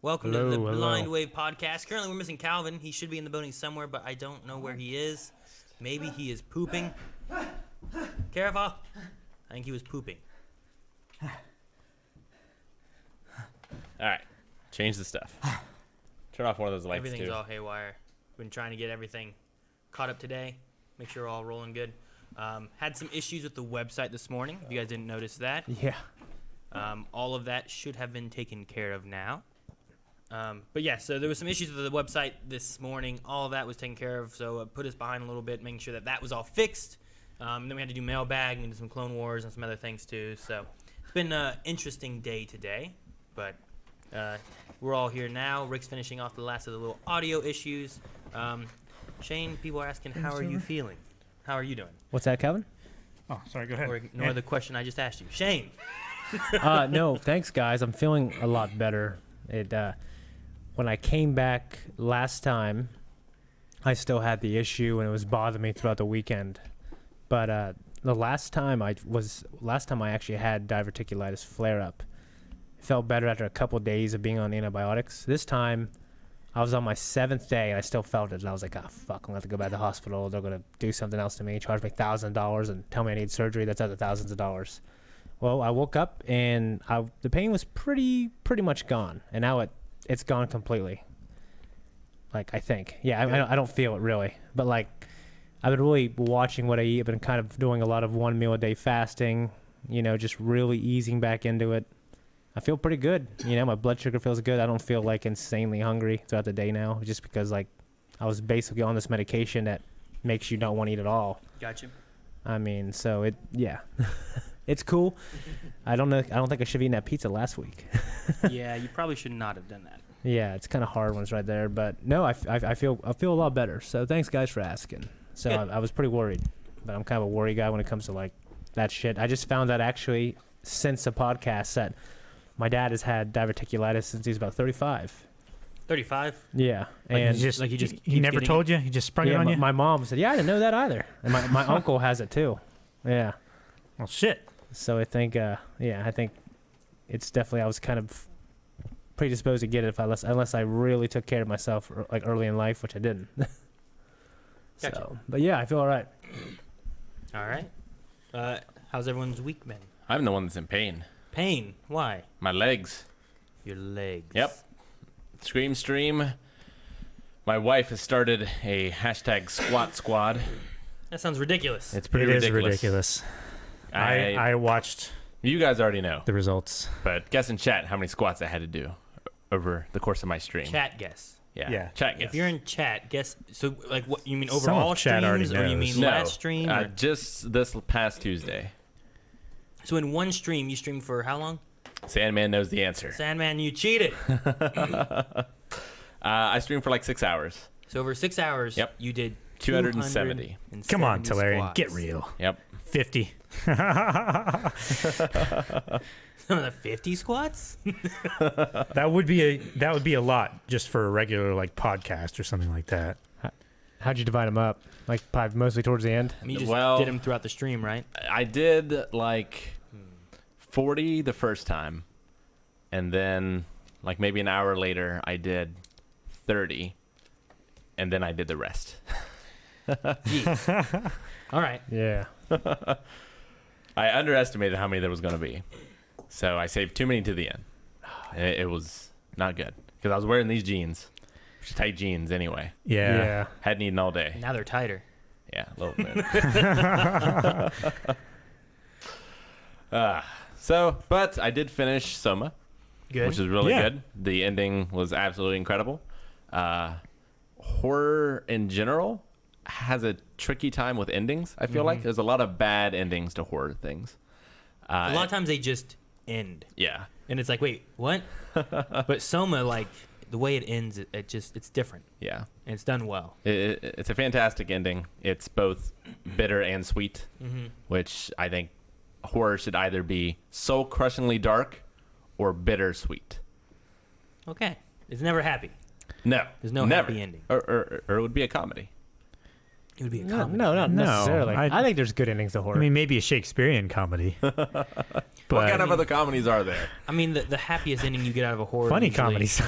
Welcome to the Blind Wave Podcast. Currently, we're missing Calvin. He should be in the building somewhere, but I don't know where he is. Maybe he is pooping. Careful. I think he was pooping. All right. Change the stuff. Turn off one of those lights, Everything's too. all haywire. Been trying to get everything caught up today. Make sure we're all rolling good. Had some issues with the website this morning. If you guys didn't notice that. Yeah. All of that should have been taken care of now. But yeah, so there was some issues with the website this morning. All of that was taken care of, so it put us behind a little bit, making sure that that was all fixed. Then we had to do mailbag and do some Clone Wars and some other things too. So it's been an interesting day today, but we're all here now. Rick's finishing off the last of the little audio issues. Shane, people are asking, how are you feeling? How are you doing? What's that, Calvin? Oh, sorry, go ahead. Or ignore the question I just asked you. Shane! No, thanks, guys. I'm feeling a lot better. When I came back last time, I still had the issue and it was bothering me throughout the weekend. But the last time I actually had diverticulitis flare up. It felt better after a couple days of being on antibiotics. This time, I was on my 7th day and I still felt it. And I was like, oh, fuck, I'm going to have to go back to the hospital. They're going to do something else to me, charge me $1,000 and tell me I need surgery. That's other thousands of dollars. Well, I woke up and the pain was pretty much gone. And now it's gone completely. Like, I think. Yeah, I don't feel it really. But, like, I've been really watching what I eat. I've been kind of doing a lot of 1 meal a day fasting, just really easing back into it. I feel pretty good. My blood sugar feels good. I don't feel, like, insanely hungry throughout the day now just because, like, I was basically on this medication that makes you not want to eat at all. Gotcha. I mean, so yeah. It's cool. I don't know. I don't think I should have eaten that pizza last week. Yeah, you probably should not have done that. Yeah, it's kind of hard when it's right there. But no, I feel a lot better. So thanks, guys, for asking. So I was pretty worried, but I'm kind of a worry guy when it comes to like that shit. I just found out actually since the podcast that my dad has had diverticulitis since he's about 35. 35? Yeah, Like and he never told you. He just sprung it on you. My mom said, "Yeah, I didn't know that either." And my uncle has it too. Yeah. Well, shit. So I think, I think it's definitely, I was kind of predisposed to get it unless I really took care of myself like early in life, which I didn't. Gotcha. So, but yeah, I feel all right. All right. How's everyone's week been? I'm the one that's in pain. Pain? Why? My legs. Your legs. Yep. Scream stream. My wife has started a hashtag SquatSquat. That sounds ridiculous. It's pretty ridiculous. I watched You guys already know, the results. but guess in chat how many squats I had to do over the course of my stream. Chat guess. Yeah. Chat guess. If you're in chat, guess. So, like, what you mean Some overall of chat already streams, or you knows. mean No, last stream? Or? just this past Tuesday. So in one stream, you streamed for how long? Sandman knows the answer. Sandman, you cheated. I streamed for like 6 hours. So over 6 hours, Yep. you did 270. Come on, 270 Talarian, squats. get real. Yep. 50. Some of the 50 squats? That would be a lot just for a regular like podcast or something like that. How'd you divide them up? Like probably mostly towards the end? I mean, you just Well- did them throughout the stream, right? I did like 40 the first time, and then like maybe an hour later I did 30, and then I did the rest. Jeez. All right. Yeah. I underestimated how many there was going to be, so I saved too many to the end. It was not good because I was wearing these jeans, tight jeans anyway. Yeah. Hadn't eaten all day. Now they're tighter. Yeah, a little bit. But I did finish SOMA, Good. which is really Yeah. good. The ending was absolutely incredible. Horror in general has a tricky time with endings. I feel like there's a lot of bad endings to horror things. A lot of times they just end. Yeah. And it's like, wait, what? But Soma, like, the way it ends, it's different. Yeah. And it's done well. It's a fantastic ending. It's both bitter and sweet, which I think horror should either be soul-crushingly dark or bittersweet. Okay. It's never happy. No. There's no never. happy ending. Or it would be a comedy. It would be a No, comedy. not No, necessarily. I- I think there's good endings to horror. I mean, maybe a Shakespearean comedy. What But kind of other comedies are there? I mean, the happiest ending you get out of a horror funny usually comedies.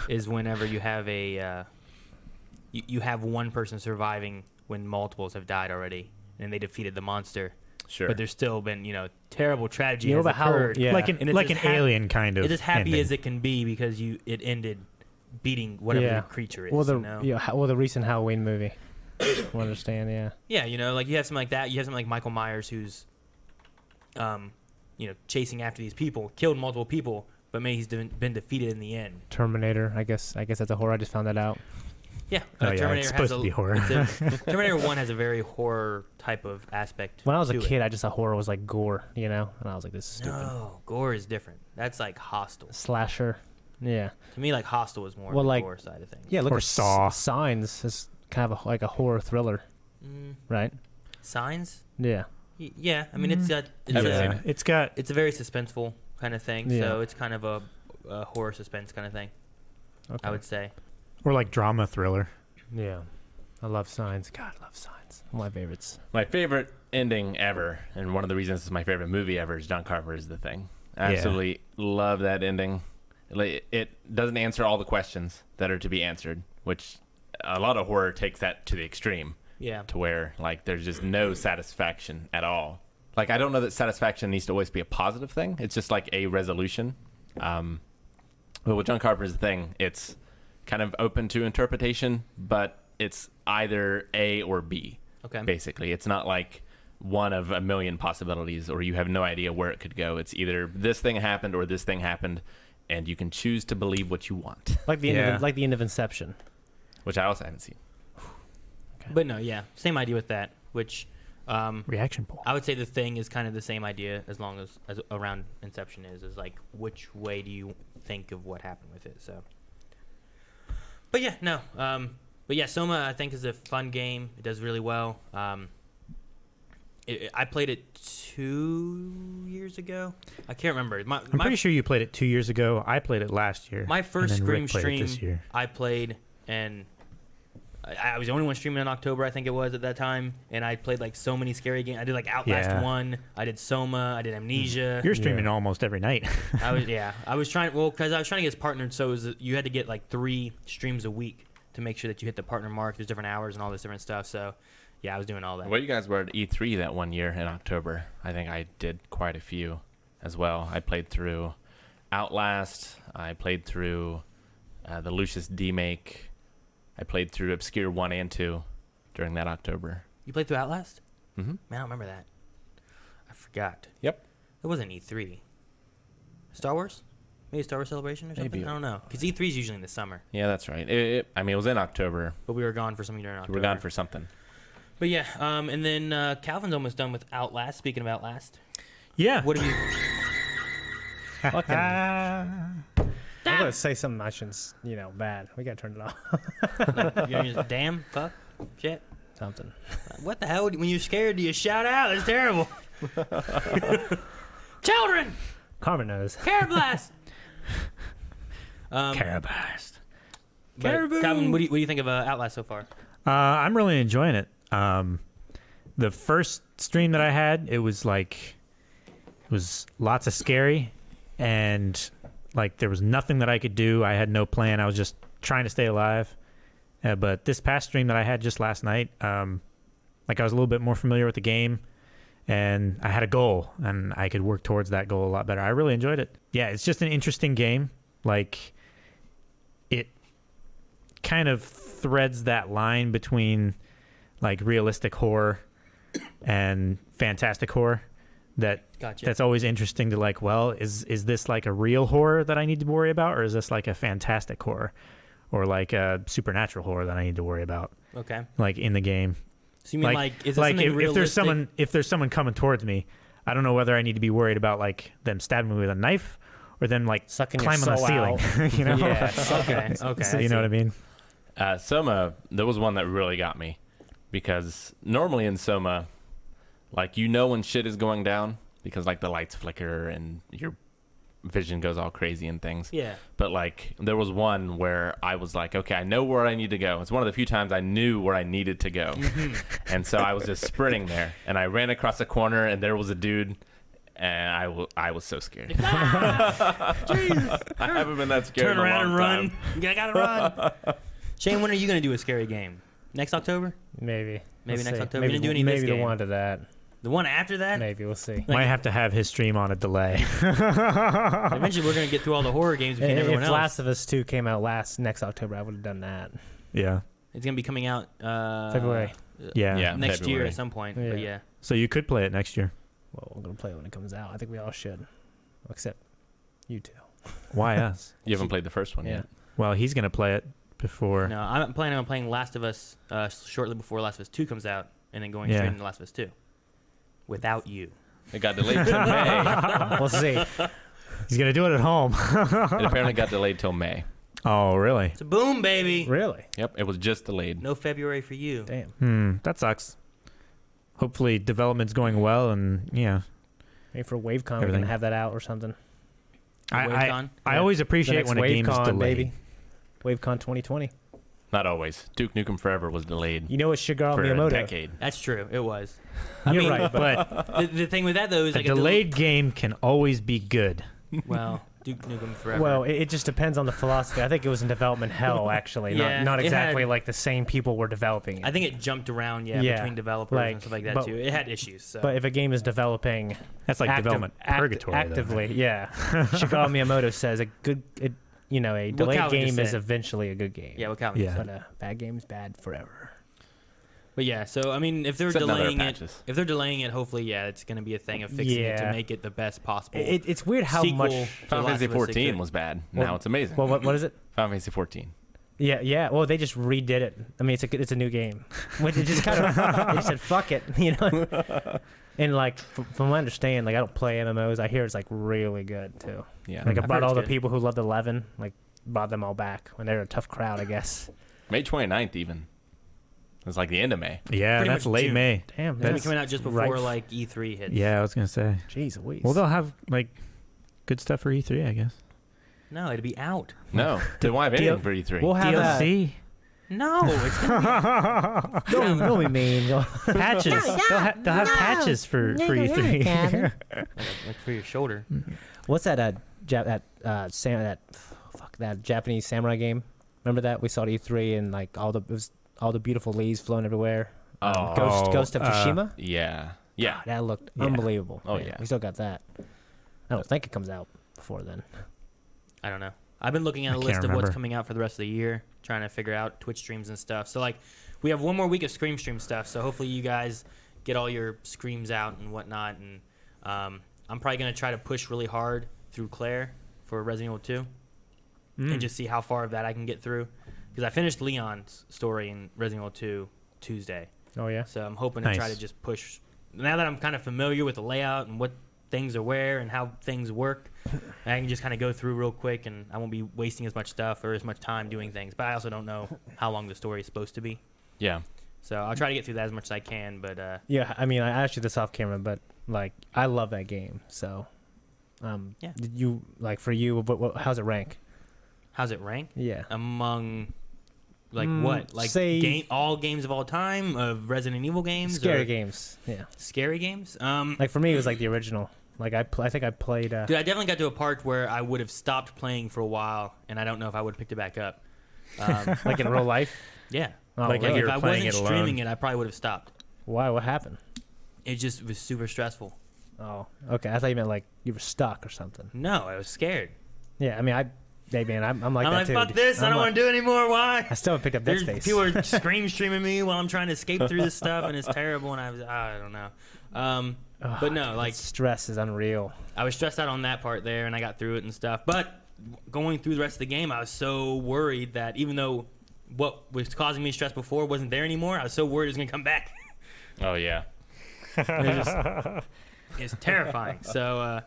is whenever you have you have one person surviving when multiples have died already, and they defeated the monster. Sure. But there's still been, terrible tragedy You know has about how- occurred. yeah. like And an it's like as an hap- alien kind of. It's as happy ending. as it can be because it ended beating whatever Yeah. the creature is. well, the recent Halloween movie. I understand, yeah. Yeah, like you have something like that. You have something like Michael Myers who's, chasing after these people, killed multiple people, but maybe he's been defeated in the end. Terminator, I guess that's a horror. I just found that out. Yeah, Oh, yeah, it's supposed to be horror. Terminator 1 has a very horror type of aspect. When I was a to kid, it. I just thought horror was like gore, and I was like, this is stupid. No, gore is different. That's like Hostel. Slasher. Yeah. To me, like Hostel is more Well, of the like- gore side of things. Yeah, look Or at Saw. Signs is kind of like a horror thriller, right? Signs? Yeah. Yeah, I mean it's Haven't seen it. It's got it's a very suspenseful kind of thing. Yeah. So it's kind of a horror suspense kind of thing. Okay. I would say. or like drama thriller. Yeah. I love Signs. God, I love Signs. One of my favorites. My favorite ending ever, and one of the reasons it's my favorite movie ever, is John Carpenter's The Thing. I Yeah. absolutely love that ending. It doesn't answer all the questions that are to be answered, which a lot of horror takes that to the extreme, Yeah. to where like there's just no satisfaction at all. Like I don't know that satisfaction needs to always be a positive thing. It's just like a resolution. But with John Carpenter's The Thing, it's kind of open to interpretation, but it's either A or B. Okay. Basically, it's not like one of a million possibilities, or you have no idea where it could go. It's either this thing happened or this thing happened, and you can choose to believe what you want, Like the Yeah. end of Inception. which I also haven't seen. But no, yeah, same idea with that. Which Reaction poll. I would say The Thing is kind of the same idea as long as around Inception is like which way do you think of what happened with it. So. But yeah, no. But yeah, Soma I think is a fun game. It does really well. I played it 2 years ago. I can't remember. I'm pretty sure you played it 2 years ago. I played it last year. My first and then Scream Rick played it stream this year. I played, and I was the only one streaming in October, I think it was at that time. And I played like so many scary games. I did like Outlast Yeah. 1. I did Soma. I did Amnesia. You're streaming almost every night. I was trying because I was trying to get us partnered. So you had to get like 3 streams a week to make sure that you hit the partner mark. There's different hours and all this different stuff. So yeah, I was doing all that. Well, you guys were at E3 that one year in October. I think I did quite a few as well. I played through Outlast. I played through the Lucius D-Make. I played through Obscure 1 and 2 during that October. You played through Outlast? Mm-hmm. Man, I don't remember that. I forgot. Yep. It wasn't E3. Star Wars? Maybe Star Wars Celebration or something? Maybe. I don't know. Because E3 is usually in the summer. Yeah, that's right. I mean, it was in October. But we were gone for something during We October. were gone for something. But yeah, and then Calvin's almost done with Outlast. Speaking of Outlast, Yeah. what have you? Fucking. Ah. I'm gonna say something I shouldn't, bad. We gotta turn it off. You're just, damn, fuck, shit. Something. What the hell? When you're scared, do you shout out? That's terrible. Children, Carmen knows. Carablast. Carabast. But Caribou. Calvin, what do you think of Outlast so far? I'm really enjoying it. The first stream that I had, it was lots of scary, and like there was nothing that I could do. I had no plan. I was just trying to stay alive. But this past stream that I had just last night, like I was a little bit more familiar with the game, and I had a goal, and I could work towards that goal a lot better. I really enjoyed it. Yeah, it's just an interesting game. Like it kind of threads that line between like realistic horror and fantastic horror Gotcha. that's always interesting to like, well, is this like a real horror that I need to worry about, or is this like a fantastic horror or like a supernatural horror that I need to worry about Okay. like in the game? So you mean like is it like something realistic? if there's someone coming towards me, I don't know whether I need to be worried about like them stabbing me with a knife or them like Sucking your climbing on the soul ceiling. out. You know? Yeah. Okay. Okay. So you know what I mean? Soma, there was one that really got me, because normally in Soma, like when shit is going down, because like the lights flicker and you're vision goes all crazy and things. Yeah. But like there was one where I was like, okay, I know where I need to go. It's one of the few times I knew where I needed to go. And so I was just sprinting there, and I ran across a corner, and there was a dude, and I was so scared. Jesus. I haven't been that scared Turn in a around long and time. run. I gotta run. Shane, when are you gonna do a scary game? Next October? Maybe. Maybe We'll next see. October. Maybe, You didn't do any of this maybe the game. one to that. The one after that? Maybe we'll see. Might have to have his stream on a delay. Eventually, we're gonna get through all the horror games between everyone If else. Last of Us 2 came out next October, I would have done that. Yeah. It's gonna be coming out February. Yeah. Yeah. next year February. at some point. Yeah. But yeah, So you could play it next year. Well, we're gonna play it when it comes out. I think we all should, except you two. Why us? You haven't played the first one Yeah. yet. Well, he's gonna play it before. no, I'm planning on playing Last of Us shortly before Last of Us 2 comes out, and then going Yeah. straight into Last of Us 2 without you. It got delayed till May. We'll see. He's gonna do it at home. It apparently got delayed till May. Oh, really? It's a boom, baby. Really? Yep, it was just delayed. No February for you. Damn. That sucks. Hopefully, development's going well, and yeah. Maybe for WaveCon we Everything. can have that out or something. I WaveCon? I always appreciate next when a game is WaveCon, delayed. baby. WaveCon 2020. Not always. Duke Nukem Forever was delayed You know what Shigeru for a Miyamoto? decade. That's true. It was. You're right, but But The thing with that though is a like delayed game can always be good. well, Duke Nukem Forever. well, it just depends on the philosophy. I think it was in development hell, actually. Yeah, not it exactly had- like the same people were developing it. I think it jumped around, Yeah, between developers and stuff like that but- too. It had issues. So. But if a game is developing That's like development purgatory. though. actively, yeah. Shigeru Miyamoto says a delayed Calvin game just is said. eventually a good game. yeah, what Calvin Yeah. said. But a bad game is bad forever. But yeah, so I mean, if they're Except now there are delaying it, patches. if they're delaying it, hopefully, yeah, it's going to be a thing of fixing it to Yeah. make it the best possible. It's weird how sequel much. to Final Last Fantasy of Us 14 could- was bad. Well- Now it's amazing. Well, what is it? Final Fantasy 14. Yeah. Well, they just redid it. I mean, it's a new game, which is just kind of they said fuck it, And like from what I understand, like I don't play MMOs. I hear it's like really good too. Yeah. Like I I've brought heard all it's the good. people who loved 11, like brought them all back when they're a tough crowd, I guess. May 29th even. It's like the end of May. Yeah, Pretty that's much late June. May. Damn, It's gonna be that's coming out just before right. like E3 hits. Yeah, I was gonna say. Jeez Louise. Well, they'll have like good stuff for E3, I guess. No, it'll be out. No, they won't have anything for E3. we'll have DLC No, it's gonna don't be mean. patches. They'll have patches for E3. be like for your shoulder. What's that? That Japanese samurai game. Remember that we saw at E3 and like all the beautiful leaves flowing everywhere. Ghost of Tsushima. Yeah. Yeah. That looked Yeah. unbelievable. Oh, yeah. we still got that. I don't think it comes out before then. I don't know. I've been looking at I a can't list of what's remember. coming out for the rest of the year, trying to figure out Twitch streams and stuff. So like, we have one more week of Scream stream stuff. So hopefully you guys get all your screams out and whatnot. And I'm probably gonna try to push really hard through Claire for Resident Evil 2 and just see how far of that I can get through. Because I finished Leon's story in Resident Evil 2 Tuesday. Oh yeah. So I'm hoping to try Nice. to just push. Now that I'm kind of familiar with the layout and what things are where and how things work, I can just kind of go through real quick and I won't be wasting as much stuff or as much time doing things. But I also don't know how long the story is supposed to be. Yeah. So I'll try to get through that as much as I can. But Yeah, I mean, I asked you this off camera, but like, I love that game. So, Yeah. Did you like for you? How's it rank? how's it rank Yeah. among like Mm, what? Like say- all games of all time of Resident Evil games? Scary or games. Yeah. Scary games? Like for me, it was like the original. Like I think I played. Dude, I definitely got to a part where I would have stopped playing for a while, and I don't know if I would have picked it back up. like in real life. Yeah. Oh, Like, if really? you If were I playing wasn't it streaming alone. it, I probably would have stopped. Why? What happened? It just was super stressful. Oh, okay. I thought you meant like you were stuck or something. No, I was scared. Yeah. I mean, hey man, I'm like I'm that like, too. fuck this. I I'm don't want to do it anymore. Why? I still haven't picked up Dead There's Space. people are scream streaming me while I'm trying to escape through this stuff, and it's terrible. And I don't know. Ugh, But no, like stress is unreal. I was stressed out on that part there, and I got through it and stuff. But going through the rest of the game, I was so worried that even though what was causing me stress before wasn't there anymore, I was so worried it was gonna come back. Oh yeah. It's terrifying. So,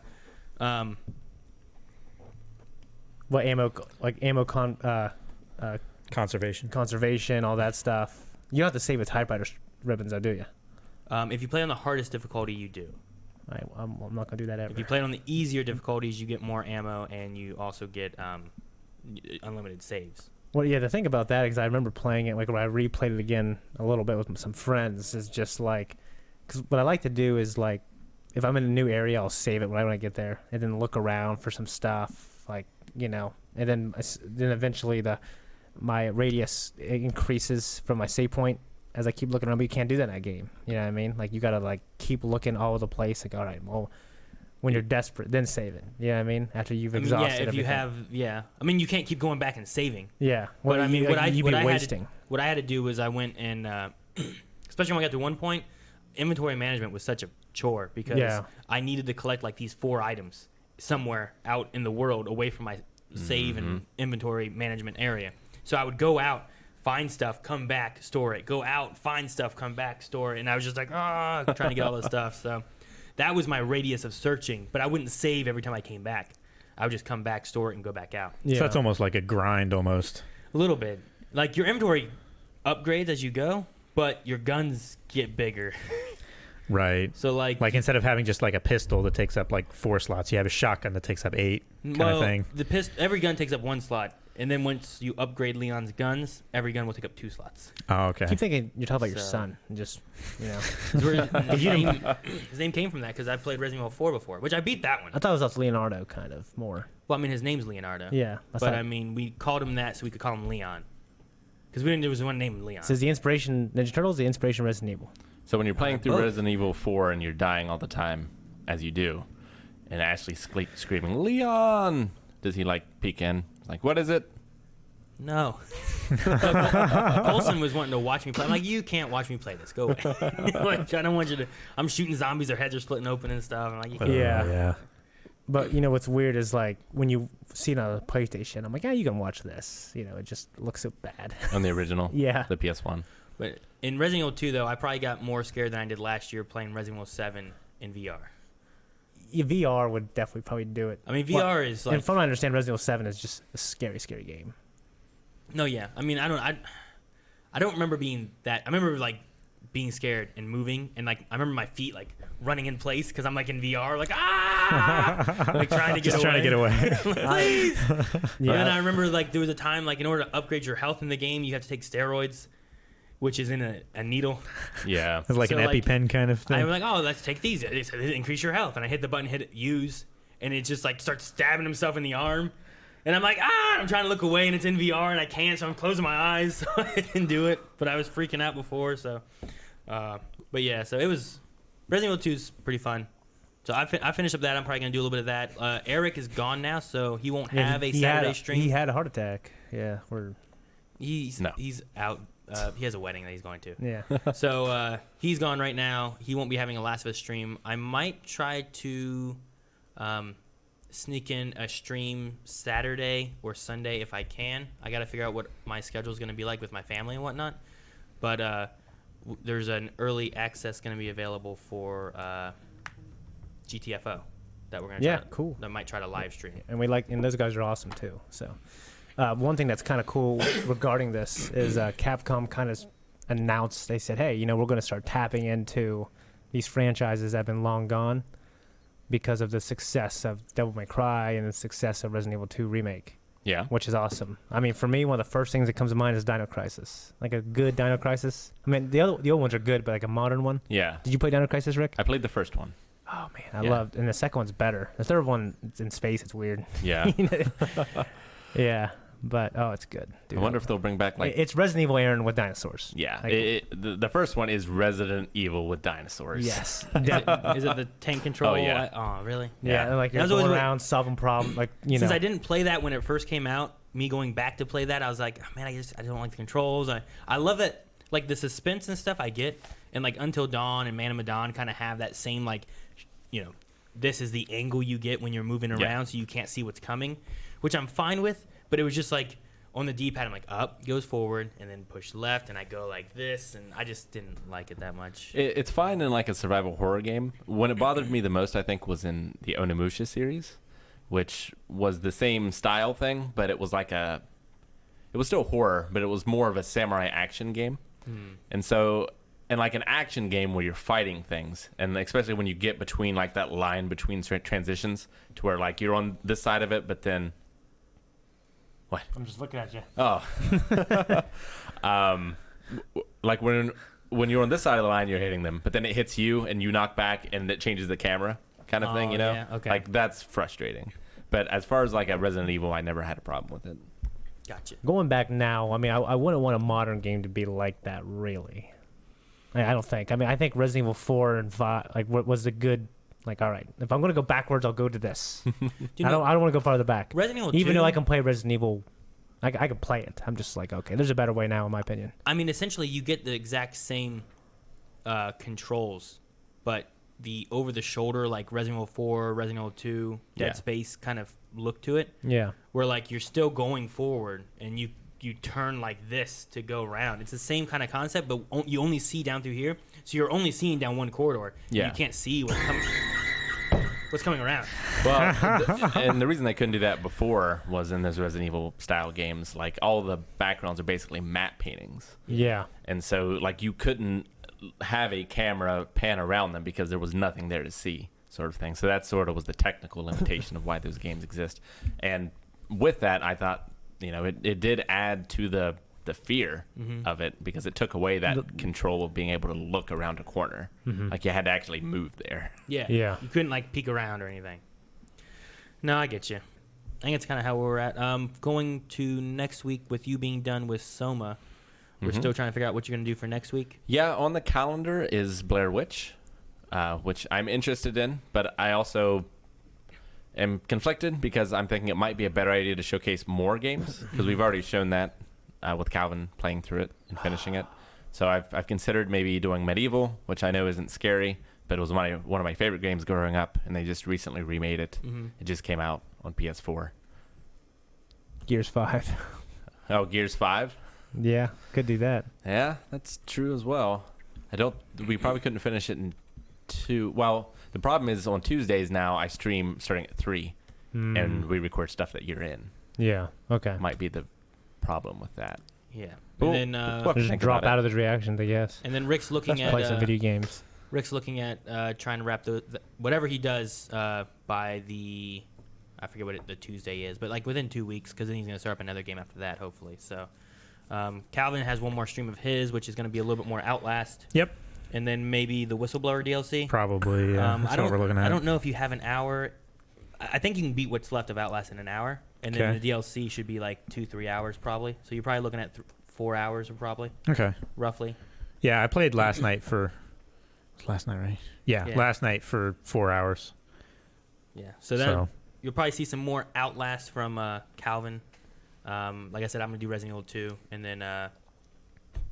What ammo? Like ammo Conservation. conservation, all that stuff. You don't have to save with typewriter ribbons, though, do you? if you play on the hardest difficulty, you do. I'm not gonna do that ever. If you play it on the easier difficulties, you get more ammo and you also get unlimited saves. Well, yeah, the thing about that is I remember playing it, like when I replayed it again a little bit with some friends, is just like, because what I like to do is like, if I'm in a new area, I'll save it right when I get there, and then look around for some stuff, like, you know, and then eventually my radius increases from my save point as I keep looking around, but you can't do that in that game. You know what I mean? Like, you gotta like keep looking all over the place, like, all right, well, when you're desperate, then save it. You know what I mean? After you've exhausted yeah, if everything. you have, yeah. I mean, you can't keep going back and saving. Yeah. But I mean, what I wasting. What I had to do was I went and, especially when I got to one point, inventory management was such a chore because I needed to collect like these 4 items somewhere out in the world away from my save and inventory management area. So I would go out, find stuff, come back, store it. Go out, find stuff, come back, store it. And I was just like, trying to get all this stuff. So that was my radius of searching, but I wouldn't save every time I came back. I would just come back, store it, and go back out. Yeah. So that's almost like a grind almost. A little bit. Like your inventory upgrades as you go, but your guns get bigger. Right. So like instead of having just like a pistol that takes up like 4 slots, you have a shotgun that takes up 8 kind of thing. Every gun takes up 1 slot. And then once you upgrade Leon's guns, every gun will take up 2 slots. Oh, okay. I keep thinking you're talking about your son, and just, you know. His name came from that because I played Resident Evil 4 before, which I beat that one. I thought it was Leonardo, kind of, more. Well, I mean, his name's Leonardo. Yeah. But, I mean, we called him that so we could call him Leon. Because we didn't, there was one named Leon. So is the inspiration Ninja Turtles, the inspiration Resident Evil? So when you're playing through both. Resident Evil 4 and you're dying all the time, as you do, and Ashley's screaming, Leon! Does he, like, peek in? Like, what is it? No. Colson was wanting to watch me play. I'm like, you can't watch me play this. Go away. Like, I don't want you to. I'm shooting zombies. Their heads are splitting open and stuff. I'm like, you can't. Yeah. But, you know, what's weird is, like, when you see it on a PlayStation, I'm like, yeah, you can watch this. You know, it just looks so bad. On the original? Yeah. The PS1. But in Resident Evil 2, though, I probably got more scared than I did last year playing Resident Evil 7 in VR. Yeah, VR would definitely probably do it. I mean, VR is like. And from what I understand, Resident Evil 7 is just a scary, scary game. No, yeah. I mean, I don't remember being that. I remember like being scared and moving, and like I remember my feet like running in place because I'm like in VR, like like trying to get just away. trying to get away. Please. Yeah. And then I remember like there was a time like in order to upgrade your health in the game, you have to take steroids, which is in a needle. Yeah. It's like So, an like, EpiPen kind of thing. I'm like, oh, let's take these. It said increase your health, and I hit the button, hit use, and it just like starts stabbing himself in the arm. And I'm like, I'm trying to look away, and it's in VR, and I can't, so I'm closing my eyes, so I didn't do it. But I was freaking out before, so. But yeah, so it was. Resident Evil 2 is pretty fun. So I finished up that. I'm probably going to do a little bit of that. Eric is gone now, so he won't have a Saturday stream. He had a heart attack. Yeah, He's out. He has a wedding that he's going to. Yeah. So he's gone right now. He won't be having a Last of Us stream. I might try to sneak in a stream Saturday or Sunday if I can. I got to figure out what my schedule is going to be like with my family and whatnot. But there's an early access going to be available for GTFO that we're going to try. Cool. That might try to live stream. And those guys are awesome too. So one thing that's kind of cool regarding this is Capcom kind of announced, they said, hey, we're going to start tapping into these franchises that have been long gone because of the success of Devil May Cry and the success of Resident Evil 2 Remake. Yeah. Which is awesome. I mean, for me, one of the first things that comes to mind is Dino Crisis. Like a good Dino Crisis. I mean, the old ones are good, but like a modern one. Yeah. Did you play Dino Crisis, Rick? I played the first one. Oh, man, I loved and the second one's better. The third one, it's in space. It's weird. Yeah. Yeah. But, it's good. Dude, I wonder if they'll bring back like... It's Resident Evil Aaron with dinosaurs. Yeah. Like, The first one is Resident Evil with dinosaurs. yes. Is it the tank control? Oh, yeah. Oh, really? Yeah, like you're That was going always around solving problems. Like, Since I didn't play that when it first came out, me going back to play that, I was like, oh, man, I don't like the controls. I love it. Like the suspense and stuff I get, and like Until Dawn and Man of Medan kind of have that same like, this is the angle you get when you're moving around, so you can't see what's coming, which I'm fine with. But it was just like on the D-pad, I'm like up goes forward, and then push left, and I go like this, and I just didn't like it that much. It's fine in like a survival horror game. When it bothered me the most, I think, was in the Onimusha series, which was the same style thing, but it was like it was still horror, but it was more of a samurai action game. And so and like an action game where you're fighting things, and especially when you get between like that line between transitions to where like you're on this side of it, but then what? I'm just looking at you. Oh, like when you're on this side of the line, you're hitting them, but then it hits you and you knock back, and it changes the camera kind of thing. You know, yeah, okay. like that's frustrating. But as far as like a Resident Evil, I never had a problem with it. Gotcha. Going back now, I mean, I wouldn't want a modern game to be like that, really. I don't think. I mean, I think Resident Evil 4 and 5, like, what was the good, like, all right, if I'm going to go backwards, I'll go to this. I don't want to go farther back. Resident Evil 2, Even though I can play Resident Evil, I can play it. I'm just like, okay, there's a better way now, in my opinion. I mean, essentially, you get the exact same controls, but the over-the-shoulder, like Resident Evil 4, Resident Evil 2, Dead Space kind of look to it. Yeah. Where, like, you're still going forward, and you turn like this to go around. It's the same kind of concept, but you only see down through here. So you're only seeing down one corridor. Yeah. You can't see what's coming around. Well, and the reason they couldn't do that before was in those Resident Evil style games, like all the backgrounds are basically matte paintings. Yeah. And so like you couldn't have a camera pan around them because there was nothing there to see, sort of thing. So that sort of was the technical limitation of why those games exist. And with that, I thought, you know, it did add to the fear of it, because it took away that control of being able to look around a corner. Like you had to actually move there. Yeah. Yeah. You couldn't like peek around or anything. No, I get you. I think it's kind of how we're at. Going to next week with you being done with SOMA. We're still trying to figure out what you're going to do for next week. Yeah, on the calendar is Blair Witch, which I'm interested in, but I also am conflicted because I'm thinking it might be a better idea to showcase more games, because we've already shown that with Calvin playing through it and finishing it. So I've considered maybe doing Medieval, which I know isn't scary, but it was one of my favorite games growing up, and they just recently remade it. It just came out on PS4. Gears 5. Oh, Gears 5? Yeah, could do that. Yeah, that's true as well. We probably couldn't finish it in 2. Well, the problem is on Tuesdays now I stream starting at 3, and we record stuff that you're in. Yeah, okay. Might be the problem with that. Yeah. Well, And then we'll Just think drop about it. out of the reactions, I guess. and then Rick's looking Play some at video games. trying to wrap the whatever he does by the, I forget what the Tuesday is, but like within 2 weeks, because then he's going to start up another game after that, hopefully. So Calvin has one more stream of his, which is going to be a little bit more Outlast. Yep. And then maybe the Whistleblower DLC. Probably. Yeah. That's what we're looking at. I don't know if you have an hour. I think you can beat what's left of Outlast in an hour, and then the DLC should be like 2-3 hours probably. So you're probably looking at 4 hours probably, Okay. roughly. Yeah, I played last night for. Last night, right? Yeah, Yeah. last night for 4 hours. Yeah. So then you'll probably see some more Outlast from Calvin. Like I said, I'm gonna do Resident Evil 2, and then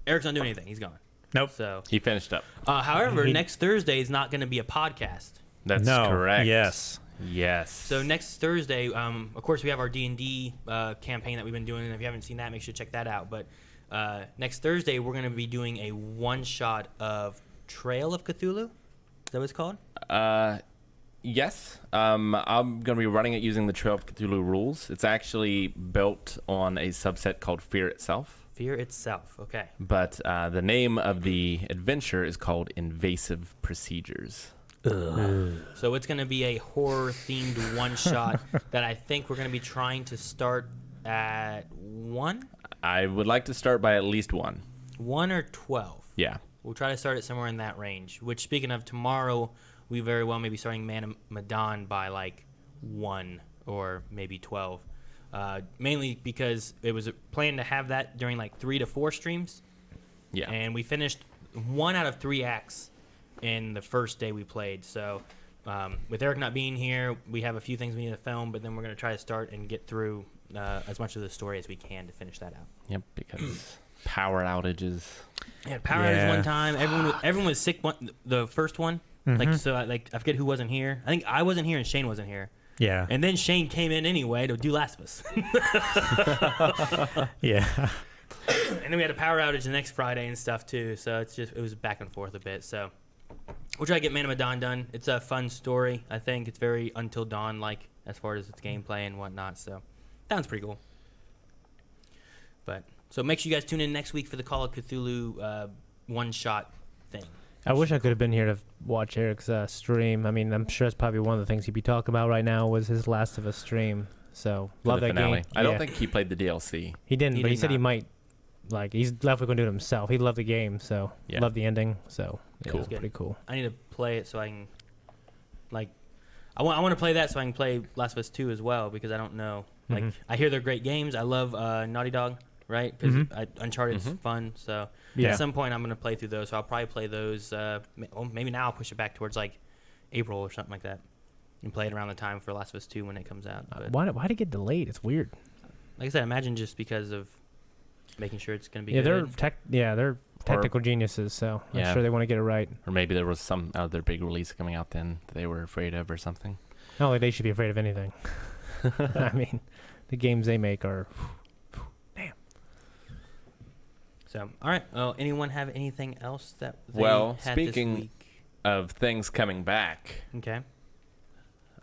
Eric's not doing anything. He's gone. Nope. So, He finished up. however, next Thursday is not going to be a podcast. That's no. correct. Yes. Yes. So next Thursday, of course, we have our D&D campaign that we've been doing, and if you haven't seen that, make sure to check that out. But next Thursday, we're going to be doing a one-shot of Trail of Cthulhu. Is that what it's called? Yes. I'm going to be running it using the Trail of Cthulhu rules. It's actually built on a subset called Fear Itself. Fear Itself. Okay. But the name of the adventure is called Invasive Procedures. So it's going to be a horror-themed one-shot that I think we're going to be trying to start at 1? I would like to start by at least 1. 1 or 12. Yeah. We'll try to start it somewhere in that range. Which, speaking of tomorrow, we very well may be starting Man Madan by like 1 or maybe 12. Mainly because it was a plan to have that during like 3 to 4 streams. Yeah. And we finished 1 out of 3 acts in the first day we played. So with Eric not being here, we have a few things we need to film, but then we're going to try to start and get through as much of the story as we can to finish that out. Yep, because power outages. Yeah, power outage one time. Everyone was sick. The first one, like so, I forget who wasn't here. I think I wasn't here and Shane wasn't here. Yeah. And then Shane came in anyway to do Last of Us. Yeah. And then we had a power outage the next Friday and stuff too. So it was back and forth a bit. So we'll try to get Man of Medan done. It's a fun story. I think it's very Until Dawn like as far as its gameplay and whatnot. So sounds pretty cool. But so make sure you guys tune in next week for the Call of Cthulhu one shot thing. I wish I could have been here to watch Eric's stream. I mean, I'm sure it's probably one of the things he'd be talking about right now was his Last of Us stream. So For love the that finale. game. I don't Yeah. think he played the DLC. He didn't, He but he did said he not. might. Like he's definitely gonna do it himself. He loved the game, so Yeah. loved the ending. So yeah, Cool. it was pretty cool. I need to play it so I can, like, I want to play that so I can play Last of Us 2 as well because I don't know. Like, I hear they're great games. I love Naughty Dog, right? Because Uncharted's fun. So Yeah. at some point I'm gonna play through those. So I'll probably play those. Maybe now I'll push it back towards like April or something like that, and play it around the time for Last of Us 2 when it comes out. But Why did it get delayed? It's weird. like I said, imagine just because of making sure it's gonna be Yeah, good. they're technical geniuses. So Yeah. I'm sure they want to get it right. Or maybe there was some other big release coming out then that they were afraid of or something. Not like they should be afraid of anything. I mean, the games they make are. So all right. Well, anyone have anything else that they Well, had speaking- this week? Of things coming back, Okay.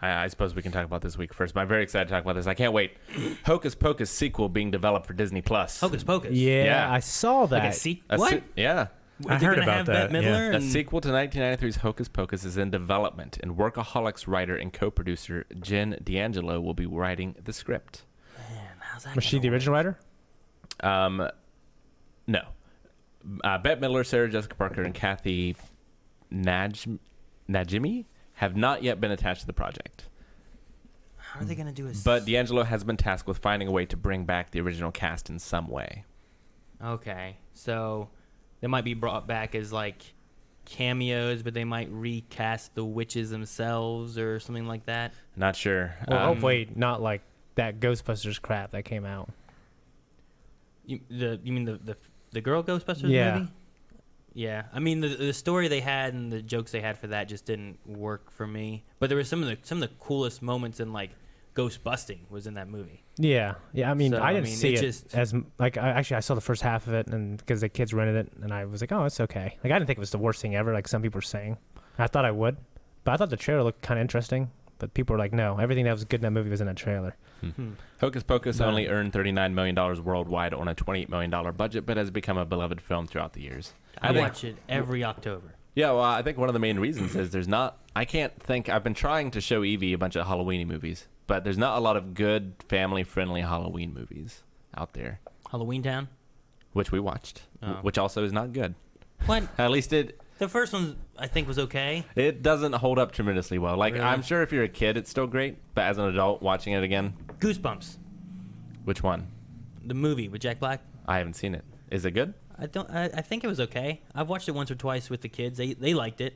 I suppose we can talk about this week first, but I'm very excited to talk about this. I can't wait. Hocus Pocus sequel being developed for Disney Plus. Hocus Pocus. Yeah, Yeah. I saw that. Like a A what? yeah. I Is it heard gonna about have that, Bette yeah. Midler A and- sequel to 1993's Hocus Pocus is in development, and Workaholics writer and co-producer Jen D'Angelo will be writing the script. Man, how's that Was she gonna the work? original writer? No. Bette Midler, Sarah Jessica Parker, and Kathy Najimy have not yet been attached to the project. How are they gonna do a? But D'Angelo has been tasked with finding a way to bring back the original cast in some way. Okay, so they might be brought back as like cameos, but they might recast the witches themselves or something like that. Not sure. Well, hopefully not like that Ghostbusters crap that came out. You mean the girl Ghostbusters Yeah. movie? Yeah, I mean the story they had and the jokes they had for that just didn't work for me. But there were some of the coolest moments in like ghost busting was in that movie. Yeah, I mean, So, I I didn't mean, see it it just- as like I saw the first half of it, and because the kids rented it, and I was like, oh, it's okay. Like I didn't think it was the worst thing ever, like some people were saying. I thought I would, but I thought the trailer looked kind of interesting. But people were like, no, everything that was good in that movie was in that trailer. Hocus Pocus No. only earned $39 million worldwide on a $28 million budget, but has become a beloved film throughout the years. I think- watch it every October. Yeah, well, I think one of the main reasons is I can't think, I've been trying to show Evie a bunch of Halloween movies, but there's not a lot of good family-friendly Halloween movies out there, Halloween Town. which we watched, Oh. which also is not good. What? At least The first one I think was okay. it doesn't hold up tremendously well. Like, Really? I'm sure if you're a kid, it's still great, but as an adult watching it again, Goosebumps, which one? the movie with Jack Black. I haven't seen it. Is it good? I think it was okay. I've watched it once or twice with the kids. They liked it.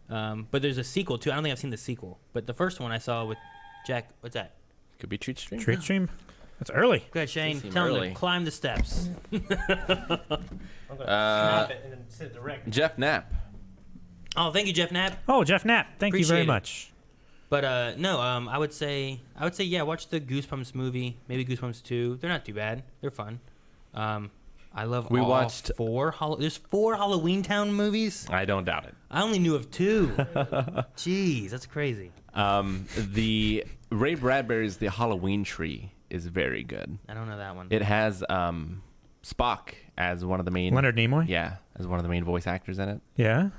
But there's a sequel too. I don't think I've seen the sequel. But the first one I saw with Jack. What's that? Could be Treat Stream. Treat stream? That's early. Go ahead, Shane. seem Tell him early. to climb the steps. Jeff Knapp. Oh, thank you, Jeff Knapp. Oh, Jeff Knapp. Thank you very Appreciate it. much. But no, I would say yeah, watch the Goosebumps movie. Maybe Goosebumps 2. They're not too bad. They're fun. I love. We all watched- four. There's 4 Halloween Town movies. I don't doubt it. I only knew of 2. Jeez, that's crazy. The Ray Bradbury's The Halloween Tree is very good. I don't know that one. It has Spock as one of the main Leonard Nimoy? Yeah, as one of the main voice actors in it. Yeah.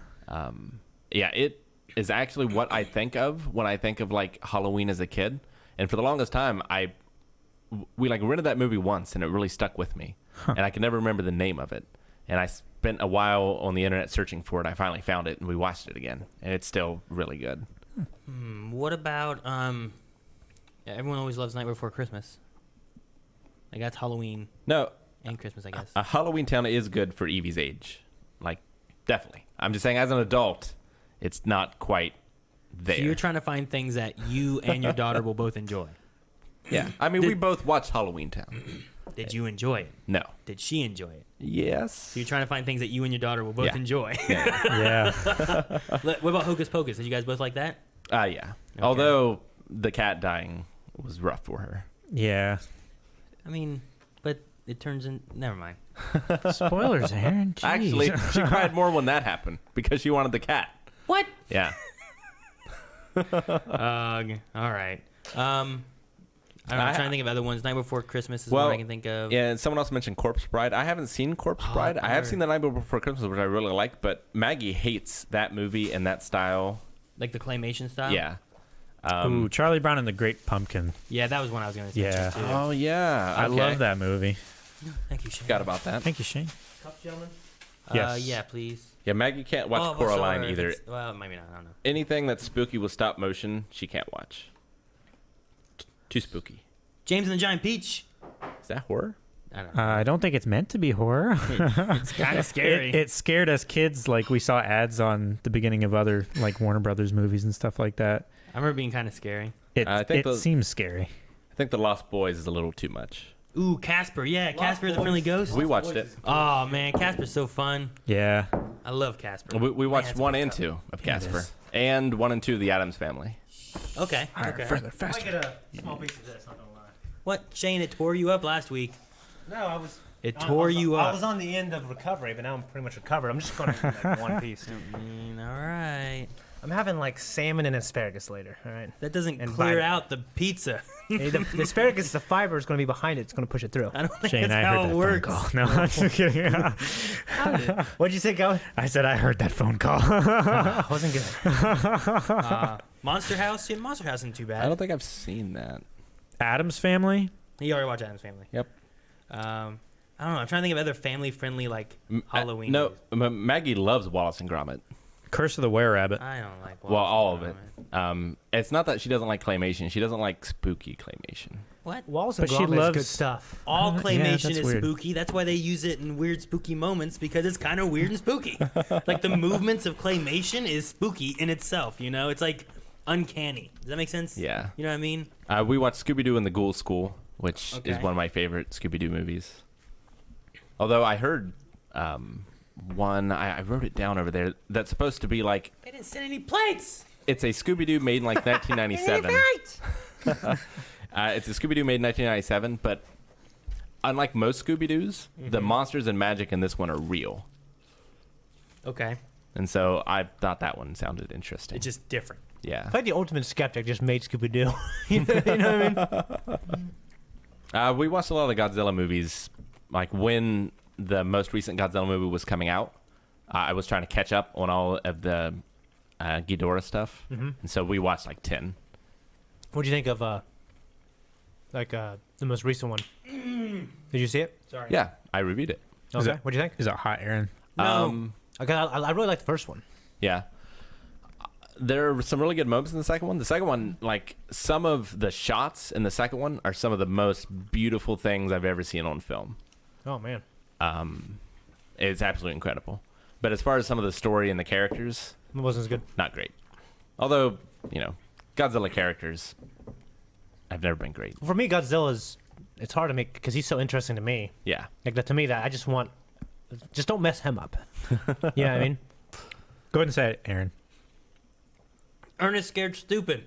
Yeah, it is actually what I think of when I think of like Halloween as a kid. And for the longest time, we like rented that movie once, and it really stuck with me. And I can never remember the name of it. And I spent a while on the internet searching for it. I finally found it, and we watched it again, and it's still really good. What about everyone always loves Night Before Christmas. Like that's Halloween No, and Christmas, I guess. a Halloween Town is good for Evie's age. Like, definitely. I'm just saying, as an adult, it's not quite there. So you're trying to find things that you and your daughter will both enjoy. Yeah. I mean, we both watched Halloween Town. Did you enjoy it? No. Did she enjoy it? Yes. So you're trying to find things that you and your daughter will both Yeah. enjoy. Yeah. What about Hocus Pocus? Did you guys both like that? Yeah. Okay. Although the cat dying was rough for her. Yeah. I mean, but it turns in. Never mind. Spoilers, Aaron. Jeez. Actually, she cried more when that happened because she wanted the cat. What? Yeah. All right. I don't know, I'm trying to think of other ones. Night Before Christmas is Well, one I can think of. Yeah, and someone else mentioned Corpse Bride. I haven't seen Corpse Bride. I have seen The Night Before Christmas, which I really like, but Maggie hates that movie and that style. Like the claymation style? Yeah. Ooh, Charlie Brown and the Great Pumpkin. Yeah, that was one I was going to say. Yeah. Too. Oh, yeah. I Okay. love that movie. Thank you, Shane. Forgot about that. Thank you, Shane. Cup, gentlemen. Yes. Yeah, please. Yeah, Maggie can't watch Oh, Coraline sorry, either. Well, maybe not. I don't know. Anything that's spooky with stop motion, she can't watch. Too spooky. James and the Giant Peach. Is that horror? I don't know. I don't think it's meant to be horror. It's kind of scary. It scared us kids. Like we saw ads on the beginning of other like Warner Brothers movies and stuff like that. I remember being kind of scary. I think It seems scary. I think The Lost Boys is a little too much. Ooh, Casper. Yeah, Casper the Friendly Ghost. We watched it. Oh, man. Casper's so fun. Yeah. I love Casper. We watched it's 1 good and stuff. 2 of Yeah, it Casper. is. And 1 and 2 of The Addams Family. Okay. Higher, Okay. further, I faster. get a small piece of this. Not gonna lie. What? Shane, it tore you up last week. No, I was. It I tore was- you I up. was on the end of recovery, but now I'm pretty much recovered. I'm just gonna eat like one piece. All right. I'm having like salmon and asparagus later. All right. That doesn't And clear vitamin. out the pizza. Hey, the asparagus, the fiber is going to be behind it. It's going to push it through. I don't think Shane, that's I how heard it that works. phone call. No, I'm just kidding. What'd you say, Calvin? I said I heard that phone call. Wasn't good. Monster House? Yeah, Monster House isn't too bad. I don't think I've seen that. Adam's Family. You already watched Adam's Family. Yep. I don't know. I'm trying to think of other family-friendly, like, Halloween No, movies. Maggie loves Wallace and Gromit. Curse of the Were Rabbit. I don't like Well, Wallace all and of it. Gromit. It's not that she doesn't like claymation. She doesn't like spooky claymation. What? Wallace and But she Gromit is loves- good stuff. All Yeah, claymation that's is weird. spooky. That's why they use it in weird, spooky moments, because it's kind of weird and spooky. Like, the movements of claymation is spooky in itself, you know? It's, like, uncanny. Does that make sense? Yeah. You know what I mean? We watched Scooby-Doo and the Ghoul School, which is Okay. one of my favorite Scooby-Doo movies. Although I heard one, I wrote it down over there, that's supposed to be like, They didn't send any plates! it's a Scooby-Doo made in like 1997. It's a Scooby-Doo made in 1997, but unlike most Scooby-Doos, the monsters and magic in this one are real. Okay. And so I thought that one sounded interesting. It's just different. Yeah. I feel like the ultimate skeptic just made Scooby Doo. you know what I mean? We watched a lot of the Godzilla movies. Like when the most recent Godzilla movie was coming out, I was trying to catch up on all of the Ghidorah stuff. And so we watched like 10. What'd you think of the most recent one? Did you see it? Sorry. Yeah, I reviewed it. Is Okay. it- What'd you think? Is it hot, Aaron? No. Okay, I really liked the first one. Yeah. There are some really good moments in the second one. The second one, like some of the shots in the second one are some of the most beautiful things I've ever seen on film. Oh man. It's absolutely incredible. But as far as some of the story and the characters, It wasn't as good. not great. Although, Godzilla characters have never been great. For me, Godzilla's it's hard to make because he's so interesting to me. Yeah. Like that to me, that I just don't mess him up. You know what I mean? Go ahead and say it, Aaron. Ernest Scared Stupid.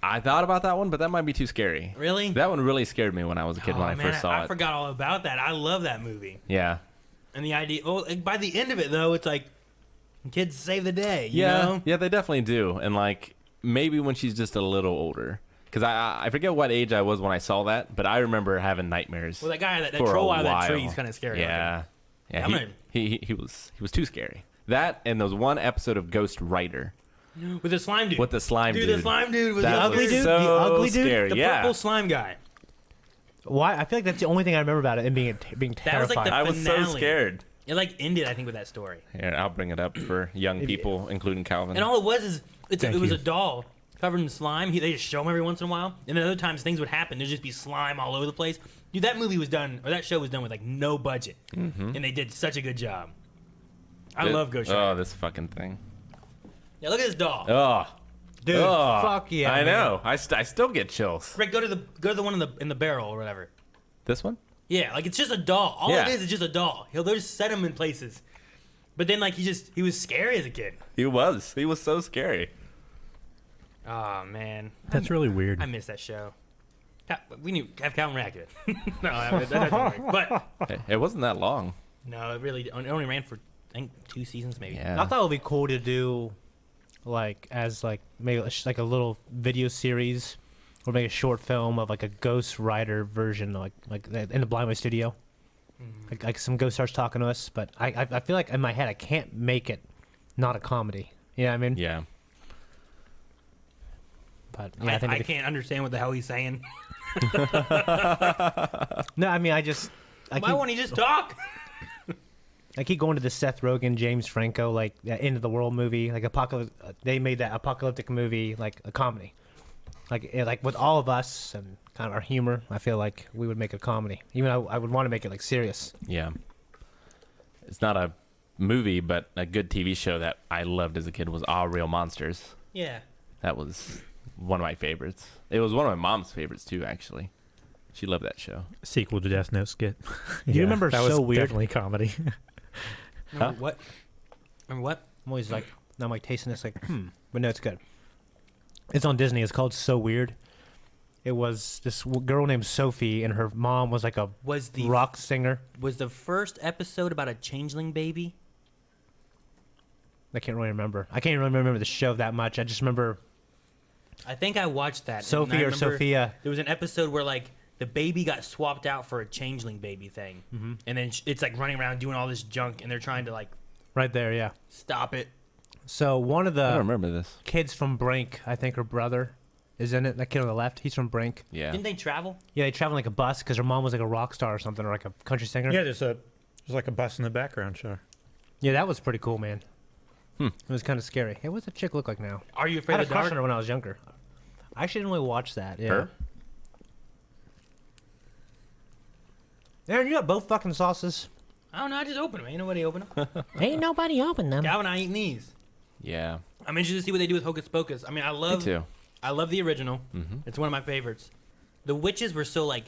I thought about that one, but that might be too scary. Really? That one really scared me when I was a kid when I man, first saw I it. forgot all about that. I love that movie. Yeah. And the idea, like, by the end of it, though, it's like, kids save the day, you Yeah. know? Yeah, they definitely do. And like maybe when she's just a little older. Because I forget what age I was when I saw that, but I remember having nightmares. Well, that guy, that for a troll out of that while. tree is kind of scary. Yeah. Yeah. I'm He was too scary. That and there was one episode of Ghost Rider With the slime dude. with the slime dude. dude. The slime dude was That the ugly was dude? So The ugly dude? scary. The yeah. purple slime guy. Why? I feel like that's the only thing I remember about it and being That was like terrified. the I was so finale. scared. It like ended, I think, with that story. Here, I'll bring it up for young people, including Calvin. And all it was is it Thank was you. a doll covered in slime. They just show him every once in a while, and then other times things would happen. There'd just be slime all over the place. Dude, that movie was done, or that show was done with like no budget, and they did such a good job. I love Ghost Oh, Rider. this fucking thing. Yeah, look at this doll. Oh. Dude, Oh, fuck yeah. I man. know. I still get chills. Rick, go to the one in the barrel or whatever. This one? Yeah, like it's just a doll. All Yeah. it is just a doll. They'll just set him in places. But then like he was scary as a kid. He was so scary. Oh man, That's really weird. I miss that show. We need to have Calvin react to it. No, that doesn't work. But It wasn't that long. no, it only ran for I think 2 seasons maybe. Yeah. I thought it would be cool to do, like, as like maybe like a little video series or make a short film of like a Ghost Rider version, like in the Blindway studio. Like some ghost starts talking to us, but I feel like in my head I can't make it not a comedy. You know what I mean? Yeah. But yeah, I think I can't understand what the hell he's saying. no, I mean Why won't he just talk? I keep going to the Seth Rogen, James Franco, like End of the World movie, like they made that apocalyptic movie like a comedy, like with all of us and kind of our humor. I feel like we would make a comedy. Even I would want to make it like serious. Yeah. It's not a movie, but a good TV show that I loved as a kid was All Real Monsters. Yeah. That was one of my favorites. It was one of my mom's favorites too, actually. She loved that show. Sequel to Death Note skit. You remember that was So Weird? definitely comedy. Remember what? Remember what? I'm always like, I'm like tasting this, like, but no, it's good. It's on Disney. It's called So Weird. It was this girl named Sophie, and her mom was like a rock singer. Was the first episode about a changeling baby? I can't really remember. I can't really remember the show that much. I just remember I think I watched that. Sophie and I or remember Sophia. There was an episode where like the baby got swapped out for a changeling baby thing, and then it's like running around doing all this junk, and they're trying to like Right there, yeah. stop it. So one of I don't the remember this. kids from Brink, I think her brother is in it. That kid on the left, he's from Brink. Yeah. Didn't they travel? Yeah, they travel in like a bus because her mom was like a rock star or something, or like a country singer. Yeah, there's like a bus in the background, sure. Yeah, that was pretty cool, man. Hmm. It was kind of scary. Hey, what's the chick look like now? Are you I afraid had a of the crush dark? on her when I was younger. I actually didn't really watch that. Yeah. Her? Aaron, you got both fucking sauces. I don't know. I just opened them. Ain't nobody open them. Ain't nobody open them. Calvin, I eating these. Yeah. I'm interested to see what they do with Hocus Pocus. I mean, I Me love too. the original. Mm-hmm. It's one of my favorites. The witches were so like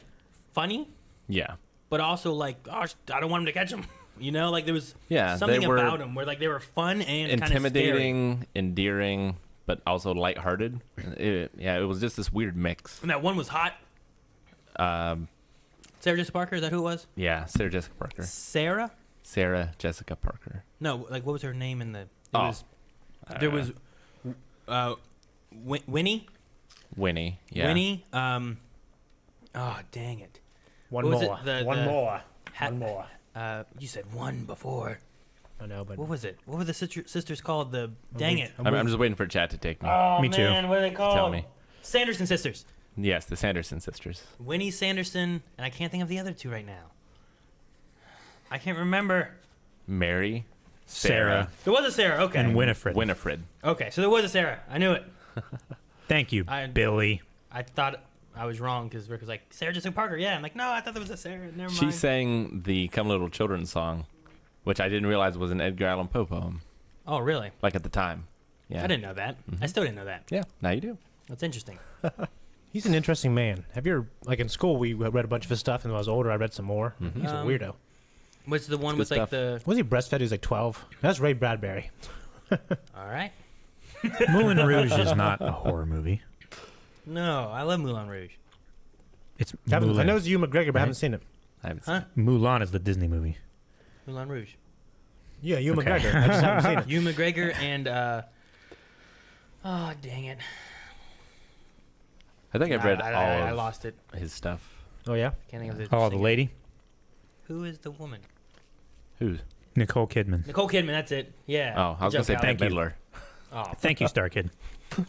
funny, Yeah. but also like, oh, I don't want them to catch them. You know, like there was Yeah, something they were about them where like they were fun and intimidating, endearing, but also lighthearted. It was just this weird mix. And that one was hot. Sarah Jessica Parker, is that who it was? Yeah, Sarah Jessica Parker. Sarah? Jessica Parker. No, like what was her name in the? There was Winnie. Winnie. Yeah. Winnie. Oh dang it! One What was more. it? The- One the- more. Ha- One more. You said one before. I know, but What was it? What were the sisters called? Dang it! I'm just waiting for chat to take me. Oh Me too. man, what are they called? Tell me. Sanderson sisters. Yes, the Sanderson sisters. Winnie Sanderson, and I can't think of the other two right now. I can't remember. Mary. Sarah. There was a Sarah. Okay. And Winifred. Winifred. Okay, so there was a Sarah. I knew it. Thank you, Billy. I thought I was wrong because Rick was like, Sarah Jessica Parker. Yeah, I'm like, no, I thought there was a Sarah. Never mind. She sang the Come Little Children song, which I didn't realize was an Edgar Allan Poe poem, Oh, really? like at the time. Yeah. I didn't know that. I still didn't know that. Yeah, now you do. That's interesting. he's an interesting man. Have you ever, like in school, we read a bunch of his stuff, and when I was older, I read some more. He's a weirdo. What's the one It's with good like stuff. Was he breastfed? He was like 12. That's Ray Bradbury. All right. Moulin Rouge is not a horror movie. No, I love Moulin Rouge. It's I Moulin. know it's Hugh McGregor, but I haven't seen it. I haven't Huh? seen Mulan is the Disney movie. Moulin Rouge. Yeah, Hugh Okay. McGregor. I just haven't seen it. Hugh McGregor and oh dang it! it. I think I've read all I of lost it. his stuff. Oh, yeah? Can't think of the. Oh, the singer. lady? Who is the woman? Who? Nicole Kidman. Nicole Kidman. That's it. Yeah. Oh, I was Good gonna say job, Bette Thank you. Midler. Calvin. Thank you, Star Kid.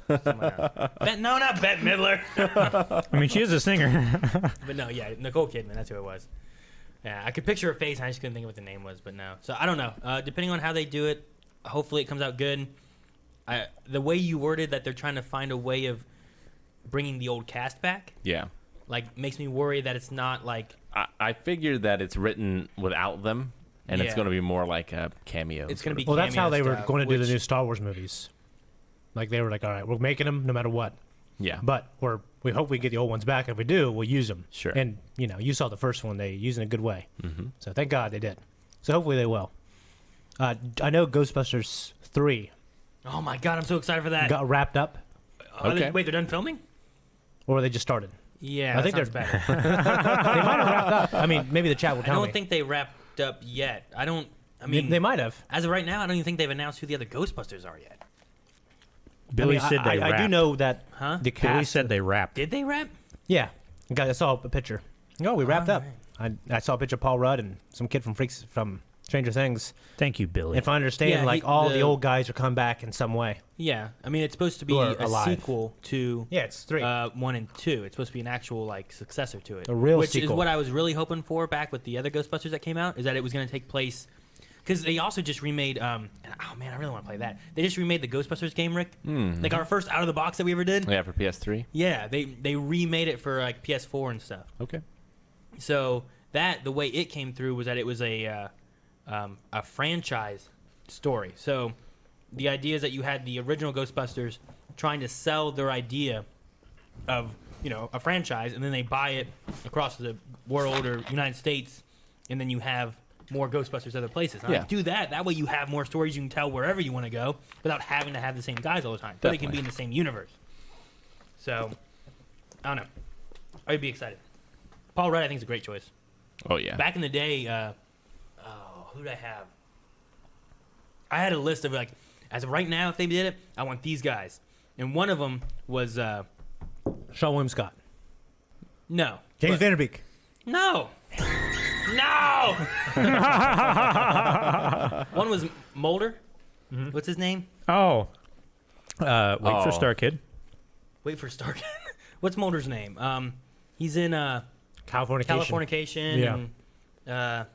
Oh, no, not Bette Midler. I mean, she is a singer. But no, yeah, Nicole Kidman. That's who it was. Yeah, I could picture her face, and I just couldn't think of what the name was. But no, so I don't know. Depending on how they do it, hopefully it comes out good. The way you worded that they're trying to find a way of bringing the old cast back, Yeah. like makes me worry that it's not like I figured that it's written without them, and it's Yeah. going to be more like a cameo. it's going to be. Well, that's how cameo they were stuff, going to do the which- new Star Wars movies. Like, they were like, all right, we're making them no matter what. Yeah. But we hope we get the old ones back. If we do, we'll use them. Sure. And, you saw the first one. They used it in a good way. Mm-hmm. So thank God they did. So hopefully they will. I know Ghostbusters 3 Oh my god, I'm so excited for that. got wrapped up, Okay. Wait, they're done filming? or they just started. Yeah, I think sounds they're- better. They might have wrapped up. I mean, maybe the chat will I tell don't me. think they wrapped up yet. I mean, they might have. as of right now, I don't even think they've announced who the other Ghostbusters are yet. Billy said they I do rapped. know that Huh? the cast. Billy said they rapped. Did they rap? Yeah, guys, I saw a picture. No, we wrapped up. Alright. I saw a picture of Paul Rudd and some kid from Stranger Things. Thank you, Billy. If I understand, Yeah, like all the old guys are coming back in some way. Yeah. I mean, it's supposed to be Who are a alive. sequel to Yeah, it's 3. 1 and 2. It's supposed to be an actual like successor to it. A real which sequel. is what I was really hoping for back with the other Ghostbusters that came out. Is that it was going to take place because they also just remade. Oh man, I really want to play that. They just remade the Ghostbusters game, Rick. Like our first out of the box that we ever did. Yeah, for PS3. Yeah, they remade it for like PS4 and stuff. Okay. So the way it came through was that it was a franchise story. So the idea is that you had the original Ghostbusters trying to sell their idea of a franchise, and then they buy it across the world or United States, and then you have more Ghostbusters other places. And Yeah. like, do that. That way you have more stories you can tell wherever you want to go without having to have the same guys all the time. But it can be Definitely. in the same universe. So I don't know. I'd be excited. Paul Rudd, I think, is a great choice. Oh yeah. Back in the day, who did I have? I had a list of like, as of right now, if they did it, I want these guys, and one of them was Sean William Scott. no, James but- Vanderbeek. no, no. One was Mulder. What's his name? Oh. Wait Oh. for Star Kid. Wait for Stark. What's Mulder's name? He's in Californication. Californication. Yeah. And,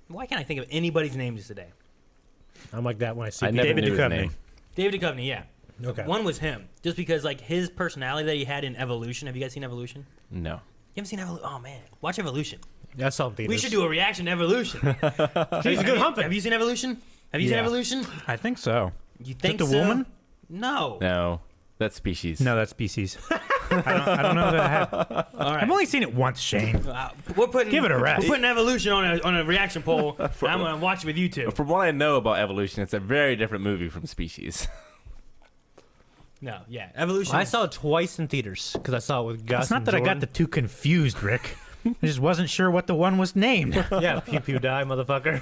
why can't I think of anybody's name just today? I'm like that when I see I people. never David knew his Duchovny. name. David Duchovny, yeah. Okay. One was him, just because like his personality that he had in Evolution. Have you guys seen Evolution? No. You haven't seen Evolution? Oh man, watch Evolution. That's all theaters. We should do a reaction to Evolution. He's a good humping. Have you seen Evolution? Have you seen Yeah. Evolution? I think so. You think the so? woman? No. No. That's Species. No, that's Species. I don't know that I have. All right. I've only seen it once, Shane. We're putting Give it a rest. We're putting Evolution on a reaction poll. And I'm gonna watch it with you two. From what I know about Evolution, it's a very different movie from Species. No, yeah, Evolution. I saw it twice in theaters because I saw it with Gus. It's not and that I got Jordan. the two confused, Rick. I just wasn't sure what the one was named. Yeah, pew pew die, motherfucker.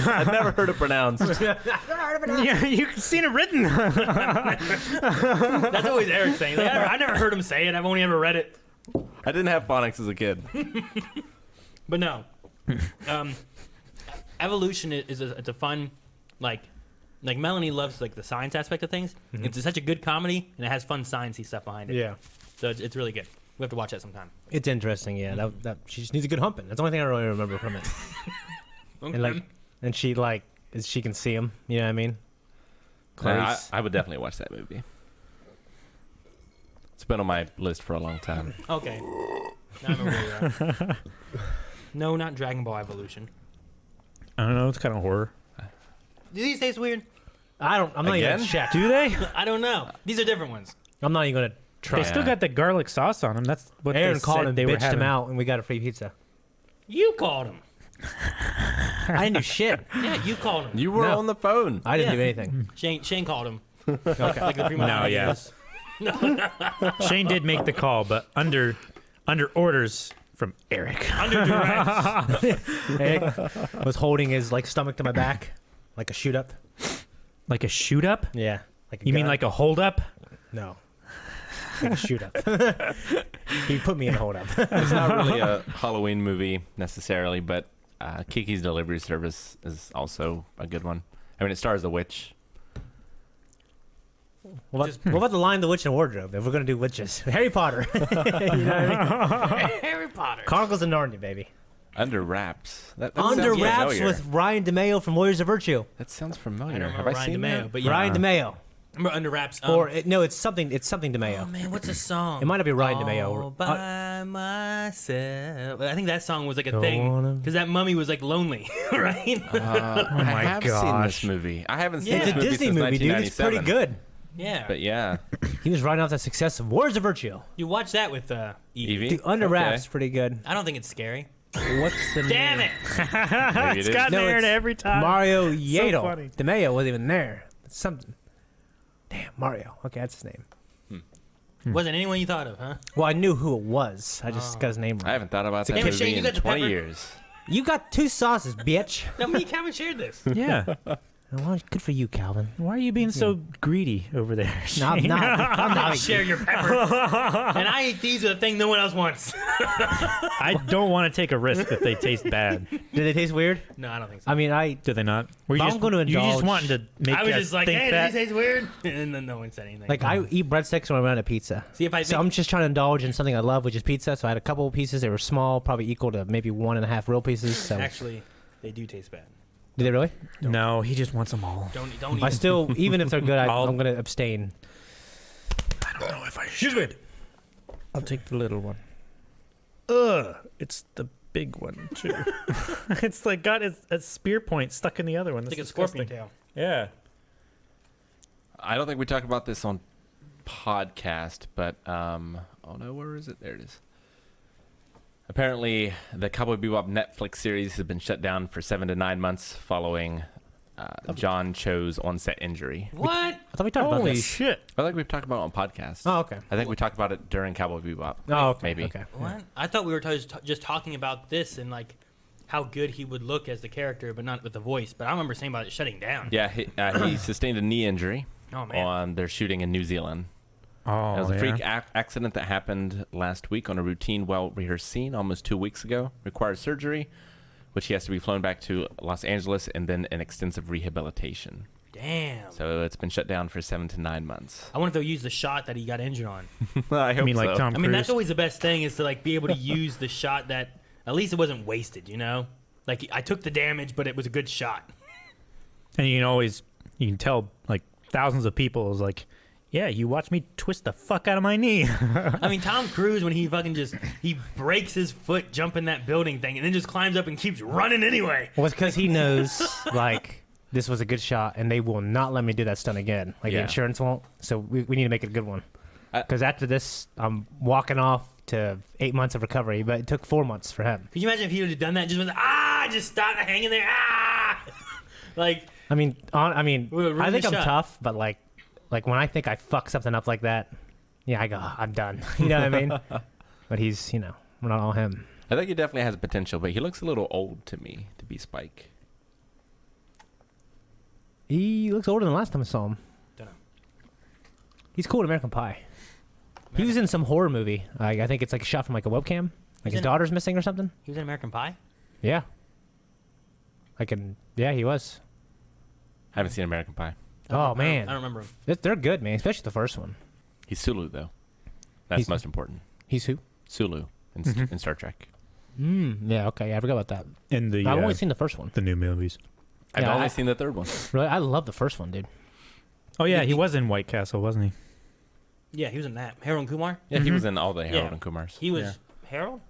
I've never heard it pronounced. Yeah, you've seen it written. That's always Eric's thing. Like, I never heard him say it. I've only ever read it. I didn't have phonics as a kid. But no, Evolution it's a fun like Melanie loves like the science aspect of things. It's such a good comedy and it has fun sciencey stuff behind it. Yeah, So it's really good. We have to watch that sometime. it's interesting. Yeah, that she just needs a good humping. That's the only thing I really remember from it. Okay. And she she can see him. You know what I mean? I, Clarice. I would definitely watch that movie. It's been on my list for a long time. Okay. Now I know where you're at. No, not Dragon Ball Evolution. I don't know. It's kind of horror. Do these taste weird? I'm not even Again? gonna check. Do they? I don't know. These are different ones. I'm not even gonna try. They still got the garlic sauce on them. That's what Aaron they called said and they were bitched having. him out, and we got a free pizza. You called him. I didn't do shit. Yeah, you called him. You were No. on the phone. I didn't Yeah. do anything. Shane called him. Okay. Like the prima No, donna yeah. is. Shane did make the call, but under orders from Eric. Under duress. Eric was holding his stomach to my back, like a shoot up. Like a shoot up? Yeah. Like a You mean gun. like a hold up? No. Like a shoot up. He put me in a hold up. It's not really a Halloween movie necessarily, but Kiki's Delivery Service is also a good one. I mean, it stars a witch. What about the Lion, the Witch, and Wardrobe? If we're gonna do witches, Harry Potter, you know what I mean? Harry Potter. Chronicles of Narnia, baby. Under Wraps. That Under sounds Wraps familiar. with Ryan DeMeo from Warriors of Virtue. That sounds I familiar. don't Have remember I Ryan seen DeMeo, that? but yeah. Ryan DeMeo, Remember Under Wraps. no, it's something DeMeo. Oh man, what's a song? It might not be Ryan All DeMeo. by myself. I think that song was like a Don't thing wanna- because that mummy was like lonely, right? I my have seen gosh. this movie. I haven't seen Yeah. this It's a movie Disney since movie, dude. It's pretty 1997. good. yeah. But yeah, He was riding off the success of Warriors of Virtue. You watch that with Evie. Evie. Dude, Under Okay. Wraps, pretty good. I don't think it's scary. What's the Damn name? it! Maybe it It's is. got No, Aaron it's every time. Mario So Yadel. funny. DeMeo wasn't even there. It's something. Damn, Mario. Okay, that's his name. Wasn't anyone you thought of, huh? Well, I knew who it was. I just got his name I right. haven't thought about that Damn it, movie Shane, you in got the 20 pepper. years. You got two sauces, bitch. No, me and Calvin shared this. Yeah. Well, good for you, Calvin. Why are you being so greedy over there? No, I'm not. I'm not. Share your pepper. And I eat these are the thing no one else wants. I don't want to take a risk that they taste bad. Do they taste weird? No, I don't think so. I mean, Do they not? Were you I'm just, going to you just indulge. wanting to make I was us just like, think hey, that? does these taste weird? And then no one said anything. like I eat breadsticks when I'm around a pizza. See, if I So think, I'm just trying to indulge in something I love, which is pizza. So I had a couple of pieces. They were small, probably equal to maybe 1.5 real pieces. So actually, they do taste bad. do they really? No, he just wants them all. Don't eat I still, even if they're good, I'll- I'm going to abstain. I don't know if I should. I'll take the little one. It's the big one too. It's like got a spear point stuck in the other one. It's That's like a scorpion disgusting. tail. Yeah. I don't think we talked about this on podcast, but oh no, where is it? There it is. Apparently, the Cowboy Bebop Netflix series has been shut down for 7 to 9 months following John Cho's on-set injury. What? I thought we talked about Holy this. shit! I think we've talked about it on podcast. Oh, okay. I think we talked about it during Cowboy Bebop. Oh, okay. Maybe. Okay. What? I thought we were just talking about this and like how good he would look as the character, but not with the voice. But I remember saying about it shutting down. Yeah, he sustained a knee injury Oh man. on their shooting in New Zealand. Oh, It was a yeah. freak accident that happened last week on a routine, well-rehearsed scene almost 2 weeks ago. Required surgery, which he has to be flown back to Los Angeles, and then an extensive rehabilitation. Damn. So it's been shut down for 7 to 9 months. I wonder if they'll use the shot that he got injured on. I I mean, like Tom I Cruise. mean, that's always the best thing is to like be able to use the shot that at least it wasn't wasted. You know, like I took the damage, but it was a good shot. And you can tell like thousands of people is like, yeah, you watch me twist the fuck out of my knee. I mean, Tom Cruise when he fucking he breaks his foot jumping that building thing and then just climbs up and keeps running anyway. Well, it's because he knows, like, this was a good shot, and they will not let me do that stunt again. Like, the Yeah. insurance won't. So we need to make it a good one. I- Because after this, I'm walking off to 8 months of recovery, but it took 4 months for him. Could you imagine if he would have done that? Just went just stopped hanging there. Like I mean, Well, ruin I think the I'm shot. tough, but like when I think I fuck something up like that, yeah, I go, I'm done. You know what I mean? But he's, we're not all him. I think he definitely has potential, but he looks a little old to me to be Spike. He looks older than last time I saw him. Dunno. He's cool in American Pie. He was in some horror movie. I think it's like shot from like a webcam. Like He's his in- daughter's missing or something. he was in American Pie. Yeah. Yeah, he was. I haven't seen American Pie. Oh, man. I don't remember him. They're good, man. Especially the first one. He's Sulu, though. That's He's- most important. He's who? Sulu in, in Star Trek. Yeah, okay. Yeah, I forgot about that. In the I've only seen the first one. the new movies. I've Yeah, only I- seen the third one. Really? I love the first one, dude. Oh yeah, Yeah, he he- was in White Castle, wasn't he? Yeah, he was in that. Harold and Kumar. Yeah, he was in all the Harold Yeah. and Kumars. He was Yeah. Harold.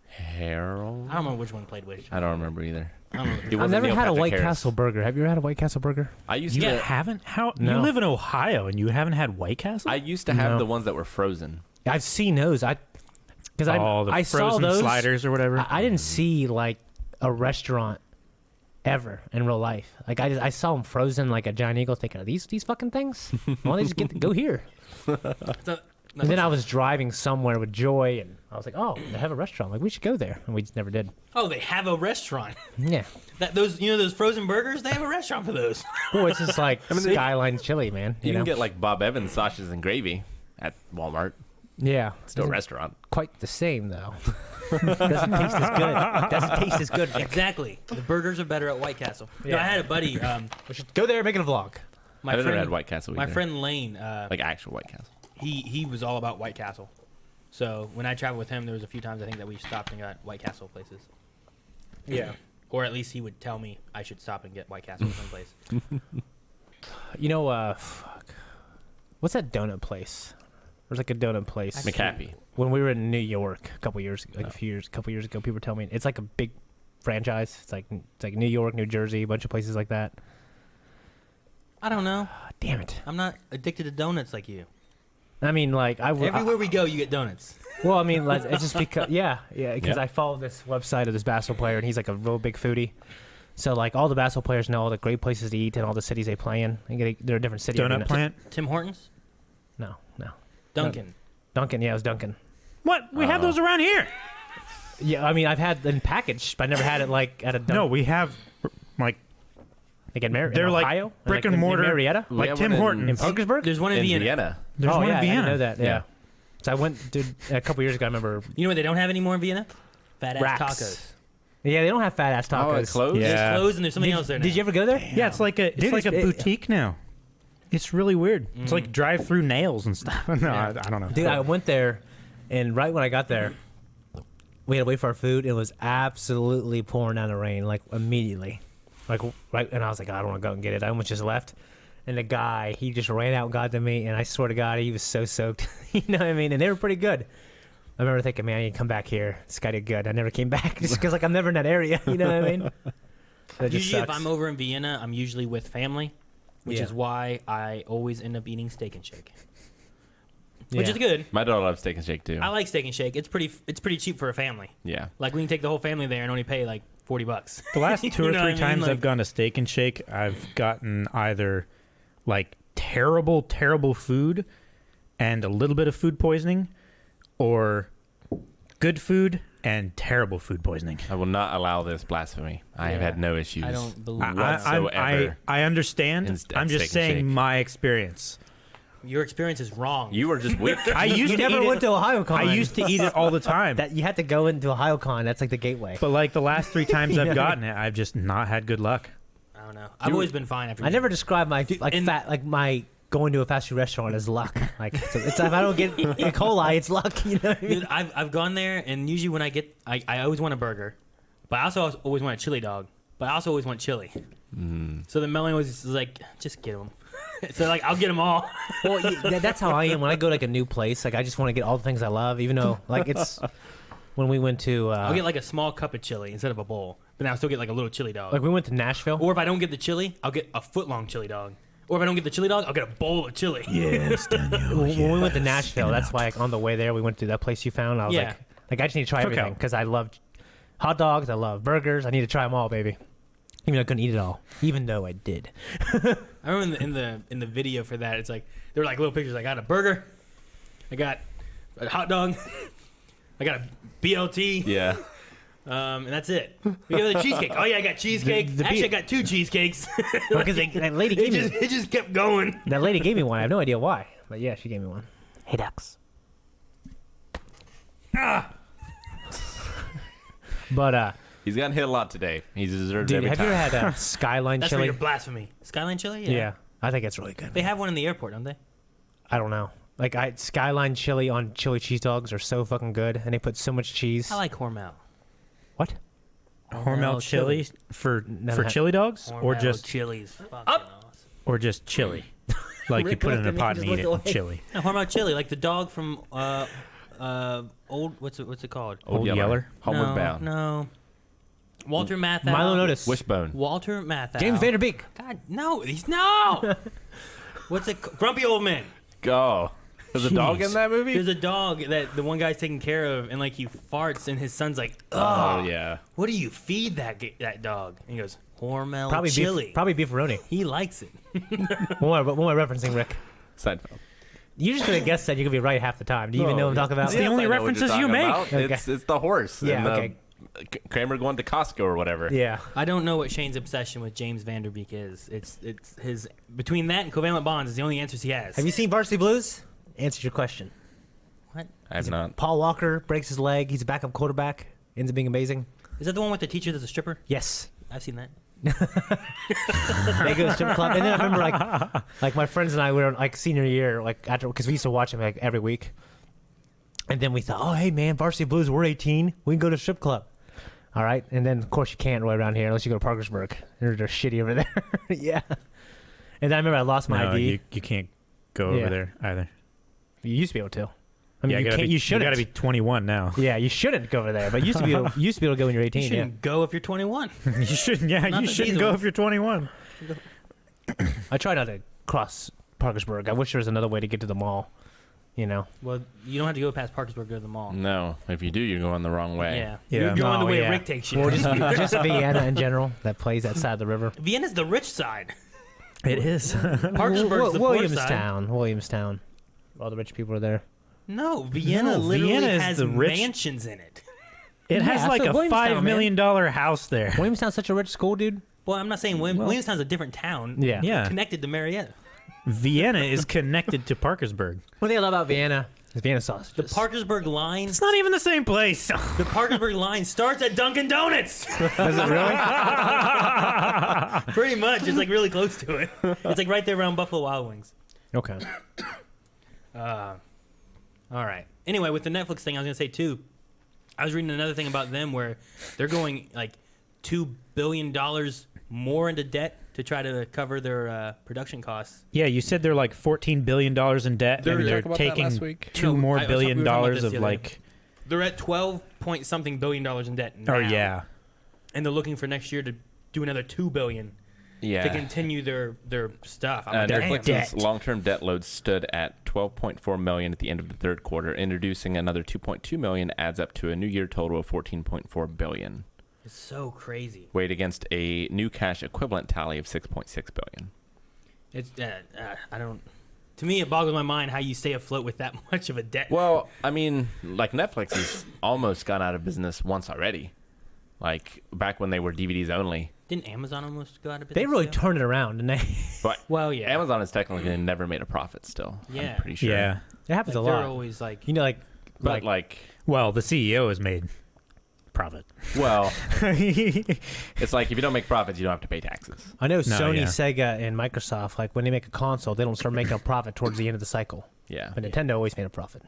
Harold? I don't remember which one played which. I don't remember either. I don't know. He I've wasn't never Neil had a Patrick White Harris. Castle burger. Have you ever had a White Castle burger? I used You to. haven't? How No. you live in Ohio and you haven't had White Castle? I used to have No. the ones that were frozen. I've seen those. Because oh, the I saw frozen those. sliders or whatever. I didn't see like a restaurant ever in real life. Like I saw them frozen like a giant eagle. Thinking, are these fucking things? Why don't they just go here? And then I was driving somewhere with Joy, and I was like, oh, they have a restaurant. Like we should go there, and we just never did. Oh, they have a restaurant. Yeah. Those frozen burgers. They have a restaurant for those. Well, it's just like Skyline Chili, man. You know? can get like Bob Evans sausages and gravy at Walmart. Yeah. Still a Isn't restaurant. quite the same though. Doesn't taste as good. Doesn't taste as good. Vic. Exactly. The burgers are better at White Castle. No, Yeah. I had a buddy. We should go there and make it a vlog. My I've never friend, had White Castle my either. friend Lane. Like actual White Castle. He was all about White Castle. So when I traveled with him, there was a few times I think that we stopped and got White Castle places. Yeah. Or at least he would tell me I should stop and get White Castle someplace. Fuck. What's that donut place? There's like a donut place. McHappy. When we were in New York a couple years ago, people were telling me it's like a big franchise. It's like New York, New Jersey, a bunch of places like that. I don't know. Damn it. I'm not addicted to donuts like you. I mean, like Everywhere we go, you get donuts. well, I mean, like, it's just because because Yeah. I follow this website of this basketball player, and he's like a real big foodie. So like all the basketball players know all the great places to eat and all the cities they play in. They're a different city. every Donut night. plant. Tim Hortons, No. Dunkin'. Dunkin'. Yeah, it was Dunkin'. What? We have those around here. Yeah, I mean, I've had them packaged, but I never had it like at a Dunkin'. No, we have like Like They're in like Ohio? brick Like and in mortar. Marietta? We Like have Tim one Hortons. In Parkersburg? There's one in in Vienna. Vienna. There's oh, one yeah, in Vienna. I didn't know that. Yeah. Yeah. So I went, dude, a couple years ago. I remember. You know what they don't have anymore in Vienna? Fat ass Racks. tacos. Yeah, they don't have fat ass Oh, tacos. it closed? Yeah. It's closed and there's something else there now. Did you ever go there? Yeah, it's like a Dude, it's- boutique now. It's really weird. It's like drive-through nails and stuff. No, I don't know. Dude, I went there, and right when I got there, we had to wait for our food. It was absolutely pouring down the rain, like immediately, like right. And I was like, I don't want to go and get it. I almost just left, and the guy, he just ran out and got to me, and I swear to God, he was so soaked. You know what I mean? And they were pretty good. I remember thinking, man, I need to come back here. This guy did good. I never came back just because like I'm never in that area. You know what I mean? So it just Usually, if sucks. I'm over in Vienna, I'm usually with family, which Yeah. is why I always end up eating Steak and Shake, which Yeah. is good. My daughter loves Steak and Shake too. I like Steak and Shake. It's pretty cheap for a family. Yeah. Like we can take the whole family there and only pay like $40. The last You two or know three what I mean? times Like- I've gone to Steak and Shake, I've gotten either like terrible, terrible food and a little bit of food poisoning, or good food and terrible food poisoning. I will not allow this blasphemy. I have Yeah. had no issues. I don't believe Whatsoever. I understand. In- I'm at just Steak and saying Shake. my experience. your experience is wrong. You were just weak. I used You to never eat went it, to OhioCon. I used to eat it all the time. that. You had to go into OhioCon. That's like the gateway. But like the last 3 times I've Yeah. gotten it, I've just not had good luck. I don't know. I've always been fine after. I never describe my like and- fat like my going to a fast food restaurant as luck. Like it's if I don't get E. coli, it's luck. You know what I mean? Dude, I've gone there, and usually when I get, I always want a burger, but I also always want a chili dog, but I also always want chili. So the Melanie was like, just get them. So like, I'll get them all. Well, that's how I am when I go to like a new place. Like I just want to get all the things I love, even though like it's when we went to I'll get like a small cup of chili instead of a bowl, but then I'll still get like a little chili dog. like we went to Nashville. Or if I don't get the chili, I'll get a foot-long chili dog. Or if I don't get the chili dog, I'll get a bowl of chili. Yes, Daniel. When we went to Nashville, that's why like, on the way there we went to that place you found. I was Yeah. like I just need to try Cookout. everything because I love hot dogs, I love burgers. I need to try them all, baby. Even though I couldn't eat it all, even though I did. I remember in the video for that, it's like there were like little pictures. I got a burger, I got a hot dog, I got a BLT, Yeah. and that's it. We got the cheesecake. Oh yeah, I got cheesecake. The Actually, I got 2 cheesecakes. Because that lady gave me it just kept going. that lady gave me one. I have no idea why, but yeah, she gave me one. Hey, ducks. But He's gotten hit a lot today. He's deserved dude, every have time. you ever had Skyline That's for chili? your blasphemy. Skyline chili? Yeah, I think it's really good. They have one in the airport, don't they? I don't know. Like Skyline chili on chili cheese dogs are so fucking good, and they put so much cheese. I like Hormel. What? Hormel chili for Never had- chili dogs, or Hormel just chili's fucking or just chili, like you Rick put it in a looked at me, pot just and eat it looked with away. chili. No, Hormel chili, like the dog from old. What's it called? Old Yeller? Homeward no, Bound. No. Walter Matthau. Milo Notice. Wishbone. Walter Matthau. James Vanderbeek. God, no, he's no. What's it? Grumpy Old Man. Go. There's a dog in that movie? There's a dog that the one guy's taking care of, and like he farts, and his son's like, Oh, yeah. "What do you feed that dog?" And he goes, "Hormel Probably chili." beef. Probably beefaroni. He likes it. What am I referencing, Rick? Seinfeld. You just gonna guess that you could be right half the time. Do you even know what I'm talking about? It's the only I know what references you're you talking make. about. Okay. It's the horse. Yeah, and the okay. Kramer going to Costco or whatever. Yeah. I don't know what Shane's obsession with James Vanderbeek is. It's his between that and covalent bonds is the only answers he has. Have you seen Varsity Blues? Answer your question. What? I have not. Paul Walker breaks his leg. He's a backup quarterback. Ends up being amazing. Is that the one with the teacher that's a stripper? Yes. I've seen that. They go to strip club, and then I remember like my friends and I were like senior year, like after because we used to watch him like every week, and then we thought, oh hey man, Varsity Blues, we're 18, we can go to strip club. All right, and then of course you can't right around here unless you go to Parkersburg. They're shitty over there. Yeah. And then I remember I lost my No, ID. you can't go Yeah. over there either. You used to be able to. I mean, Yeah, you gotta can't. be, You shouldn't. You got to be 21 now. Yeah, you shouldn't go over there. But you used to be able to go when you're 18. You Yeah. shouldn't go if you're 21. You shouldn't. Yeah, Not you that shouldn't these go are- if you're 21. I try not to cross Parkersburg. I wish there was another way to get to the mall. You know. Well, you don't have to go past Parkersburg to go to the mall. No. If you do, you're going the wrong way. Yeah. Yeah. You're going the Oh, way yeah. Rick takes you. Or just Vienna in general that plays that side of the river. Vienna's the rich side. It is. Parkersburg's the poor side. Williamstown. All the rich people are there. No, Vienna No, literally Vienna is has the rich- mansions in it. It has Yeah, like so a Williamstown, $5 million house there. Williamstown's such a rich school, dude. Well, I'm not saying Williamstown's a different town. Yeah. Yeah. Connected to Marietta. Vienna is connected to Parkersburg. What do you love about Vienna? Is Vienna sausage. The Parkersburg line. It's not even the same place. The Parkersburg line starts at Dunkin' Donuts. Is it really? Pretty much. It's like really close to it. It's like right there around Buffalo Wild Wings. Okay. All right. Anyway, with the Netflix thing, I was gonna say too. I was reading another thing about them where they're going like $2 billion more into debt to try to cover their production costs. Yeah, you said they're like $14 billion in debt, Did we and they're talk about that taking last week? two No, more we were billion talking about dollars this of the other like. They're at 12 point something billion dollars in debt now. Oh yeah, And they're looking for next year to do another $2 billion Yeah. to continue their stuff. I'm like, Netflix's damn. long-term debt load stood at $12.4 million at the end of the third quarter. Introducing another $2.2 million adds up to a new year total of $14.4 billion. It's so crazy. Weighed against a new cash equivalent tally of $6.6 billion. It's I don't. To me, it boggles my mind how you stay afloat with that much of a debt. Well, I mean, like Netflix has almost gone out of business once already. Like back when they were DVDs only. Didn't Amazon almost go out of business? They really too? turned it around, didn't they? But Well, yeah. Amazon has technically never made a profit still. Yeah. I'm pretty sure. yeah. It happens Like, a they're lot. always like. You know, But like, Well, the CEO has made profit. well, it's like if you don't make profits, you don't have to pay taxes. I know Sony, yeah. Sega, and Microsoft, like when they make a console, they don't start making a profit towards the end of the cycle. Yeah. But Nintendo always made a profit.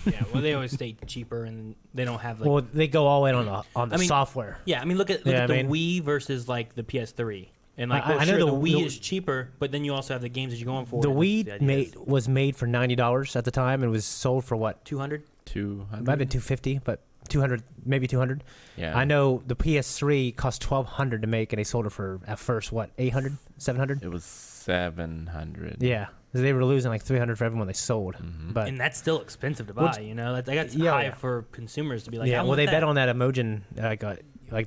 Yeah, well, they always stay cheaper and they don't have like. Well, they go all in on the I mean, software. Yeah, I mean, look at Yeah, the I mean- Wii versus like the PS3, and like I know sure, the the- Wii the- is cheaper, but then you also have the games that you're going for. The and Wii idea is was made for $90 at the time and was sold for what? 200. 200. It might have been 250, but 200, maybe 200. Yeah. I know the PS3 cost 1,200 to make, and they sold it for at first what 800, 700. It was 700. Yeah, 'cause they were losing like 300 for everyone they sold. Mhm. But And that's still expensive to buy. Well, You know, I got yeah, high yeah. for consumers to be like. yeah, I well want they that. bet on that emotion, like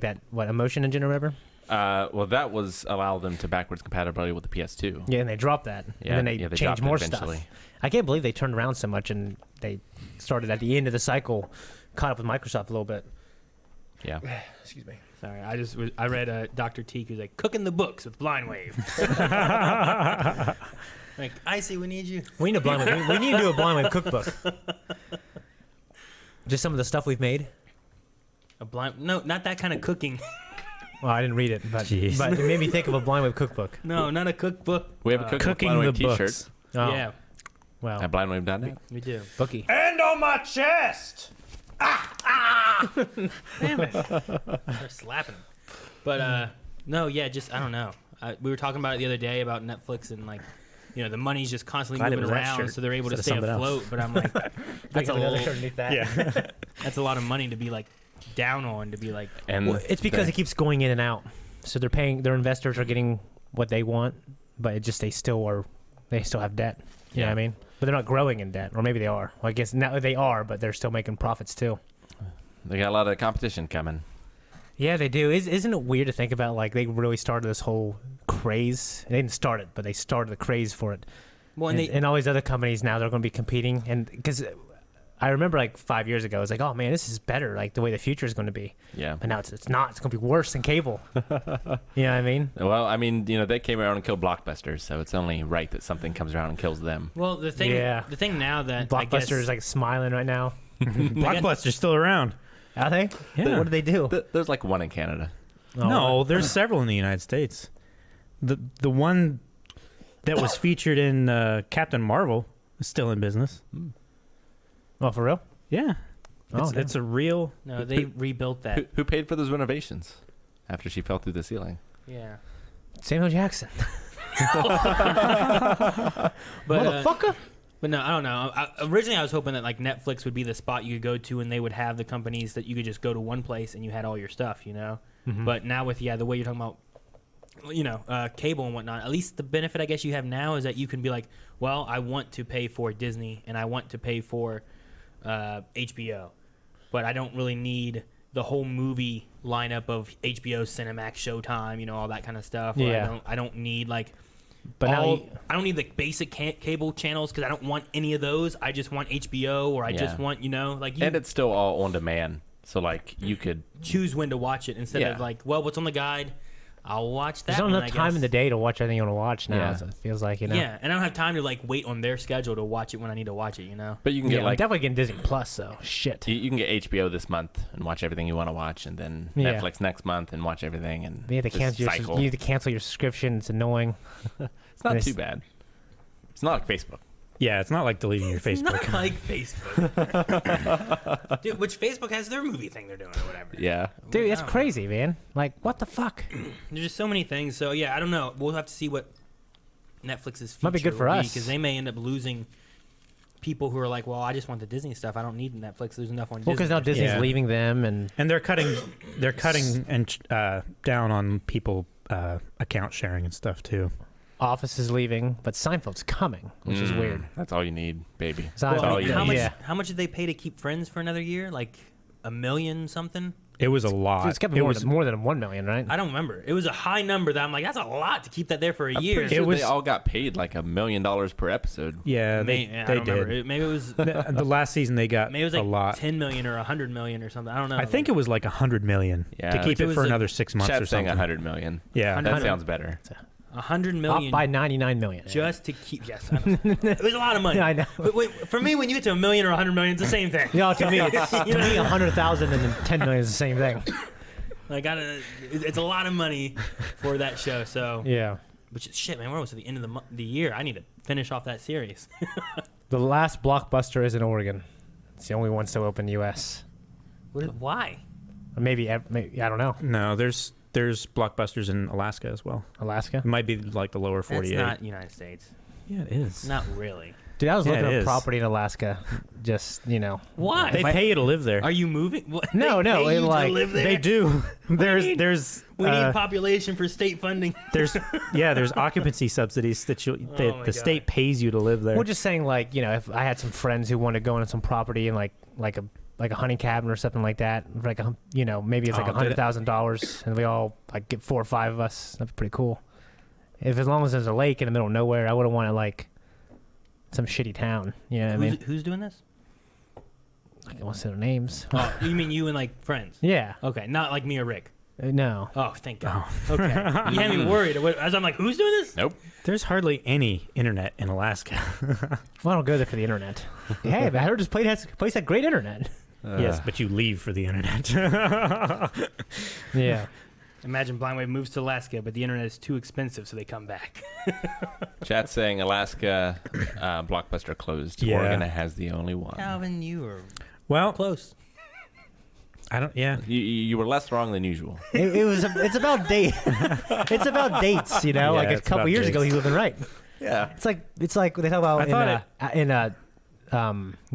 that what emotion engine or whatever. Well, that was allow them to backwards compatibility with the PS2. Yeah, and they dropped that, Yeah, and then they dropped changed it more eventually. stuff. I can't believe they turned around so much, and they started at the end of the cycle, caught up with Microsoft a little bit. Yeah. Excuse me. Sorry, I read Dr. Teak who's like cooking the books with Blind Wave. Like, I see, we need you. We need a blind wave. We need to do a blind wave cookbook. Just some of the stuff we've made. No, not that kind of cooking. Well, I didn't read it, but Jeez. it made me think of a blind wave cookbook. No, not a cookbook. We have a cooking, Cooking Blind the Wave t-shirt books. Oh, Yeah, well, at blindwave.net. we do. bookie. And on my chest. Damn it. They're slapping him. But no, yeah, just I don't know. We were talking about it the other day about Netflix and like, you know, the money's just constantly Glad it moving was that around, shirt so they're able to instead stay of something afloat. But I'm like, that's a another little, shirt underneath that. Yeah. that's a lot of money to be like down on, to be like. And Well, it's because it keeps going in and out. So they're paying. Their investors are getting what they want, but it just they still have debt. You know what I mean? But they're not growing in debt, or maybe they are. Well, I guess now they are, but they're still making profits too. they got a lot of competition coming. Yeah, they do. Isn't it weird to think about? Like they really started this whole craze. They didn't start it, but they started the craze for it. Well, And all these other companies now they're going to be competing, and because I remember like 5 years ago, I was like, oh man, this is better. Like the way the future is going to be. Yeah. But now it's not. It's going to be worse than cable. You know what I mean? Well, I mean, you know, they came around and killed Blockbusters, so it's only right that something comes around and kills them. well, the thing now that I guess, Blockbuster is like smiling right now. Blockbuster's still around. Are they? Yeah. What did they do? There's like one in Canada. Oh, No, there's several in the United States. The one that was featured in Captain Marvel is still in business. Oh, for real? Yeah. Oh, It's a real. no, they rebuilt that. Who paid for those renovations after she fell through the ceiling? Yeah, Samuel Jackson. but Motherfucker. But no, I don't know. Originally, I was hoping that like Netflix would be the spot you could go to, and they would have the companies that you could just go to one place and you had all your stuff, you know. Mm-hmm. But now with the way you're talking about, you know, cable and whatnot, at least the benefit I guess you have now is that you can be like, well, I want to pay for Disney and I want to pay for HBO, but I don't really need the whole movie lineup of HBO, Cinemax, Showtime, you know, all that kind of stuff. Or Yeah. I don't need like. But now I don't need the basic cable channels because I don't want any of those. I just want HBO or I just Yeah. want, you know, like you And it's still all on demand. So like you could choose when to watch it instead of Yeah. like, well, what's on the guide? I'll watch that. There's not one, enough I time guess. in the day to watch everything you want to watch now. Yeah. So it feels like, you know. Yeah, and I don't have time to like wait on their schedule to watch it when I need to watch it. You know. But you can Yeah, get I'm like definitely getting Disney Plus, though. Shit. you can get HBO this month and watch everything you want to watch, and then Yeah. Netflix next month and watch everything. And You have to just cancel cycle. you need to cancel your subscription. It's annoying. It's not and too it's- bad. It's not like Facebook. Yeah, it's not like deleting your It's Facebook. not like Facebook. Dude, which Facebook has their movie thing they're doing or whatever. Yeah. Dude, that's I don't know. crazy, man. Like, what the fuck? There's just so many things. So yeah, I don't know. We'll have to see what Netflix's future Might be good for us. because they may end up losing people who are like, well, I just want the Disney stuff. I don't need Netflix. There's enough on Well, Disney. because now Disney's Yeah. leaving them, and And they're cutting and down on people account sharing and stuff too. Office is leaving, but Seinfeld's coming, which is weird. That's all you need, baby. Seinfeld, That's all you how need. much? yeah. How much did they pay to keep Friends for another year? Like $1 million something. It was a lot. It's got to be It more, was- than, more than 1 million, right? I don't remember. It was a high number that I'm like, that's a lot to keep that there for a I'm year. pretty sure It was- they all got paid like $1 million per episode. Yeah, May- they I they don't did. remember. Maybe it was. The last season they got Maybe it was like a lot. 10 million or 100 million or something. I don't know. I think it was like 100 million Yeah. to keep It it was for a- another 6 months or Chat's saying something. 100 million. Yeah, 100. That sounds better. 100 Off million by 99 million. just to keep. Yes, I know. It was a lot of money. Yeah, I know. But wait, for me, when you get to $1 million or 100 million, it's the same thing. Yeah, to me, it's, to me, 100,000 and then 10 million is the same thing. It's a lot of money for that show. So, Yeah. which is shit, man. We're almost at the end of the year. I need to finish off that series. The last Blockbuster is in Oregon. It's the only one still open in the U.S. Why? Or maybe, I don't know. no, there's Blockbusters in Alaska as well. Alaska? It might be like the lower 48. That's not United States. Yeah, it is. Not really. Dude, I was Yeah, looking it at is. property in Alaska. Just, Why? They pay you to live there. Are you moving? What? No, They no, pay it, you like, to live there? They do. need- There's We need population for state funding. there's occupancy subsidies that Oh my the God. state pays you to live there. we're just saying, like, if I had some friends who wanted to go into some property and like a hunting cabin or something like that, like maybe it's like Oh, did it- $100,000, and we all like get 4 or 5 of us. That'd be pretty cool. As long as there's a lake in the middle of nowhere, I wouldn't want to like some shitty town. You know what I mean? Who's doing this? I don't want to say their names. Oh, you mean you and like friends? Yeah. Okay, not like me or Rick. No. Oh, thank God. Okay, you had me worried. As I'm like, who's doing this? Nope. There's hardly any internet in Alaska. Well, I don't go there for the internet. Hey, but I heard this place had great internet. Yes, but you leave for the internet. Yeah. Imagine Blind Wave moves to Alaska, but the internet is too expensive, so they come back. Chat's saying Alaska Blockbuster closed. Yeah. Oregon has the only one. Calvin, you are Well, close. I don't. Yeah, You were less wrong than usual. It's about date. It's about dates, Yeah, like a it's couple about years ago, dates. he wasn't right. Yeah. It's like they talk about I in the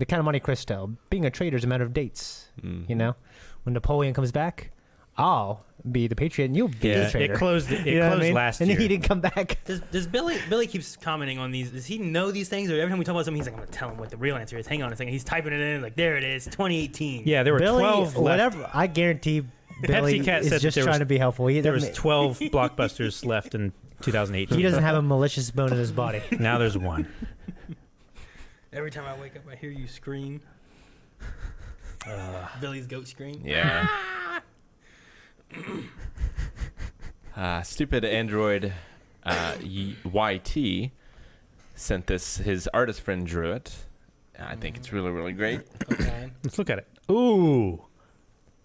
Count of Monte Cristo. Being a trader is a matter of dates. Mm. When Napoleon comes back, I'll be the patriot and you'll be the trader. it closed. It You know what I closed mean? last and year. he didn't come back. Does Billy keeps commenting on these? Does he know these things, or every time we talk about something, he's like, I'm gonna tell him what the real answer is. Hang on a second. He's typing it in, like, there it is, 2018. Yeah, there were Billy, 12 left. whatever. I guarantee Billy Cat is said just that there trying was- to be helpful. There was 12 blockbusters left in 2018. He doesn't have a malicious bone in his body. Now there's one. Every time I wake up, I hear you scream. Billy's goat scream. Yeah. Stupid Android YT sent this. His artist friend drew it. I think it's really, really great. Okay. Let's look at it. Ooh,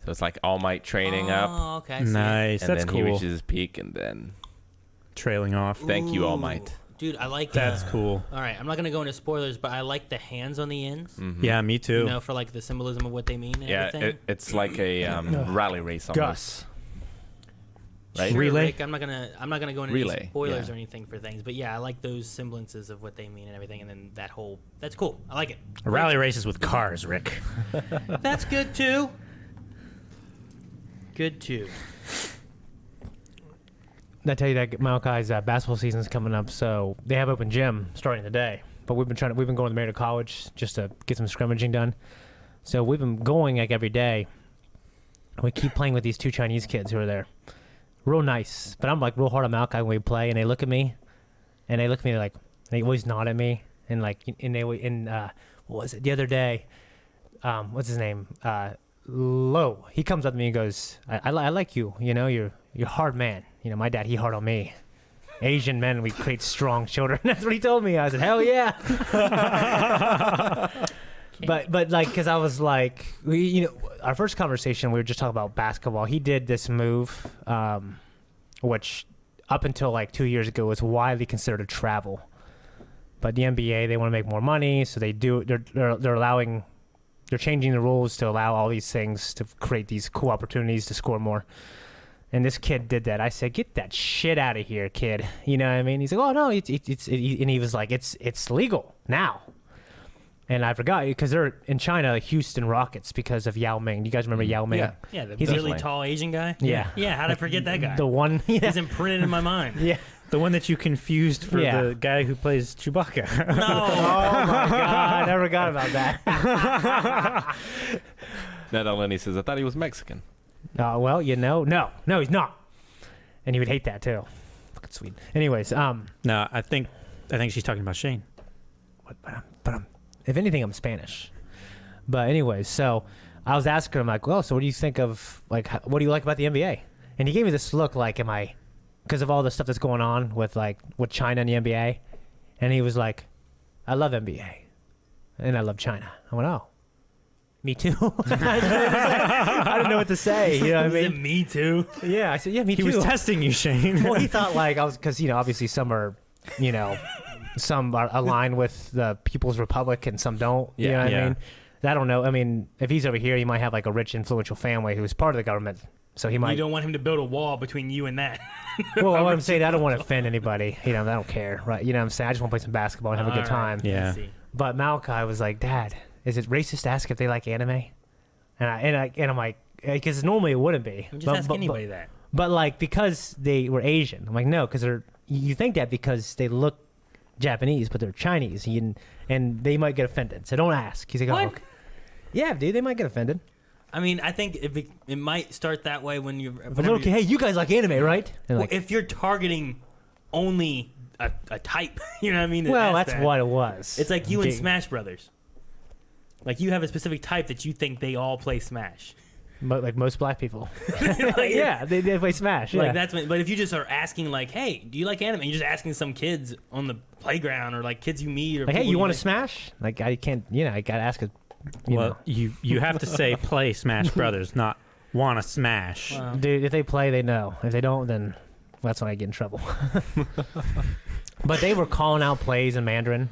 So it's like All Might training up, Oh, okay. I see it. nice. and That's then he cool. reaches his peak, and then Trailing off. thank you, All Ooh. Might. Dude, I like That's cool. All right, I'm not gonna go into spoilers, but I like the hands on the ends. Mhm. Yeah, me too. You know, for like the symbolism of what they mean and Yeah, everything. it's like a rally race almost. Gus. Right? Sure, Relay? Rick, I'm not gonna go into Relay, any spoilers yeah. or anything for things, but yeah, I like those semblances of what they mean and everything, and then that's cool. I like it. Rally races with cars, Rick. That's good too. Good too. I tell you that Malachi's basketball season's coming up, so they have open gym starting today. But we've been going to Merida College just to get some scrimmaging done. So we've been going like every day. We keep playing with these 2 Chinese kids who are there. Real nice, but I'm like real hard on Malachi when we play, and they look at me, like they always nod at me, and like what was it the other day? What's his name? Lo. He comes up to me and goes, I like you. You know, you're you're a hard man. You know, my dad, he hard on me. Asian men, we create strong children. That's what he told me. I said, hell yeah. but like, because I was like, our first conversation, we were just talking about basketball. He did this move, which up until like 2 years ago was widely considered a travel. But the NBA, they want to make more money, so they're changing the rules to allow all these things to create these cool opportunities to score more. And this kid did that. I said, "Get that shit out of here, kid." You know what I mean? He's like, "Oh no, and he was like, "It's legal now." And I forgot because they're in China, Houston Rockets, because of Yao Ming. You guys remember Yao Ming? Yeah, the He's really tall Asian guy. Yeah. How'd I forget that guy? The one. Yeah. He's imprinted in my mind. Yeah. The one that you confused for Yeah. the guy who plays Chewbacca. No. Oh my god, I never forgot about that. Ned Lenny says, I thought he was Mexican. Well, no, he's not. And he would hate that too. Fucking sweet. Anyways, No, I think she's talking about Shane. but if anything, I'm Spanish. But anyways, so I was asking him like, well, so what do you think of like, what do you like about the NBA? And he gave me this look like, am I, because of all the stuff that's going on with China and the NBA, and he was like, I love NBA, and I love China. I went, oh, me too. I didn't know what to say. You know what I mean? Me too. Yeah, I said, yeah, me He too. was testing you, Shane. Well, he thought like I was, because obviously some are, some are aligned with the People's Republic and some don't. You know what I mean? I don't know. I mean, if he's over here, he might have like a rich, influential family who's part of the government. So he might. You don't want him to build a wall between you and that. Well, what I'm saying, I don't want to offend anybody. I don't care, right? You know what I'm saying? I just want to play some basketball and have a good time. Yeah. I see. But Malachi was like, Dad, is it racist to ask if they like anime? And I'm like, because normally it wouldn't be. Just ask anybody that. But like, because they were Asian. I'm like, no, because you think that because they look Japanese, but they're Chinese, and they might get offended. So don't ask. He's like, What? oh, okay. Yeah, dude, they might get offended. I mean, I think if it might start that way when you're. If a little kid, hey, you guys like anime, right? And Well, like, if you're targeting only a type, you know what I mean? well, that's what it was. It's like you and Big- Smash Brothers. Like you have a specific type that you think they all play Smash. But like most black people. Like, Yeah, they play Smash. Like Yeah. that's when, but if you just are asking like, hey, do you like anime? You're just asking some kids on the playground or like kids you meet or Like, hey, people you want to think- Smash? Like, I can't, I got to ask it. Well, you have to say play Smash Brothers, not wanna smash. Wow. Dude, if they play, they know. If they don't, then that's when I get in trouble. But they were calling out plays in Mandarin.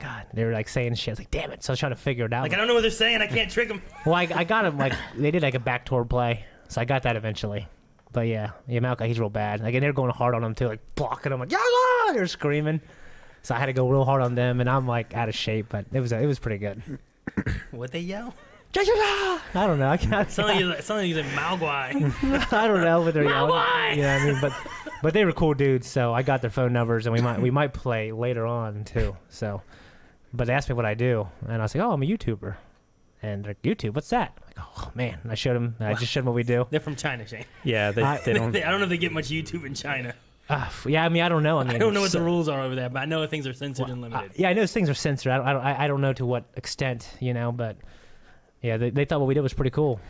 God, they were like saying shit. I was like, damn it. So I was trying to figure it out. Like I don't know what they're saying. I can't trick them. Well, I got him, like, they did like a backtoward play. So I got that eventually. But yeah, Malachi, he's real bad. Like, and they're going hard on him too, like blocking him, like, yeah, they're screaming. So I had to go real hard on them, and I'm like out of shape, but it was pretty good. What they yell? I don't know. I can't. Something like Malguai. I don't know what they're yelling. Why? You know what I mean? But they were cool dudes, so I got their phone numbers, and we might play later on too. So, but they asked me what I do, and I was like, oh, I'm a YouTuber. And they're like, YouTube, what's that? I'm like, oh man. And I showed them. I just showed them what we do. They're from China, Shane. Yeah, they don't. I don't know if they get much YouTube in China. Yeah, I mean, I don't know. I mean, I don't know what so- the rules are over there, but I know things are censored and limited. yeah, I know things are censored. I don't know to what extent, but yeah, they thought what we did was pretty cool.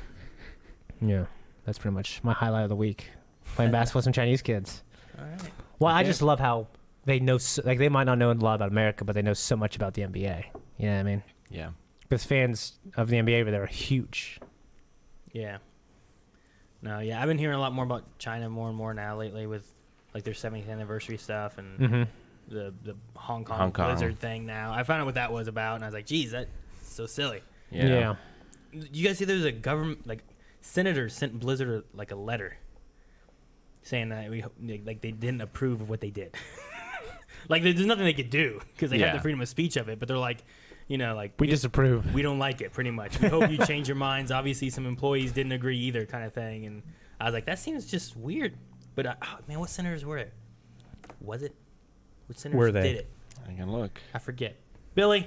Yeah, that's pretty much my highlight of the week. Playing basketball with some Chinese kids. All right. Well, I just love how they know, like, they might not know a lot about America, but they know so much about the NBA. You know what I mean? Yeah. Because fans of the NBA over there are huge. Yeah. No, yeah, I've been hearing a lot more about China more and more now lately with like their 70th anniversary stuff and Mm-hmm. the Hong Kong Blizzard thing now. I found out what that was about, and I was like, geez, that's so silly. Yeah. You guys see there's a government, like, senators sent Blizzard like a letter saying that they didn't approve of what they did. Like, there's nothing they could do because they have the freedom of speech of it, but they're like, like, We disapprove. we don't like it, pretty much. We hope you change your minds. Obviously, some employees didn't agree either, kind of thing. And I was like, that seems just weird. But, man, what senators were it? Was it? Which senators Were they? did it? I can look. I forget. Billy?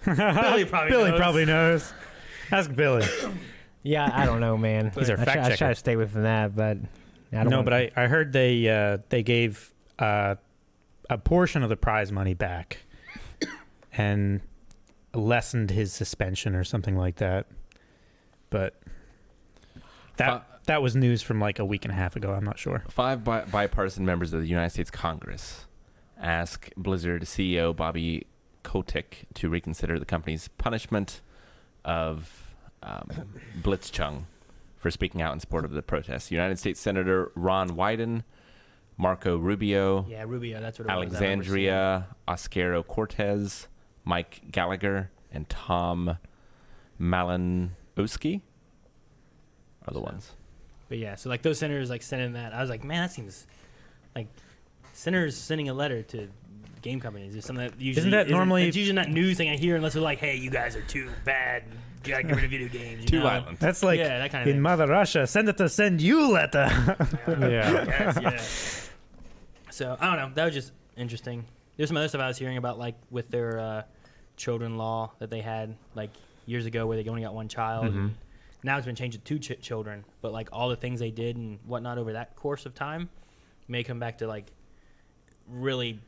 Billy probably knows. Ask Billy. Yeah, I don't know, man. He's our I fact try checker. to stay away from that, but I don't No, want- but I heard they gave a portion of the prize money back and lessened his suspension or something like that. But that was news from like a week and a half ago. I'm not sure. 5 bipartisan members of the United States Congress ask Blizzard CEO Bobby Kotick to reconsider the company's punishment of Blitzchung for speaking out in support of the protests. United States Senator Ron Wyden, Marco Rubio, Yeah, Rubio. That's what it was. Alexandria Oscaro-Cortez, Mike Gallagher, and Tom Malinowski are the ones. But yeah, so like those senators like sending that, I was like, man, that seems like senators sending a letter to game companies is something that usually normally- it's usually not news thing I hear unless they're like, hey, you guys are too bad, you gotta get rid of video games. You Too know? violent. That's like Yeah, that kind of in thing. Mother Russia, send it to send you letter. Yeah. Yes, yeah. So I don't know. That was just interesting. There's some other stuff I was hearing about, like with their children law that they had like years ago, where they only got one child. And now it's been changed to 2 children, but like all the things they did and whatnot over that course of time may come back to like really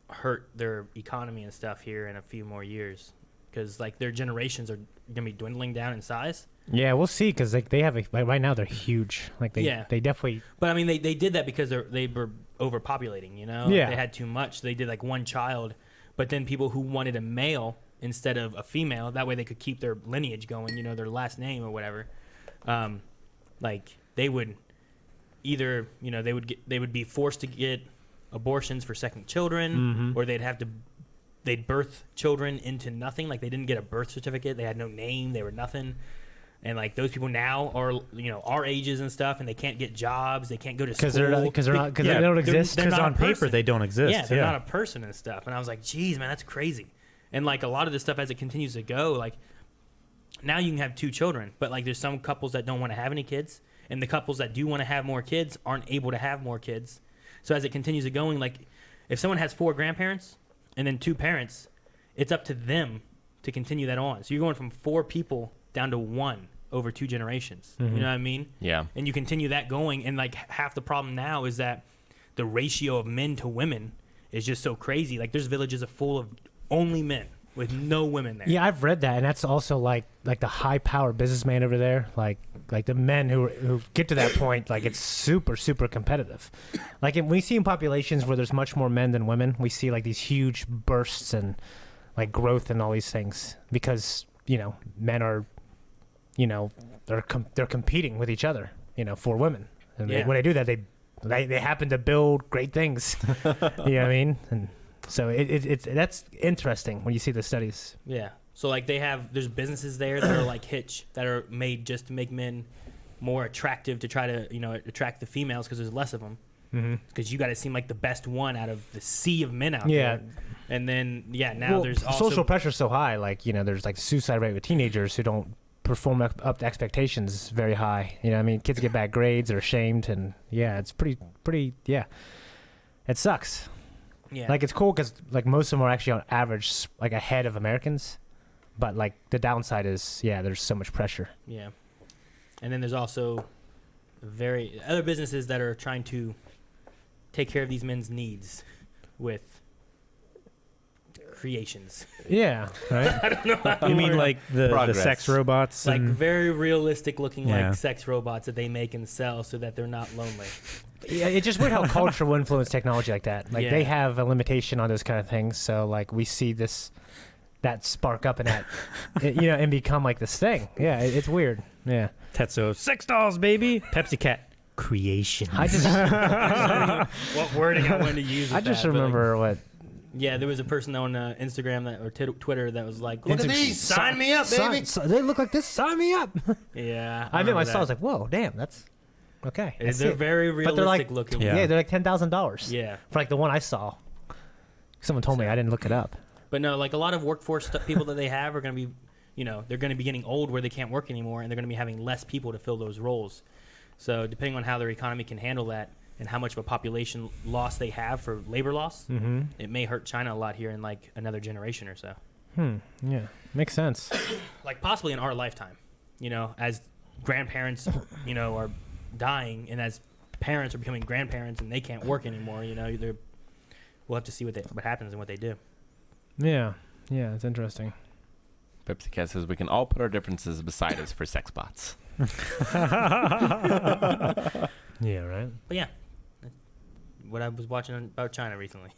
hurt their economy and stuff here in a few more years, because like their generations are gonna be dwindling down in size. Yeah, we'll see, because like they have like, right now they're huge. Like they definitely. But I mean, they did that because they were overpopulating, you know? Yeah. They had too much. They did like one child, but then people who wanted a male instead of a female, that way they could keep their lineage going, you know, their last name or whatever. Like they would either, you know, they would be forced to get abortions for second children, or they'd birth children into nothing. Like they didn't get a birth certificate. They had no name. They were nothing. And like those people now are, you know, our ages and stuff, and they can't get jobs. They can't go to school Because they don't exist. they're Because not on a paper person. they don't exist. Yeah, they're not a person and stuff. And I was like, geez, man, that's crazy. And like a lot of this stuff, as it continues to go, like now you can have 2 children, but like there's some couples that don't want to have any kids, and the couples that do want to have more kids aren't able to have more kids. So as it continues to going, like if someone has 4 grandparents and then 2 parents, it's up to them to continue that on. So you're going from 4 people down to 1 over 2 generations. You know what I mean? Yeah. And you continue that going, and like half the problem now is that the ratio of men to women is just so crazy. Like there's villages full of only men with no women there. Yeah, I've read that, and that's also like the high power businessman over there. Like the men who get to that point, like it's super competitive. Like we see in populations where there's much more men than women, we see like these huge bursts and like growth and all these things, because you know men are, you know, they're competing with each other, you know, for women, and Yeah. when they do that, they happen to build great things. You know what I mean? And so it's that's interesting when you see the studies. Yeah. So like there's businesses there that are like Hitch, that are made just to make men more attractive, to try to, you know, attract the females, because there's less of them. Because you got to seem like the best one out of the sea of men out Yeah. there. And then now there's also social pressure so high. Like, you know, there's like suicide rate with teenagers who don't perform up to expectations very high. You know what I mean? Kids get bad grades, they're ashamed, and yeah, it's pretty yeah. It sucks. Yeah. Like it's cool because like most of them are actually on average like ahead of Americans, but like the downside is there's so much pressure. Yeah. And then there's also other businesses that are trying to take care of these men's needs with creations. Yeah, right. I don't know how You to mean word like the Progress. sex robots? like and, very realistic looking Yeah. like sex robots that they make and sell so that they're not lonely. Yeah, it's just weird how culture will influence technology like that. Like they Yeah. have a limitation on those kind of things, so like we see that spark up and that you know, and become like this thing. Yeah, it's weird. Yeah. Tetsuo, sex dolls, baby. Pepsi Cat, creation. I just What wording I wanted to use. I with just that, but, like, remember what yeah, there was a person on Instagram or Twitter that was like, "Look at Insta- these, sign me up, baby." they look like this. Sign me up. Yeah, I mean, remember I saw. I that. was like, whoa, damn, that's okay. I see They're it. very But they're realistic like- looking. Yeah. Yeah, they're like $10,000. Yeah. For like the one I saw. Someone told me, I didn't look it up. But no, like a lot of workforce people that they have are going to be, you know, they're going to be getting old where they can't work anymore, and they're going to be having less people to fill those roles. So depending on how their economy can handle that and how much of a population loss they have for labor loss, it may hurt China a lot here in like another generation or so. Yeah, makes sense. Like possibly in our lifetime, you know, as grandparents, you know, are dying, and as parents are becoming grandparents and they can't work anymore, you know, we'll have to see what happens and what they do. Yeah, it's interesting. Pepsi Cat says we can all put our differences beside us for sex bots. Yeah, right. But yeah, what I was watching about China recently.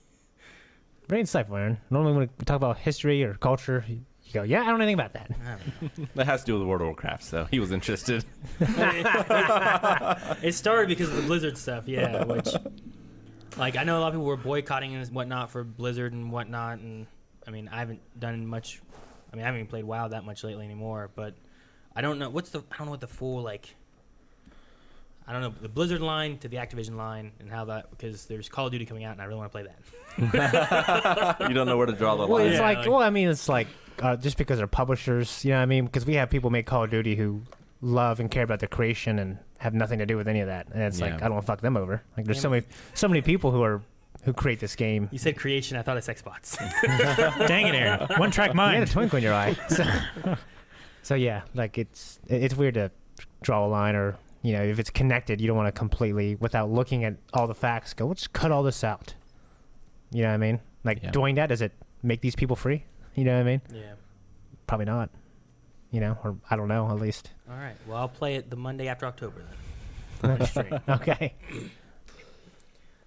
Very insightful, Aaron. Normally when we talk about history or culture, you go, yeah, I don't know anything about that. I don't know. That has to do with World of Warcraft, so he was interested. It started because of the Blizzard stuff, yeah. Which, like, I know a lot of people were boycotting and whatnot for Blizzard and whatnot, and I mean, I haven't done much. I mean, I haven't even played WoW that much lately anymore. But I don't know I don't know what the full like. I don't know the Blizzard line to the Activision line and how that, because there's Call of Duty coming out and I really want to play that. You don't know where to draw the Well, line. it's Yeah, like, well, I mean, it's like just because they're publishers, you know what I mean? Because we have people make Call of Duty who love and care about the creation and have nothing to do with any of that. And it's like, Yeah. I don't want to fuck them over. Like, there's so many people who create this game. You said creation, I thought of sex bots. Dang it, Aaron. One track You had a mind. twinkle in your eye. So yeah, like it's weird to draw a line, or you know, if it's connected, you don't want to completely, without looking at all the facts, go, let's cut all this out. You know what I mean? Like Yeah. doing that, does it make these people free? You know what I mean? Yeah. Probably not. You know, or I don't know, at least. All right. Well, I'll play it the Monday after October then. On the stream. Okay.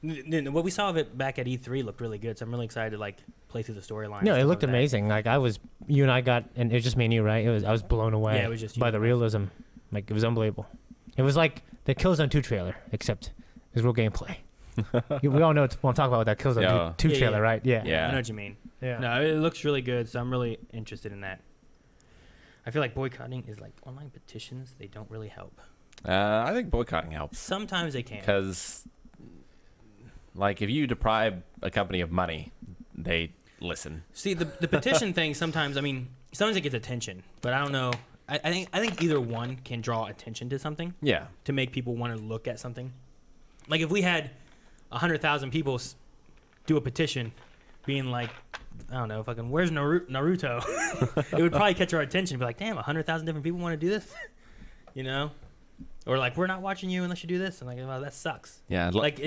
What we saw of it back at E3 looked really good, so I'm really excited to like play through the storyline. No, and it stuff looked like that. amazing. Like you and I got, and it was just me and you, right? I was blown away. Yeah, it was just you by and the I. realism. Like it was unbelievable. It was like the Killzone 2 trailer, except it was real gameplay. We all know what I'm talking about with that Killzone Yeah. 2 Yeah, trailer, yeah. right? Yeah. Yeah. I know what you mean. Yeah. No, it looks really good, so I'm really interested in that. I feel like boycotting is like online petitions. They don't really help. I think boycotting helps Sometimes they can. because, like, if you deprive a company of money, they listen. See, the petition thing sometimes, I mean, sometimes it gets attention, but I don't know. I think either one can draw attention to something Yeah. to make people want to look at something. Like if we had 100,000 people do a petition being like, I don't know, fucking, where's Naruto? It would probably catch our attention. Be like, damn, 100,000 different people want to do this? You know? Or like, we're not watching you unless you do this. And like, well, that sucks. Yeah. Like,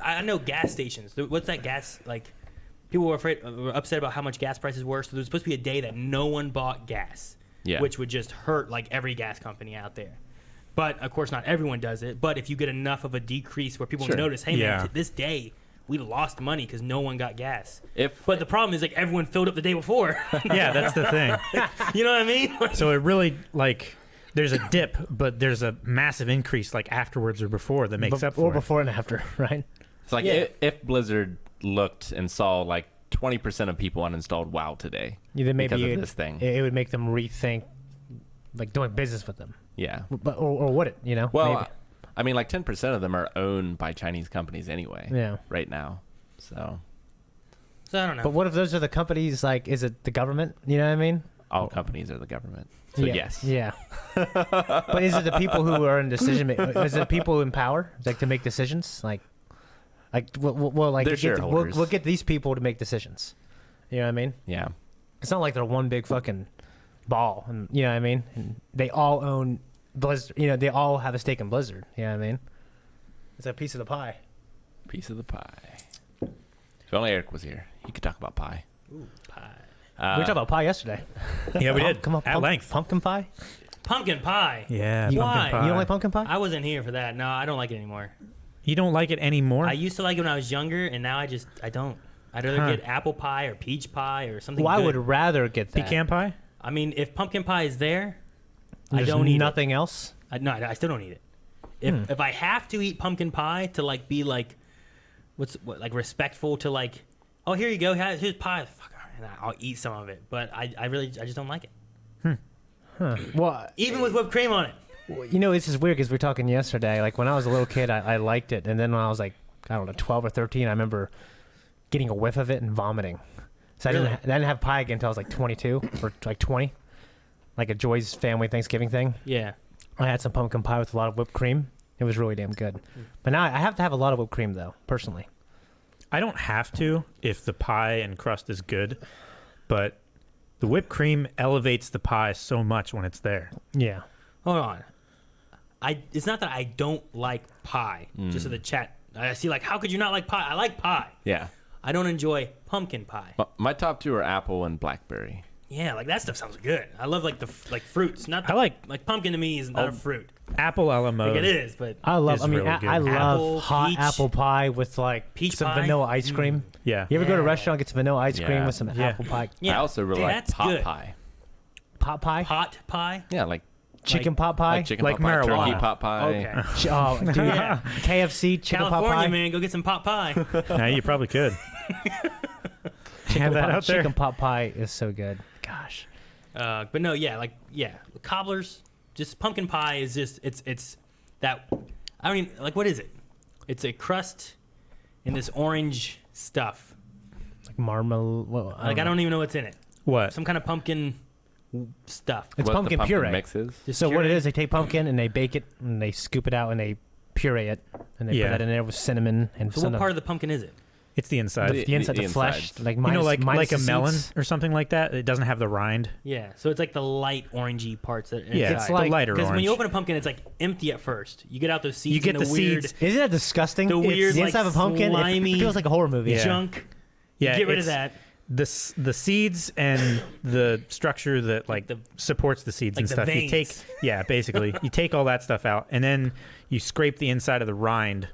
I know gas stations. What's that gas, like, people were upset about how much gas prices were. So there was supposed to be a day that no one bought gas. Yeah. Which would just hurt like every gas company out there. But of course, not everyone does it. But if you get enough of a decrease where people Sure. notice, hey Yeah. man, this day we lost money because no one got gas. If But the problem is like everyone filled up the day before. Yeah, that's the thing. You know what I mean? So it really, like, there's a dip, but there's a massive increase, like, afterwards or before that makes up or for it. before and after, right? it's like Yeah. if Blizzard looked and saw like 20% of people uninstalled WoW today Yeah, then maybe because of this thing. it would make them rethink, like doing business with them, Yeah. but or would it? You know? Well, Maybe. I mean, like 10% of them are owned by Chinese companies anyway. Yeah. Right now. So So I don't know. But what if those are the companies? Like, is it the government? You know what I mean? all companies are the government. So yeah. yes. Yeah. But is it the people who are in decision making? Is it people in power, like to make decisions? Like well, like They're get shareholders. we'll get these people to make decisions. You know what I mean? Yeah. It's not like they're one big fucking ball, and you know what I mean? And they all own Blizzard. You know, they all have a stake in Blizzard. You know what I mean? It's a piece of the pie. Piece of the pie. If only Eric was here, he could talk about pie. Ooh, pie. We were talking about pie yesterday. Yeah, we did. Come on, At length. Pumpkin pie. Pumpkin pie. Yeah. You, Why? pumpkin pie. you don't like pumpkin pie? I wasn't here for that. No, I don't like it anymore. You don't like it anymore? I used to like it when I was younger, and now I don't. I'd rather Huh. get apple pie or peach pie or something. Well, I good. would rather get that. Pecan pie? I mean, if pumpkin pie is there, I There's don't eat nothing else. it. No, I still don't eat it. If I have to eat pumpkin pie to like be like, like respectful to like, oh here you go, here's pie, fuck, and I'll eat some of it. But I just don't like it. Well, Even with whipped cream on it. you know, this is weird because we were talking yesterday. Like when I was a little kid, I liked it, and then when I was like, I don't know, 12 or 13, I remember getting a whiff of it and vomiting. So Really? I didn't have pie again until I was like 22 or like 20, like a Joy's family Thanksgiving thing. Yeah. I had some pumpkin pie with a lot of whipped cream. It was really damn good. But now I have to have a lot of whipped cream though, personally. I don't have to if the pie and crust is good, but the whipped cream elevates the pie so much when it's there. Yeah. Hold on. It's not that I don't like pie. Just so the chat, I see like, how could you not like pie? I like pie. Yeah. I don't enjoy pumpkin pie. My top two are apple and blackberry. Yeah, like that stuff sounds good. I love like like fruits. Not the, I like pumpkin to me is not a fruit. apple a la mode. Like it is, but I love. Is I mean, really good. I love Apple, hot peach. apple pie with like Peach some pie? vanilla ice cream. Yeah. You ever go to a Yeah. restaurant, get some vanilla ice cream Yeah. with some Yeah. apple pie, yeah, I also really like that's pot good. pie. pot pie, Pot pie. Yeah, like chicken pot pie. like chicken Like pot pie, turkey marijuana. pot pie. Okay. Oh, dude, Yeah. KFC chicken pot California, pie. man, go get some pot pie. Now you probably could. Chicken, Have that pot, out there. chicken pot pie is so good. Gosh. But no, yeah, cobblers. Just pumpkin pie is just it's that. I don't even like what is it? It's a crust in this orange stuff. Like marmalade. Well, I don't even know what's in it. What? Some kind of pumpkin stuff. It's What pumpkin the puree. mix is? Just So what it puree. is, they take pumpkin and they bake it and they scoop it out and they puree it and they Yeah. put that in there with cinnamon and So some what part of the pumpkin is it? It's the inside. the inside, the, the flesh, insides. like You minus, know, like minus a the melon seeds. or something like that. It doesn't have the rind. Yeah, so it's like the light orangey parts that are Yeah, inside. It's like- the lighter Because orange. when you open a pumpkin, it's like empty at first. You get out those seeds. You get and the weird seeds. Isn't that disgusting? The weird, the inside like, of a pumpkin, slimy it feels like a horror movie. Yeah. junk. yeah, Get rid of it's that. The seeds and the structure that like the- supports the seeds like and the stuff. You take veins. basically you take all that stuff out and then you scrape the inside of the rind,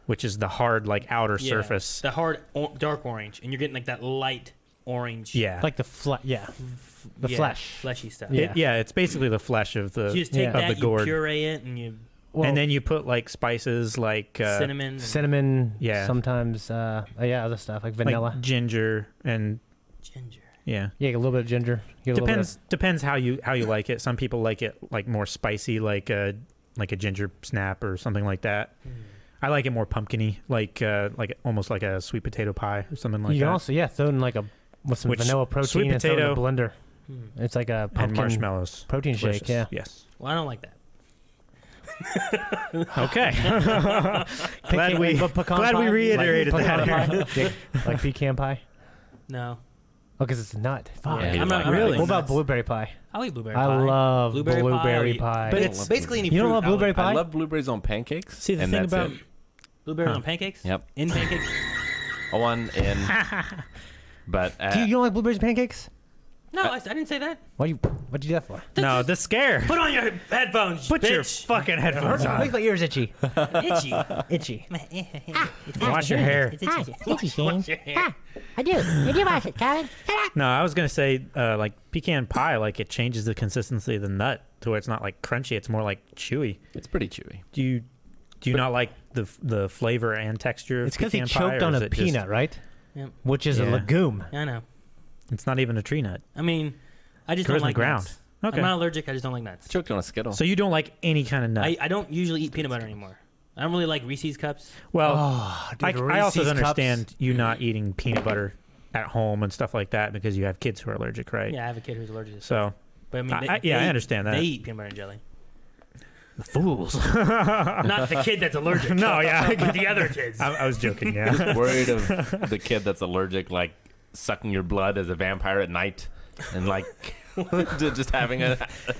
which is the hard like outer Yeah, surface. the hard dark orange, and you're getting like that light orange. Yeah. Like the the Yeah, flesh. fleshy stuff. Yeah. It's basically the flesh of the So you just take Yeah. of that, the you gourd. puree it, and you Well, and then you put like spices like cinnamon. and cinnamon. Yeah. Sometimes, other stuff like vanilla. like ginger and ginger. yeah. Yeah, a little bit of ginger. Get a little bit of- Depends how you like it. Some people like it like more spicy, like a ginger snap or something like that. I like it more pumpkin-y, like almost like a sweet potato pie or something like you that. can also throw in like with some Which- vanilla sweet protein and throw it in a potato- blender. Hmm. It's like a and pumpkin marshmallows. protein Delicious. shake. Yeah. Yes. Well, I don't like that. Okay. Pecan- we but pecan glad we pie? reiterated like that pecan here. pie? like pecan pie. No. Oh, because it's a nut. Fuck. Yeah, you I'm not like really. What about blueberry pie? I'll eat blueberry I pie. love Blueberry blueberry pie, pie. But I it's love basically any You don't fruit. love I would- blueberry pie? I love blueberries on pancakes. See, the and thing that's about it. Blueberries Huh. on pancakes? Yep. In pancakes? One in. But Do you don't like blueberries pancakes? No, I didn't say that. What'd you do that for? No, the scare. Put on your headphones, Put your bitch. fucking headphones on. Makes my ears itchy. Itchy. Itchy. Wash your hair. It's itchy, Shane. Wash your hair. I do. You do wash it, Kevin. No, I was gonna say like pecan pie, like it changes the consistency of the nut to where it's not like crunchy; it's more like chewy. it's pretty chewy. Do you not like the flavor and texture of It's because he pecan pie, choked or on is a it just- peanut, right? Yep. Which is a Yeah. legume. I know. It's not even a tree nut. I mean, I just Grows don't in the like ground. nuts. Okay. I'm not allergic. I just don't like nuts. Choked on a Skittle. So you don't like any kind of nut. I don't usually eat peanut butter anymore. I don't really like Reese's cups. well, Oh, dude, I also Reese's understand you not eating peanut butter at home and stuff like that because you have kids who are allergic, right? Yeah, I have a kid who's allergic to stuff. So But I mean, I understand that. They eat peanut butter and jelly. fools. Not the kid that's allergic. No, yeah. But the other kids. I was joking. Yeah. Worried of the kid that's allergic, like sucking your blood as a vampire at night, and like just having a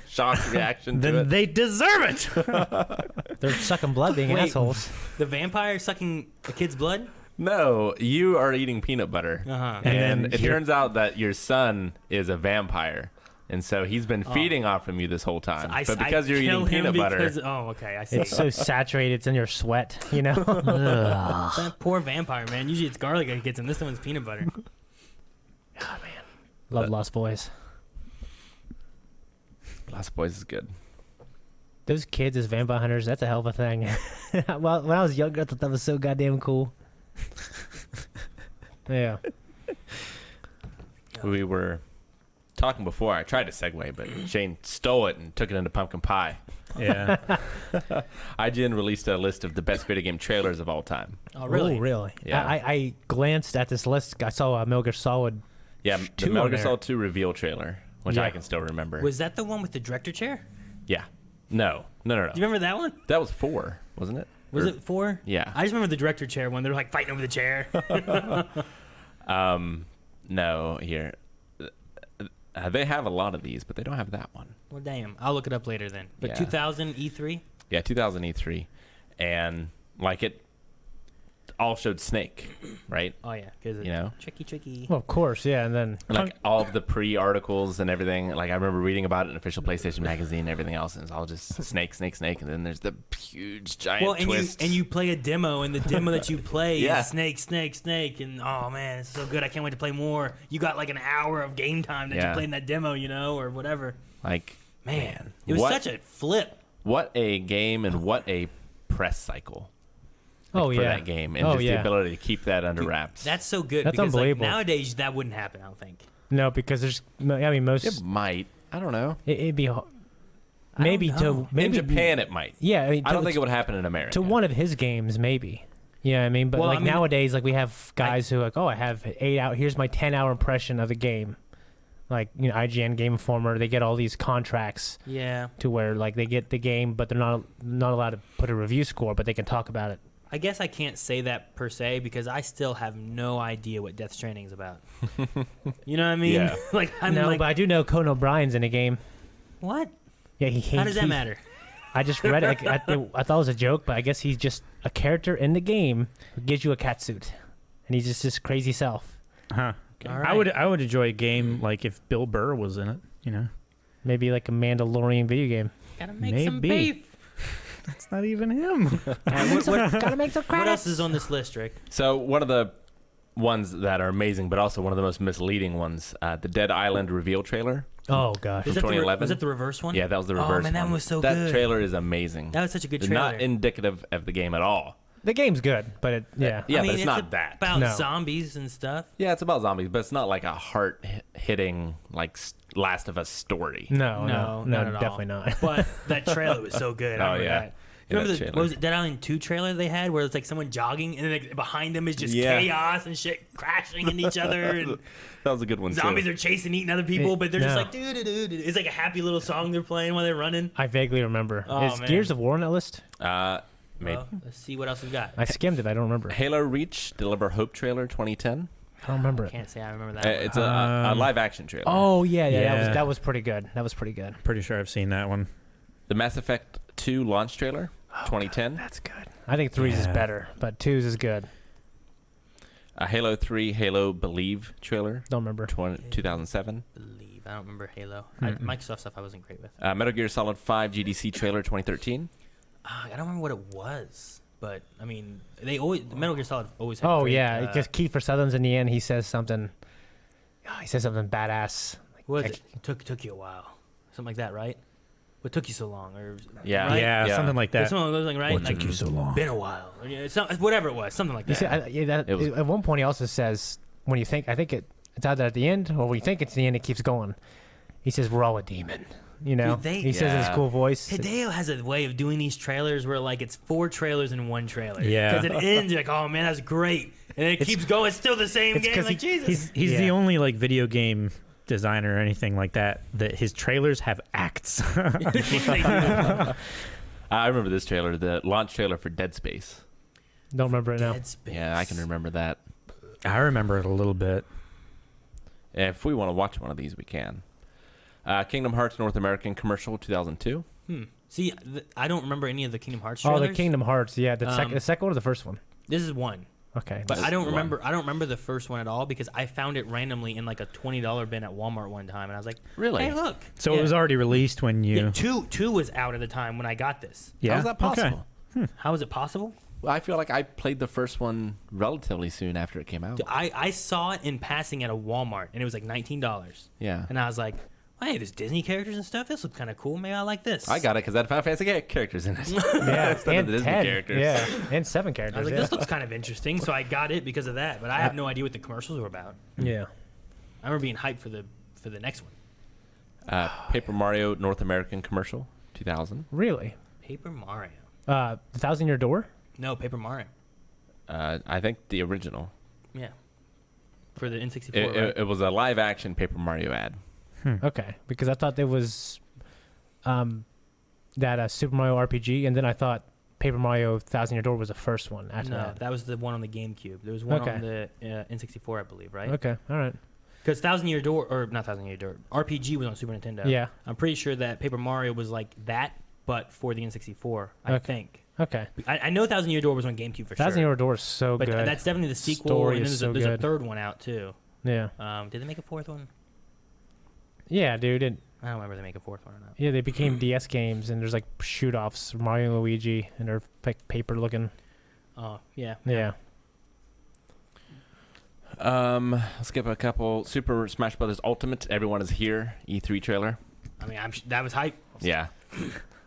shock reaction to Then it. they deserve it. They're sucking blood, being Wait. assholes. The vampire sucking a kid's blood? No, you are eating peanut butter, Uh-huh. And and then it you're- turns out that your son is a vampire, and so he's been feeding off from you this whole time. but because you're kill eating him peanut butter, because- Oh, okay. I see. It's so saturated, it's in your sweat, you know? That poor vampire, man. Usually it's garlic that gets him. This one's peanut butter. Love Lost Boys. Last Boys is good. Those kids as vampire hunters, that's a hell of a thing. Well, when I was younger, I thought that was so goddamn cool. Yeah. We were talking before. I tried to segue, but Shane stole it and took it into pumpkin pie. Yeah. IGN released a list of the best video game trailers of all time. Oh, really? Oh, really? Yeah. I glanced at this list. I saw Metal Gear Solid. Yeah, the Two Metal on Gear there. Solid 2 reveal trailer, which Yeah. I can still remember. Was that the one with the director chair? Yeah. No. Do you remember that one? That was 4, wasn't it? Was Or- it 4? Yeah. I just remember the director chair one. They're like fighting over the chair. No, here. They have a lot of these, but they don't have that one. Well, damn. I'll look it up later then. But Yeah. 2000 E3? Yeah, 2000 E3. And, like, it all showed Snake. right? Oh yeah, because You know? tricky. Well, of course, yeah. And then Like all of the pre-articles and everything. Like I remember reading about it in official PlayStation magazine and everything else, and it's all just snake, and then there's the huge giant Well, and twist. you play a demo, and the demo that you play Yeah. is snake, and oh man, it's so good. I can't wait to play more. You got like an hour of game time that you Yeah. played in that demo, or whatever. Like Man, it was what, such a flip. what a game and what a press cycle. oh for yeah, that game and oh just the yeah. ability to keep that under wraps. That's so good. That's because, unbelievable. Like, nowadays, that wouldn't happen. I don't think. No, because there's. I mean, most. it might. I don't know. It'd be. I Maybe don't know. to maybe in Japan, it might. Yeah, I mean, I don't think it would happen in America. to one of his games, maybe. You know what I mean? But Well, like I mean, nowadays, like we have guys who are like, oh, I have 8 hours. Here's my 10-hour impression of the game. Like IGN, Game Informer, they get all these contracts Yeah, to where like they get the game, but they're not allowed to put a review score, but they can talk about it. I guess I can't say that per se because I still have no idea what Death Stranding is about. You know what I mean? Yeah. Like I'm No, like, but I do know Conan O'Brien's in the game. what? Yeah, How does that matter? I just read it. I thought it was a joke, but I guess he's just a character in the game who gives you a cat suit, and he's just his crazy self. Huh. All I right. would enjoy a game like if Bill Burr was in it. You know, Maybe like a Mandalorian video game. Gotta make some Maybe. beef. that's not even him. Gotta make some What credits. else is on this list, Rick? So one of the ones that are amazing, but also one of the most misleading ones, the Dead Island reveal trailer. Oh gosh. From Is that the 2011? was that the reverse one? Yeah, that was the Oh, reverse man, that one. was so that good. trailer is amazing. That was such a good It's trailer. not indicative of the game at all. The game's good, but it yeah. Yeah, I mean, but it's not that. about No. zombies and stuff. Yeah, it's about zombies, but it's not like a heart-hitting like Last of Us story. No, not at all. definitely not. But that trailer was so good. I Oh, remember yeah. that. Yeah, Remember that the trailer. what was it, Dead Island 2 trailer they had where it's like someone jogging and then like, behind them is just Yeah. chaos and shit crashing into each other and That was a good one. zombies too. are chasing, eating other people, but they're just no. like doo-doo-doo-doo. It's like a happy little song they're playing while they're running. I vaguely remember. Oh, Is man. Gears of War on that list? Maybe. Well, let's see what else we got. I skimmed it. I don't remember. Halo Reach Deliver Hope trailer 2010. I don't remember it. Can't say I remember that. one. It's a live action trailer. Oh yeah. Yeah. That was pretty good. That was pretty good. Pretty sure I've seen that one. The Mass Effect 2 launch trailer 2010. That's good. I think 3's is Yeah. better, but 2's is good. Halo 3 Halo Believe trailer Don't remember. 2007. Believe I don't remember Halo. Mm-mm. Microsoft stuff I wasn't great with. Metal Gear Solid 5 GDC trailer 2013. I don't remember what it was, but I mean, they always Metal Gear Solid always. Had Oh great, yeah, because Kiefer Sutherland's in the end. He says something. Oh, he says something badass. what was it? Took you a while, something like that, right? What took you so long, or Yeah. right? Yeah, something like that. Something goes like right, What like took you so long? been a while, or, it's not, whatever it was, something like You that. see, It was- at one point he also says when you think it's either at the end or when you think it's the end, it keeps going. He says we're all a demon. You know, Dude, they- he says in his Yeah. cool voice. Hideo has a way of doing these trailers where like it's 4 trailers in one trailer. Yeah. Because it ends you're like, oh man, that's great, and then it keeps going. It's still the same it's game. 'cause Like Jesus. He's the Yeah. only like video game designer or anything like that his trailers have acts. They do. I remember this trailer, the launch trailer for Dead Space. Don't remember it now. Dead Space. Yeah, I can remember that. I remember it a little bit. If we want to watch one of these, we can. Kingdom Hearts North American commercial 2002. See, I don't remember any of the Kingdom Hearts Oh, trailers. the Kingdom Hearts. Yeah, the second one or the first one. This is one. Okay. But I don't one. remember. I don't remember the first one at all because I found it randomly in like a $20 bin at Walmart one time, and I was like, Really? "Hey, look!" So Yeah. it was already released when you. Yeah, two was out at the time when I got this. Yeah. How's that possible? Okay. How is it possible? Well, I feel like I played the first one relatively soon after it came out. I saw it in passing at a Walmart, and it was like $19, Yeah. and I was like, "Hey, there's Disney characters and stuff. This looks kind of cool. Maybe I like this." I got it because that Final Fantasy characters in it. Yeah, Instead of and the Disney 10. characters. Yeah, and 7 I characters. was like, yeah. "This looks kind of interesting," so I got it because of that. But I have no idea what the commercials were about. Yeah. I remember being hyped for the next one. Paper Mario North American commercial 2000. Really? Paper Mario. The 1,000-Year Door? No, Paper Mario. I think the original. Yeah. For the N64, It, right? it was a live action Paper Mario ad. Okay, because I thought there was that Super Mario RPG, and then I thought Paper Mario 1,000-Year Door was the first one after No, that. that was the one on the GameCube. There was one Okay. on the N64, I believe, right? Okay, all right. Because 1,000-Year Door, or not 1,000-Year Door, RPG was on Super Nintendo. Yeah. I'm pretty sure that Paper Mario was like that, but for the N64, I Okay. think. Okay. I know Thousand Year Door was on GameCube for Thousand sure. Year Door is so But good. that's definitely the sequel, Story and is then there's, so there's a good. third one out too. Yeah. Did they make a fourth one? Yeah, dude. I don't remember if they make a fourth one or not. Yeah, they became DS games, and there's like shoot-offs, Mario and Luigi, and they're like paper-looking. Oh, yeah. Yeah. Let's skip a couple. Super Smash Brothers Ultimate. Everyone is here. E3 trailer. I mean, that was hype. Yeah.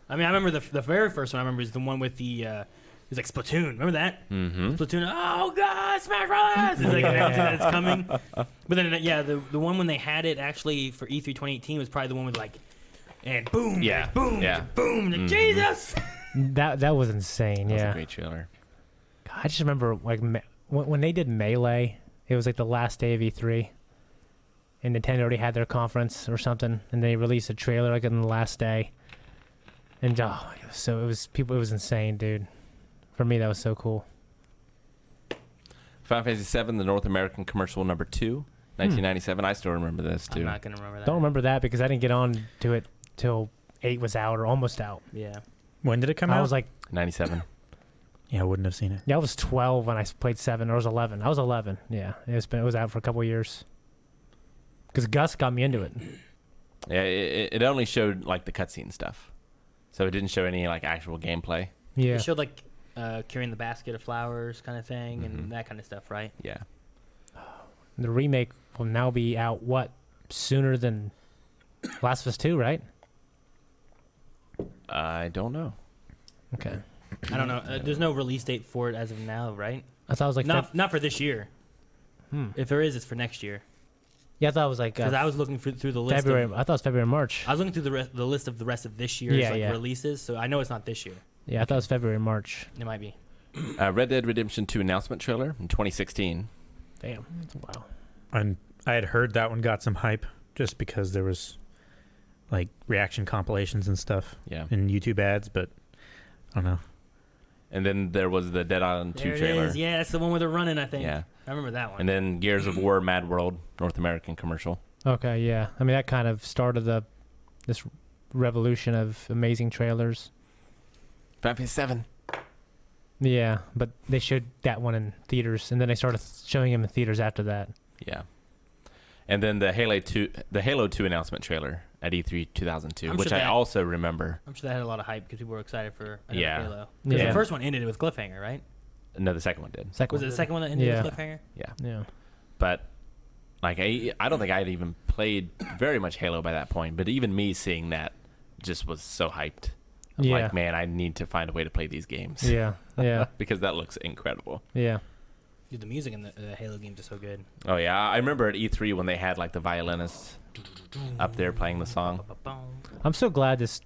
I mean, I remember the very first one. I remember is the one with the. It was like Splatoon. Remember that? Mm-hmm. Splatoon. Oh God, Smash Brothers! It's like announcing that it's coming. But then, yeah, the one when they had it actually for E3 2018 was probably the one with like, and boom, Yeah. like, boom, Yeah. like, boom, like, Mhm. Jesus. That was insane. That was Yeah. a great trailer. I just remember like when they did Melee, it was like the last day of E3, and Nintendo already had their conference or something, and they released a trailer like on the last day, and it was insane, dude. For me, that was so cool. Final Fantasy VII, the North American commercial number 2, 1997. I still remember this too. I'm not gonna remember that. Don't remember that because I didn't get on to it till 8 was out or almost out. Yeah. When did it come out? I was like, 97. yeah, I wouldn't have seen it. yeah, I was 12 when I played 7, or I was 11. I was 11. Yeah, it was out for a couple years. Because Gus got me into it. Yeah, it only showed like the cutscene stuff, so it didn't show any like actual gameplay. Yeah. It showed like carrying the basket of flowers kind of thing Mhm. and that kind of stuff, right? Yeah. The remake will now be out, sooner than Last of Us 2, right? I don't know. Okay. I don't know. There's no release date for it as of now, right? I thought it was like Not for this year. Hmm. If there is, it's for next year. Yeah, I thought it was like Because I was looking through the list. February. Of, I thought it was February, March. I was looking through the list of the rest of this year's Yeah, yeah. releases, so I know it's not this year. Yeah, I thought it was February, March. It might be. Red Dead Redemption 2 announcement trailer in 2016. Damn. Wow. And I had heard that one got some hype just because there was like reaction compilations and stuff Yeah. and YouTube ads, but I don't know. And then there was the Dead Island 2 There it trailer. is. Yeah, that's the one where they're running, I think. Yeah. I remember that one. And then Gears of War Mad World North American commercial. Okay, yeah. I mean, that kind of started this revolution of amazing trailers. Final Fantasy 7. Yeah, but they showed that one in theaters, and then they started showing him in theaters after that. Yeah. And then the Halo 2 announcement trailer at E3 2002, I'm which sure I that- also remember. I'm sure that had a lot of hype because people were excited for another Yeah. Halo. Because Yeah. the first one ended with cliffhanger, right? No, the second one did. Second Was it one the did. second one that ended Yeah. with cliffhanger? Yeah. Yeah. But like I don't think I had even played very much Halo by that point, but even me seeing that just was so hyped. I'm Yeah. like, man, I need to find a way to play these games. Yeah. Yeah. Because that looks incredible. Yeah. Dude, the music in the Halo games is so good. Oh yeah, I remember at E3 when they had like the violinists up there playing the song. I'm so glad this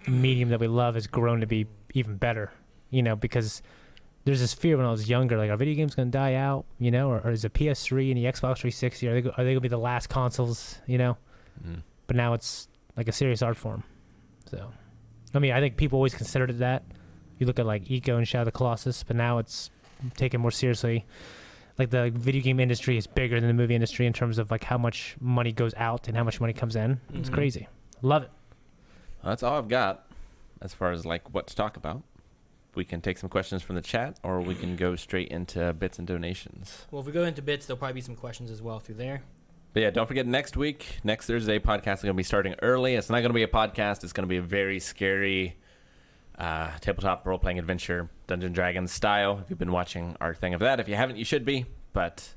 medium that we love has grown to be even better, because there's this fear when I was younger, like, are video games going to die out, or is the PS3 and the Xbox 360, are they going to be the last consoles, Mm. But now it's like a serious art form. So, I mean, I think people always considered it that. You look at like Eco and Shadow of the Colossus, but now it's taken more seriously. Like the video game industry is bigger than the movie industry in terms of like how much money goes out and how much money comes in. It's Mhm. crazy. Love it. Well, that's all I've got as far as like what to talk about. We can take some questions from the chat, or we can go straight into bits and donations. Well, if we go into bits, there'll probably be some questions as well through there. But yeah, don't forget next Thursday, podcast is going to be starting early. It's not going to be a podcast. It's going to be a very scary tabletop role-playing adventure, Dungeons & Dragons style. If you've been watching our thing of that, if you haven't, you should be. But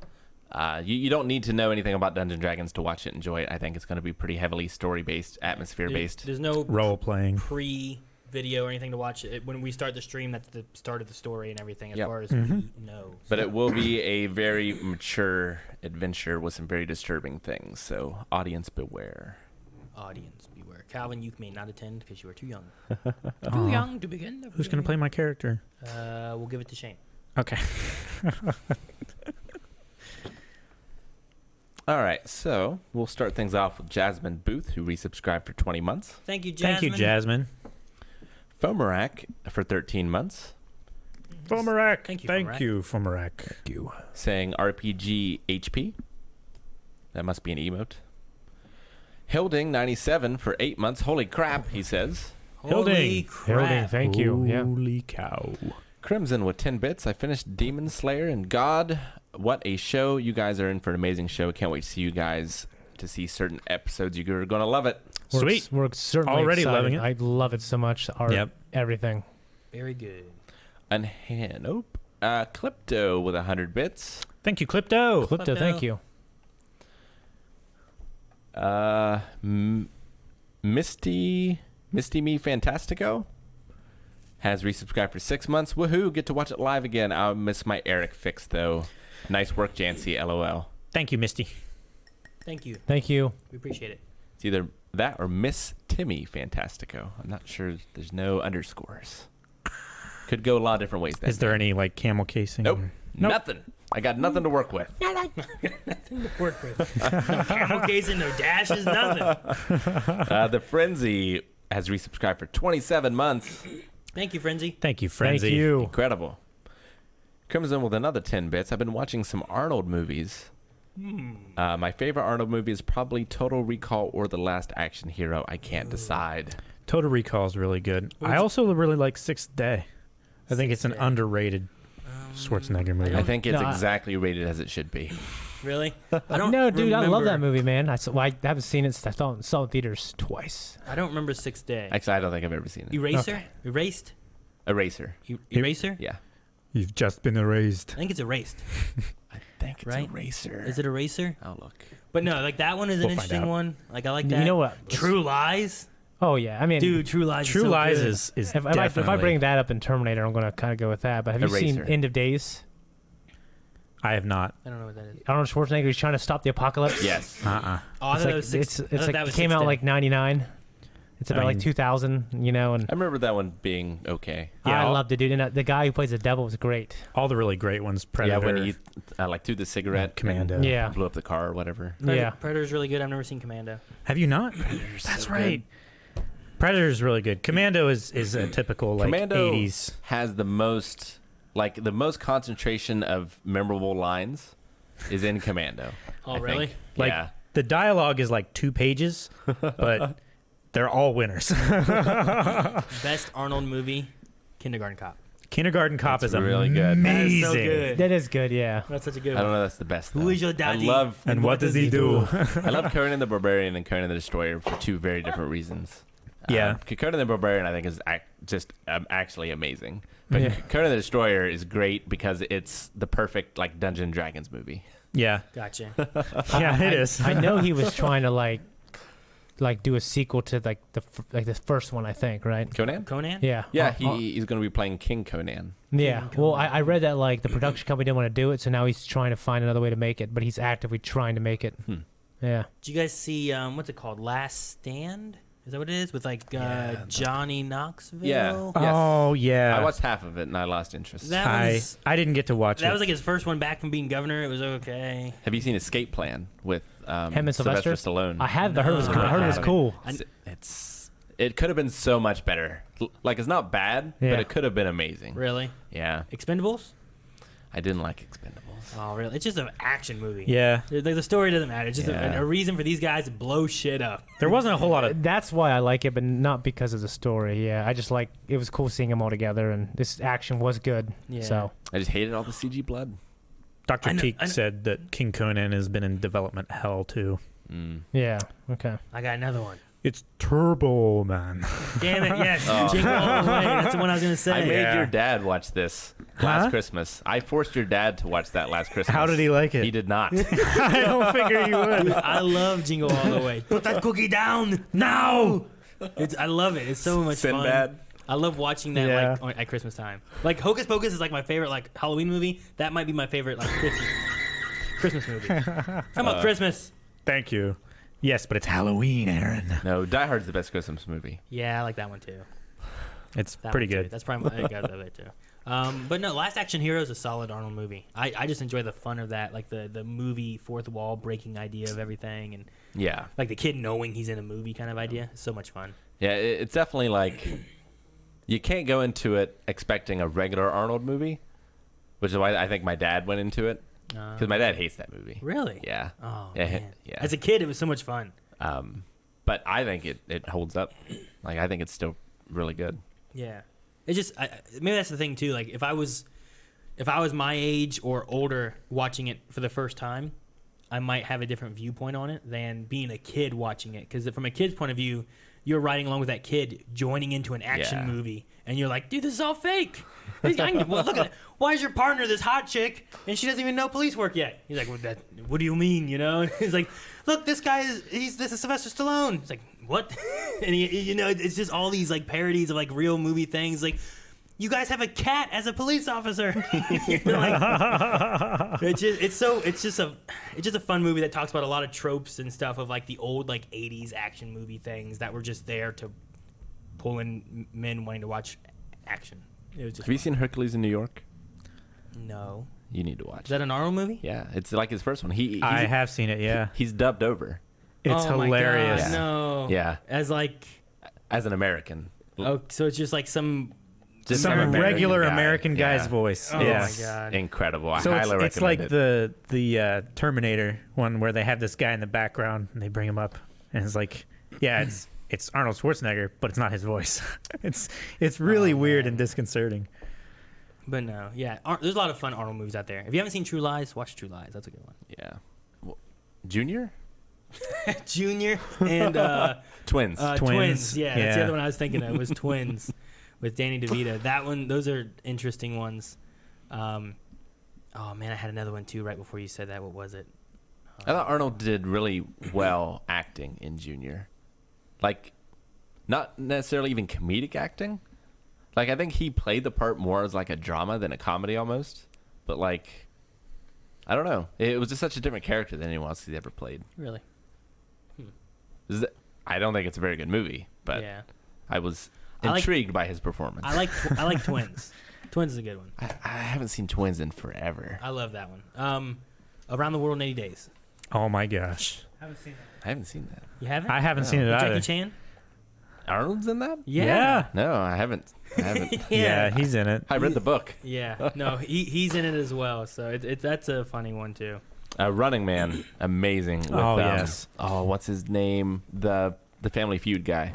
you don't need to know anything about Dungeons & Dragons to watch it, enjoy it. I think it's going to be pretty heavily story-based, atmosphere-based. There's no Role playing. pre-video or anything to watch. When we start the stream, that's the start of the story and everything as Yep. far as Mhm. we know. But it will be a very mature adventure with some very disturbing things. So audience beware. Audience, beware. Calvin, you may not attend because you are too young. Aw. Too young to begin. Who's going to play my character? We'll give it to Shane. Okay. All right, so we'll start things off with Jasmine Booth, who resubscribed for 20 months. Thank you, Jasmine. Thank you, Jasmine. Fomarak for 13 months, Fomarak. Thank you, Thank Fomarak. you, Fomarak. Thank you. saying RPG HP. That must be an emote. Hilding 97 for 8 months. Holy crap, he says. Holy Hilding. crap. Thank you. Yeah. Holy cow. Crimson with 10 bits. I finished Demon Slayer, and God, what a show. You guys are in for an amazing show. Can't wait to see you guys, to see certain episodes. You're going to love it. Sweet. We're certainly Already excited. loving it. I love it so much. Art, Yep. everything. Very good. And nope. Clipto with 100 bits. Thank you, Clipto. Clipto, thank you. Misty Me Fantastico has resubscribed for 6 months. Woohoo! Get to watch it live again. I'll miss my Eric fix though. Nice work, Jancy. LOL. Thank you, Misty. Thank you. Thank you. We appreciate it. It's either that or Miss Timmy Fantastico. I'm not sure. There's no underscores. Could go a lot of different ways. Is there any like camel casing? Nope. Nope. Nothing. I got nothing to work with. Nothing to work with. No camel casing, no dashes, nothing. The Frenzy has resubscribed for 27 months. Thank you, Frenzy. Thank you, Frenzy. Thank you. Incredible. Crimson with another 10 bits. I've been watching some Arnold movies. My favorite Arnold movie is probably Total Recall or The Last Action Hero. I can't decide. Total Recall is really good. What I would also really like Sixth Day. I think it's an Sixth Day. underrated Schwarzenegger movie. I think it's No, I- exactly rated as it should be. Really? I don't. No, dude, I love that remember- movie, man. I haven't seen it since I saw it in theaters twice. I don't remember Sixth Day. Actually, I don't think I've ever seen it. Eraser? Okay. Erased? Eraser. Eraser? Yeah. You've just been erased. I think it's erased. I think it's Right? Eraser. Is it Eraser? Oh, look. But no, like that one is an We'll find interesting out. one. Like I like that. You know what? True Lies? Oh yeah, I mean, Dude, True Lies True is so Lies good. is if I bring that up in Terminator, I'm gonna kind of go with that. But have you Eraser. seen End of Days? I have not. I don't know what that is. Arnold Schwarzenegger is trying to stop the apocalypse. Yes. Oh, I It's thought like, that was six. it's I thought like that was it came Sixth out Day. like '99. It's about I like mean- 2000, you know, and I remember that one being okay. Yeah, I all- loved it, dude. And the guy who plays the devil was great. All the really great ones. Predator. Yeah, when he like threw the cigarette, Commando. and Yeah. blew up the car or whatever. Yeah. Predator's really good. I've never seen Commando. Have you not? That's so right. Predator's really good. Commando is a typical like Commando 80s. has the most concentration of memorable lines is in Commando. Oh, I really? think. Like Yeah. the dialogue is like 2 pages, but they're all winners. Best Arnold movie, Kindergarten Cop. Kindergarten Cop That's is really good. That amazing. is so good. That is good, yeah. That's such a good I don't one. know. That's the best. Who though. is your daddy? I love. And what does he do? I love Conan the Barbarian and Conan the Destroyer for 2 very different reasons. Yeah. Conan the Barbarian I think is just actually amazing, but Yeah. Conan the Destroyer is great because it's the perfect like Dungeons and Dragons movie. Yeah, Gotcha. yeah, it is. I know he was trying to like do a sequel to like the first one, I think, right? Conan. Conan? Yeah. Yeah, Oh, he's going to be playing King Conan. yeah. King Well, Conan. I read that like the production company didn't want to do it, so now he's trying to find another way to make it, but he's actively trying to make it. Yeah. Did you guys see what's it called? Last Stand? Is that what it is? With like Johnny Knoxville? Yeah. Yes. Oh yeah. I watched half of it and I lost interest. That I was I didn't get to watch that it. was like his first one back from being governor. It was okay. Have you seen Escape Plan with Him and Sylvester Sylvester? Stallone? I have heard it was No, cool. I heard it was haven't. cool. It could have been so much better. Like it's not bad, Yeah. but it could have been amazing. Really? Yeah, Expendables? I didn't like Expendables. Oh, really? It's just an action movie. yeah. The story doesn't matter. It's just Yeah. a reason for these guys to blow shit up. There wasn't a whole lot of That's why I like it, but not because of the story. Yeah, I just like it was cool seeing them all together, and this action was good. Yeah. So I just hated all the CG blood. Dr. I know- Teak I know- said that King Conan has been in development hell too. yeah, okay. I got another one. It's Turbo Man. Damn it, yes. Oh. Jingle All the Way. That's the one I was going to say. I made Yeah. your dad watch this last Christmas. I forced your dad to watch that last Christmas. How did he like it? He did not. I don't figure you would. I love Jingle All the Way. Put that cookie down now. I love it. It's so much fun. Sinbad. I love watching that Yeah. like at Christmas time. Like Hocus Pocus is like my favorite like Halloween movie. That might be my favorite like Christmas movie. How about Christmas? Thank you. Yes, but it's Halloween, Aaron. No, Die Hard's the best Christmas movie. Yeah, I like that one too. It's That pretty one, too. good. That's probably I got that too. But no, Last Action Hero is a solid Arnold movie. I just enjoy the fun of that, like the movie fourth wall breaking idea of everything, and Yeah. like the kid knowing he's in a movie kind of idea. It's so much fun. Yeah, it's definitely like you can't go into it expecting a regular Arnold movie, which is why I think my dad went into it because my dad hates that movie. Really? Yeah. Oh Yeah, man. yeah. As a kid, it was so much fun. But I think it holds up. Like I think it's still really good. Yeah, it's just maybe that's the thing too. Like if I was my age or older watching it for the first time, I might have a different viewpoint on it than being a kid watching it. Because from a kid's point of view, you're riding along with that kid joining into an action movie, and you're like, dude, this is all fake. Well, look at it. Why is your partner this hot chick and she doesn't even know police work yet? He's like, what do you mean? You know? And he's like, look, this is Sylvester Stallone. He's like, what? And it's just all these like parodies of like real movie things. Like, you guys have a cat as a police officer. It's just a fun movie that talks about a lot of tropes and stuff of like the old like 80s action movie things that were just there to pull in men wanting to watch action. It was just Have you seen Hercules in New York? No. You need to watch. Is that an Arnold movie? Yeah, it's like his first one. I have seen it. Yeah, he's dubbed over. it's Oh my hilarious. God, no. Yeah. As like, As an American. oh, so it's just like some. Just Some American regular guy. American guy's Yeah. voice. Oh yeah. my God. Incredible. I So highly recommend it's like it. the Terminator one where they have this guy in the background and they bring him up and it's like, yeah, it's Arnold Schwarzenegger, but it's not his voice. it's really weird and disconcerting. But no, yeah, there's a lot of fun Arnold movies out there. If you haven't seen True Lies, watch True Lies. That's a good one. Yeah. Well, Junior? Junior and Twins. Twins. Yeah, that's the Yeah. other one I was thinking of was Twins with Danny DeVito. That one, those are interesting ones. Oh man, I had another one too right before you said that. What was it? I thought Arnold did really well acting in Junior. Like, not necessarily even comedic acting. Like, I think he played the part more as like a drama than a comedy almost. But like, I don't know. It was just such a different character than anyone else he's ever played. Really? I don't think it's a very good movie, but Yeah. I was I like- intrigued by his performance. I like Twins. Twins is a good one. I haven't seen Twins in forever. I love that one. Around the World in 80 Days. Oh my gosh. I haven't seen that. I haven't seen that. You haven't? I haven't seen it With either. Jackie Chan? Arnold's in that? Yeah. No, I haven't. Yeah, he's in it. I read the book. Yeah. No, he's in it as well. So that's a funny one too. Running Man, amazing. With, Oh, yes. Oh, what's his name? The Family Feud guy.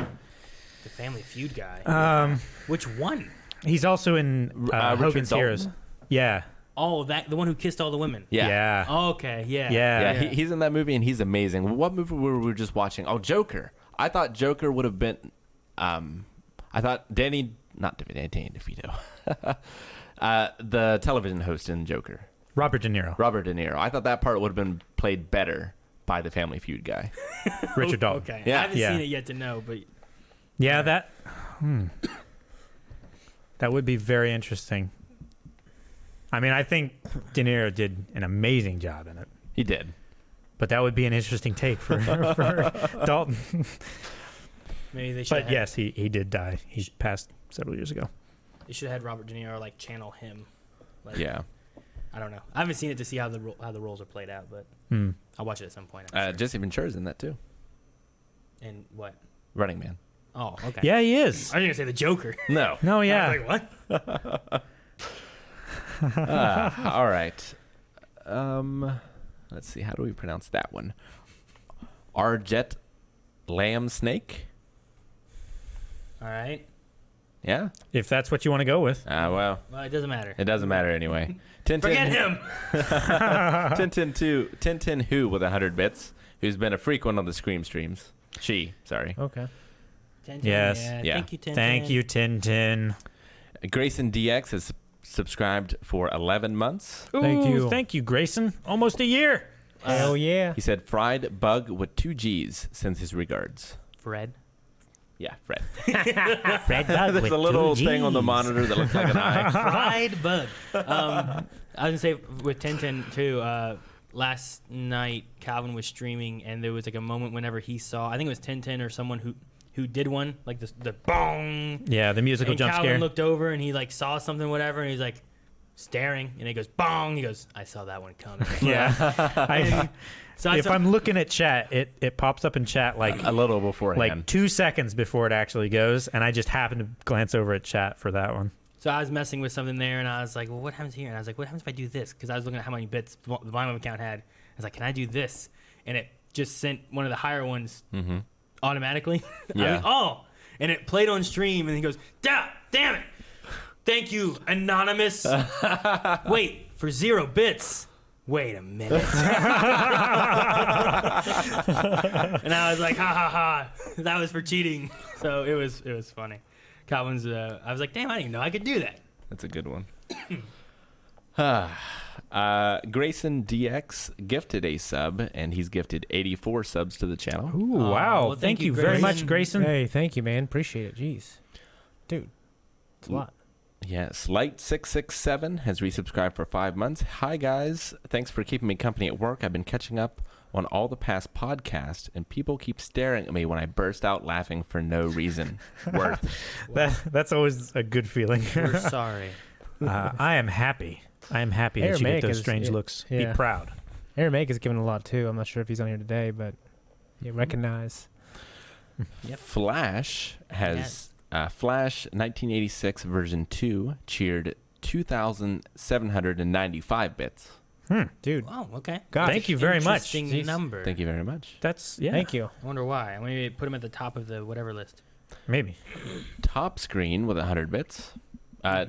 The Family Feud guy. Which Which one? He's also in Richard Hogan's Dalton? Heroes. Yeah. Oh, the one who kissed all the women. Yeah. Yeah. Oh, okay. Yeah. Yeah, Yeah. he's in that movie and he's amazing. What movie were we just watching? Oh, Joker. I thought Joker would have been. I thought Danny DeVito, the television host in Joker, Robert De Niro. Robert De Niro. I thought that part would have been played better by the Family Feud guy. Richard Dalton. Okay. Yeah. I haven't Yeah. seen it yet to know, but Yeah, that would be very interesting. I mean, I think De Niro did an amazing job in it, He did. but that would be an interesting take for Dalton. maybe they should. But yes, he did die. He passed several years ago. They should have had Robert De Niro like channel him. Like, Yeah. I don't know. I haven't seen it to see how the roles are played out, but I'll watch it at some point. I'm sure. Jesse Ventura's in that too. And what? Running Man. Oh, okay. Yeah, he is. I was gonna say the Joker. No. No, I yeah. was like, what? All right. Let's see. How do we pronounce that one? Arjet Lamb Snake. All right. Yeah. If that's what you want to go with. Well, Well, it doesn't matter. it doesn't matter anyway. Forget him. Tintin Who with 100 bits, who's been a frequent on the Scream streams. Sorry. Okay. Tintin, Yes. Yeah. Thank you, Tintin. Thank you, Tintin. Grayson DX has subscribed for 11 months. Thank you. Thank you, Grayson. Almost a year. Hell yeah. He said fried bug with 2 G's, sends his regards. Fred. Yeah, Fred. Fred Bug There's with a little 2 thing on the Gs. monitor that looks like an eye. Fried bug. I was gonna say with Tintin too. Last night Calvin was streaming, and there was like a moment whenever he saw. I think it was Tintin or someone who did one like the bong. Yeah, the musical And jump Calvin scare. looked over and he like saw something, whatever, and he's like staring, and he goes bong. He goes, I saw that one coming. Yeah. So If I'm looking at chat, it pops up in chat like A little beforehand. like 2 seconds before it actually goes, and I just happened to glance over at chat for that one. So I was messing with something there, and I was like, well, what happens here? And I was like, what happens if I do this? Because I was looking at how many bits the volume account had. I was like, can I do this? And it just sent one of the higher ones automatically. I Yeah. was, oh! and it played on stream, and he goes, damn it. Thank you, anonymous. Wait, for 0 bits. Wait a minute. And I was like, ha ha ha. That was for cheating. So it was funny. Calvin's, I was like, damn, I didn't even know I could do that. That's a good one. Grayson DX gifted a sub, and he's gifted 84 subs to the channel. Ooh, wow. well, thank you very much, Grayson. Hey, thank you, man. Appreciate it. Jeez. Dude, it's a lot. Yes, Light667 has resubscribed for 5 months. Hi, guys. Thanks for keeping me company at work. I've been catching up on all the past podcasts, and people keep staring at me when I burst out laughing for no reason. Worth. That's always a good feeling. We're sorry. I am happy. I am happy that you get those strange looks. yeah. Be proud. Aramaic is giving a lot too. I'm not sure if he's on here today, but you recognize. Yep. Flash has Flash 1986 version 2 cheered 2,795 bits. Dude. Wow, okay. Gosh. Thank you very much. Interesting Jeez. number. Thank you very much. That's, yeah. Thank you. I wonder why. Maybe put him at the top of the whatever list. Maybe. Top screen with 100 bits.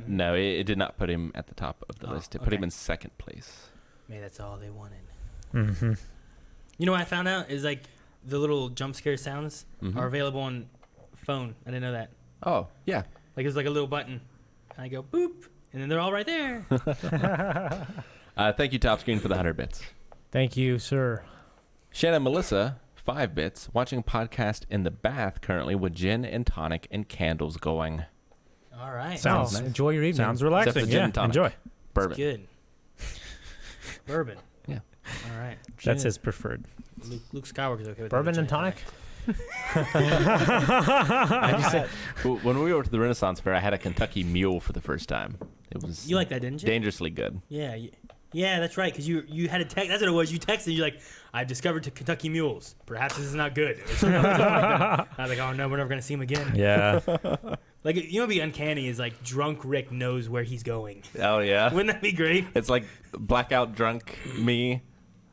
No, it did not put him at the top of the list. It put him in second place. Maybe that's all they wanted. Mm-hmm. You know what I found out is like the little jump scare sounds Mhm. are available on phone. I didn't know that. Oh, yeah. Like it's like a little button. I go boop, and then they're all right there. Thank you, Top Screen, for the 100 bits. Thank you, sir. Shannon Melissa, 5 bits, watching a podcast in the bath currently with gin and tonic and candles going. All right. Sounds Oh, nice. enjoy your evening. Sounds Except relaxing. for gin Yeah, and tonic. enjoy. Bourbon. Good. Bourbon. Yeah. All right. That's his preferred. Luke Skywalker's okay with Bourbon that. and tonic. When we were to the Renaissance Fair, I had a Kentucky Mule for the first time. It was You like that, didn't you? dangerously good. Yeah. Yeah, that's right. Because you had a text. That's what it was. You texted. You're like, I've discovered Kentucky mules. Perhaps this is not good. Or something like that. I was like, oh no, we're never gonna see him again. Yeah. Like, you know, what'd be uncanny is like drunk Rick knows where he's going. Oh, yeah. Wouldn't that be great? It's like blackout drunk me.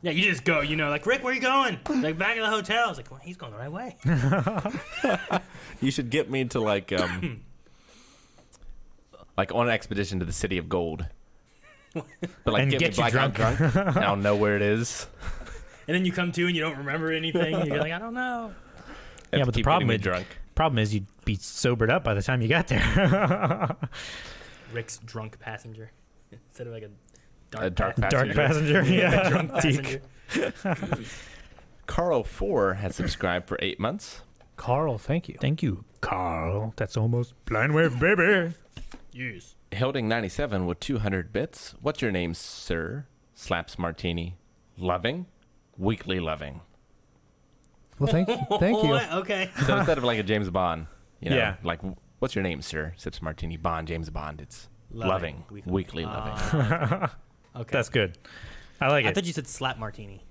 Yeah, you just go. You know, like Rick, where you going? Like back in the hotel. I was like, well, he's going the right way. You should get me to like on an expedition to the City of Gold. But like And get get me you blackout drunk. drunk. I don't know where it is. And then you come to and you don't remember anything. You're like, I don't know. Have Yeah, to but the keep problem getting me is- drunk. Problem is you'd be sobered up by the time you got there. Rick's drunk passenger instead of like a A dark, dark Dark passenger. Yeah. drunk Deek. passenger. Carl4 has subscribed for 8 months. Carl, thank you. Thank you, Carl. That's almost blind wave, baby. Yes. Hilding97 with 200 bits. What's your name, sir? Slaps Martini. Loving? Weekly loving. Well, thank you. Thank you. What? Okay. So instead of like a James Bond, you know, Yeah. like, what's your name, sir? Sips Martini. Bond, James Bond. It's loving. Weekly loving. Okay. That's good. I like I it. thought you said slap martini.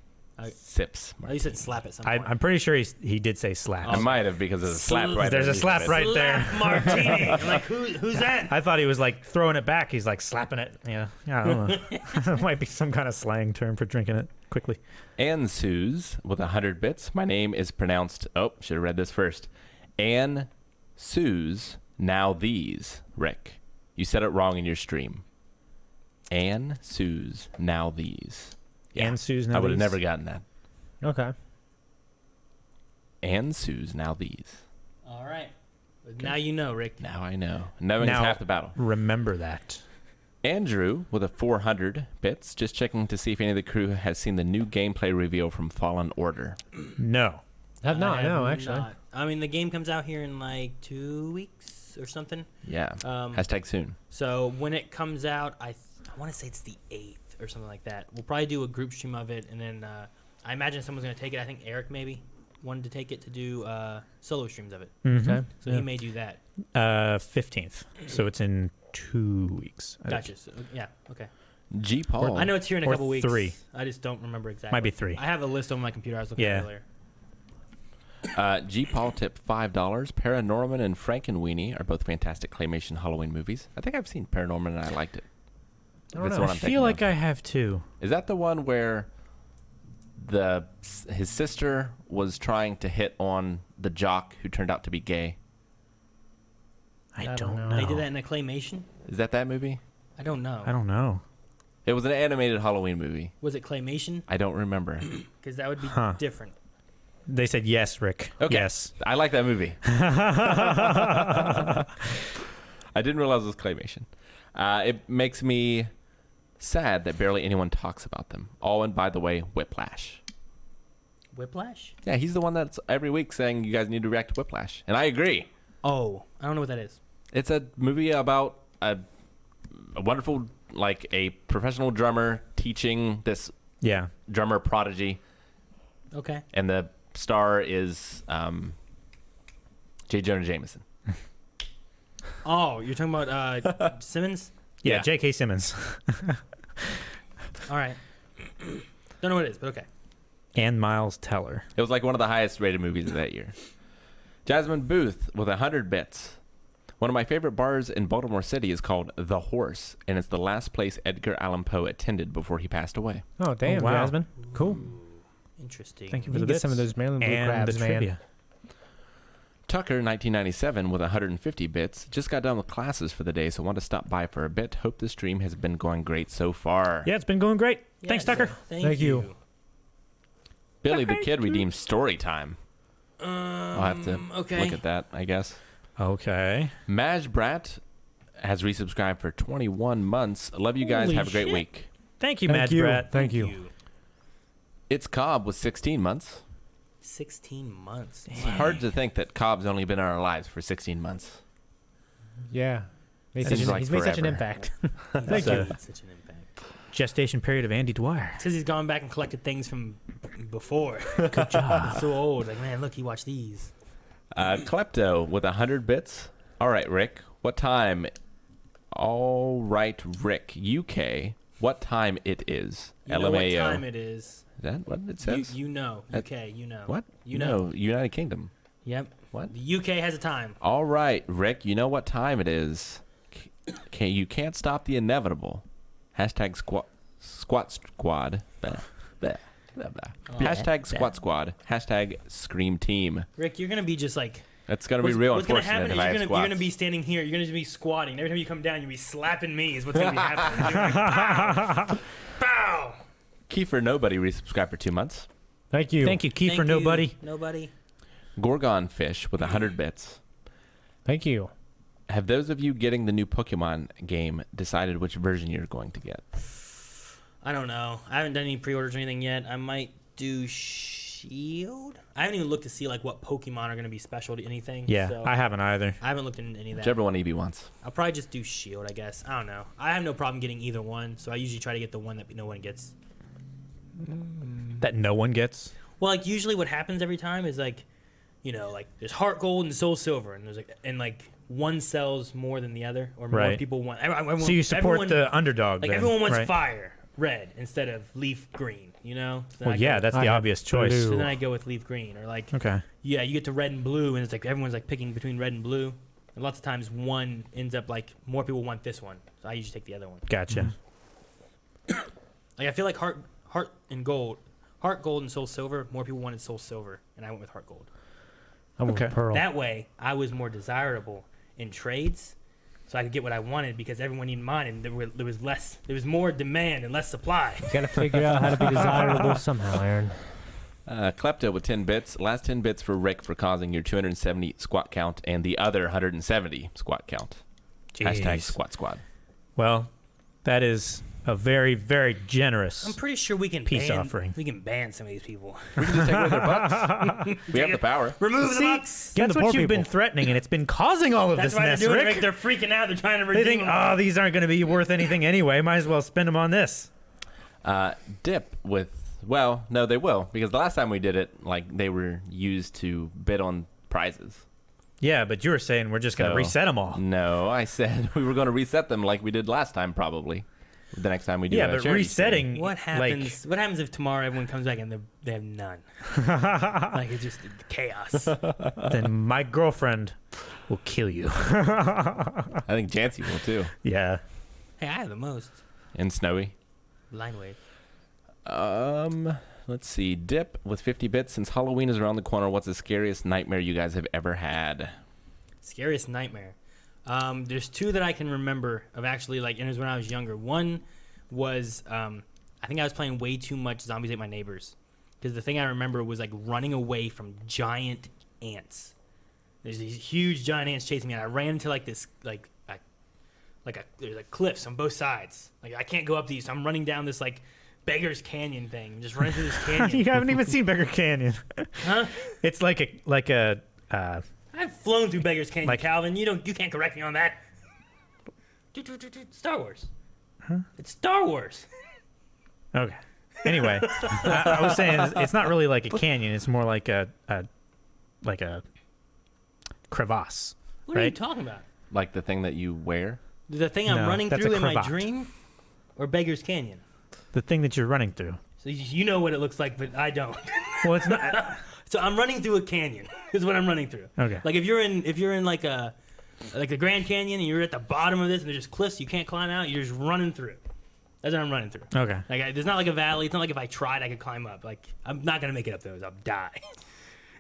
Sips Oh, Martini. you said slap at some point. I'm pretty sure he did say slap. I might have because there's a slap right There's there. a slap right there. Slap martini. I'm like, who's that? I thought he was like throwing it back. He's like slapping it. Yeah. I don't know. It might be some kind of slang term for drinking it quickly. Ann Suze with 100 bits. My name is pronounced. Oh, should have read this first. Ann Suze. Now these. Rick, you said it wrong in your stream. Ann Suze. Now these. And Sue's I now would have these. never gotten that. Okay. Ann Suze. Now these. All right. But now you know, Rick. Now I know. Knowing is Now- half the battle. Remember that. Andrew with a 400 bits. Just checking to see if any of the crew has seen the new gameplay reveal from Fallen Order. No. Have not, no, actually. not. I mean, the game comes out here in like 2 weeks or something. Yeah. Hashtag soon. So when it comes out, I want to say it's the 8th or something like that. We'll probably do a group stream of it, and then I imagine someone's going to take it. I think Eric maybe wanted to take it to do solo streams of it. Okay. So he may do that. 15th. So it's in 2 weeks. I think. Gotcha. So, yeah, okay. G Paul. I know it's here in a Or couple weeks. 3. I just don't remember exactly. Might be 3. I have a list on my computer. I was looking at Yeah. earlier. G Paul tipped $5. Paranorman and Frankenweenie are both fantastic claymation Halloween movies. I think I've seen Paranorman and I liked it. I don't That's know. what I I'm thinking feel like of. I have too. Is that the one where his sister was trying to hit on the jock who turned out to be gay? I I don't don't know. They did that in a claymation. Is that movie? I don't know. I don't know. It was an animated Halloween movie. Was it claymation? I don't remember. Because that would be Huh. different. They said yes, Rick. Okay. Yes. I like that movie. I didn't realize it was claymation. It makes me sad that barely anyone talks about them. Oh, and by the way, Whiplash. Whiplash? Yeah, he's the one that's every week saying you guys need to react to Whiplash. And I agree. Oh, I don't know what that is. It's a movie about a wonderful, like a professional drummer teaching this Yeah. drummer prodigy. Okay. And the star is J. Jonah Jameson. Oh, you're talking about Simmons? Yeah. Yeah. J.K. Simmons All right. Don't know what it is, but okay. and Miles Teller. It was like one of the highest rated movies of that year. Jasmine Booth with 100 bits. One of my favorite bars in Baltimore City is called The Horse, and it's the last place Edgar Allan Poe attended before he passed away. Oh, damn, wow. Jasmine. Cool. Interesting. Thank you You for can the get some of bits those Maryland blue and crabs, the man. trivia. Tucker, 1997, with 150 bits. Just got done with classes for the day, so want to stop by for a bit. Hope the stream has been going great so far. Yeah, it's been going great. Thanks, Tucker. Thank you. Billy the Kid redeemed story time. I'll have to okay. look at that, I guess. Okay. Maj Brat has resubscribed for 21 months. Love you guys. Holy Have a great shit. week. Thank you, Thank Mad you. Brat. Thank you. It's Cobb with 16 months. 16 months. It's hard to think that Cobb's only been in our lives for 16 months. Yeah. Seems He's like made such an forever. impact. Thank you. Such an impact. Gestation period of Andy Dwyer. Because he's gone back and collected things from before. Good job. So old. Like, man, look, he watched these. Klepto with 100 bits. All right, Rick. What time? All right, Rick. UK. What time it is? You know what LMAO. time it is. Is that what it says? You know. That- UK, you know. What? You know. No, United Kingdom. Yep. What? The UK has a time. All right, Rick. You know what time it is. You can't stop the inevitable. Hashtag squat squad. Blah, blah, blah, blah. Oh. Hashtag squat squad. Hashtag scream team. Rick, you're going to be just like... That's gonna be real what's gonna unfortunate happen if is I have you're squats. gonna be standing here. You're gonna be squatting. Every time you come down, you'll be slapping me. Is what's gonna be happening. You're like, pow, pow. Kiefer Nobody resubscribed for 2 months. Thank you. Thank you, Kiefer Thank Nobody. you, Nobody. Gorgon Fish with 100 bits. Thank you. Have those of you getting the new Pokemon game decided which version you're going to get? I don't know. I haven't done any pre-orders or anything yet. I might do Shield. I haven't even looked to see like what Pokemon are gonna be special to anything. Yeah, so I haven't either. I haven't looked into any of that. Whichever one EB wants. I'll probably just do Shield, I guess. I don't know. I have no problem getting either one, so I usually try to get the one that no one gets. That no one gets. Well, like usually what happens every time is like, you know, like there's Heart Gold and Soul Silver, and there's like one sells more than the other, or more Right. people want. Everyone, So you support everyone, the underdog. like then, everyone wants right? Fire Red instead of Leaf Green. You know? So then Well, I yeah, go- that's I the have obvious choice. blue. So then I go with Leaf Green, or like Okay. yeah, you get to Red and Blue, and it's like everyone's like picking between Red and Blue. And lots of times one ends up like more people want this one, so I usually take the other one. Gotcha. Like I feel like Heart and Gold and Soul Silver, more people wanted Soul Silver, and I went with Heart Gold. I'm with Okay. Pearl. That way, I was more desirable in trades, so I could get what I wanted because everyone needed mine, and there was more demand and less supply. You gotta figure out how to be desirable somehow, Aaron. Klepto with 10 bits. Last 10 bits for Rick for causing your 270 squat count and the other 170 squat count. Hashtag Jeez. squat squad. Well, that is a very, very generous. I'm pretty sure we can Peace ban, offering. We can ban some of these people. We can just take away their bucks. We have the power. Remove the See, bucks. Give That's the poor what you've been people. threatening, and it's been causing all of That's this why they're mess, doing it, Rick. Rick. They're freaking out. They're trying to They redeem think, them. oh, these aren't going to be worth anything anyway. Might as well spend them on this. Dip with, well, no, they will, because the last time we did it, like, they were used to bid on prizes. Yeah, but you were saying we're just going to So- reset them all. No, I said we were going to reset them like we did last time, probably. The next time we do Yeah, a but charity resetting. What happens? What happens if tomorrow everyone comes back and they have none? Like it's just chaos. Then my girlfriend will kill you. stream. I think Jancy will too. Yeah. Hey, I have the most. And Snowy. Line wave. Let's see. Dip with 50 bits. Since Halloween is around the corner, what's the scariest nightmare you guys have ever had? Scariest nightmare. There's two that I can remember of actually, like, and it was when I was younger. One was, I think I was playing way too much Zombies Ate My Neighbors. Because the thing I remember was, like, running away from giant ants. There's these huge giant ants chasing me, and I ran into, like, this, there's, like, cliffs on both sides. Like, I can't go up these, so I'm running down this, like, Beggar's Canyon thing. Just running through this canyon. You haven't even seen Beggar Canyon. Huh? It's like a I've flown through Beggar's Canyon, Like- Calvin. You can't correct me on that. Star Wars. Huh? It's Star Wars. Okay. Anyway, I was saying it's not really like a canyon. It's more like a crevasse. What are you Right? talking about? Like the thing that you wear. The thing I'm No, running that's through a in my cravat. dream, or Beggar's Canyon? The thing that you're running through. So you know what it looks like, but I don't. Well, it's not. So I'm running through a canyon. Is what I'm running through. Okay. Like if you're in like the Grand Canyon and you're at the bottom of this and there's just cliffs you can't climb out, you're just running through. That's what I'm running through. Okay. Like there's not like a valley. It's not like if I tried I could climb up. Like I'm not gonna make it up those. I'll die.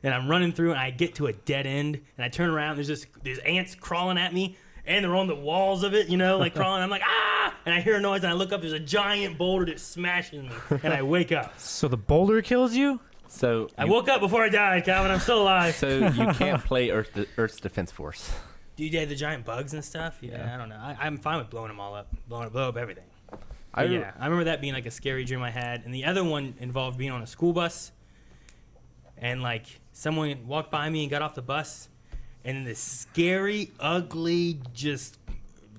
And I'm running through and I get to a dead end and I turn around. There's ants crawling at me and they're on the walls of it, like crawling. I'm like ah! And I hear a noise and I look up. There's a giant boulder that's smashing me and I wake up. So the boulder kills you? So I woke up before I died, Calvin. I'm still alive. So you can't play Earth's Defense Force. Dude, yeah, the giant bugs and stuff. Yeah. I don't know. I'm fine with blowing them all up, blow up everything. I Yeah, I remember that being like a scary dream I had, and the other one involved being on a school bus, and like someone walked by me and got off the bus, and then this scary, ugly, just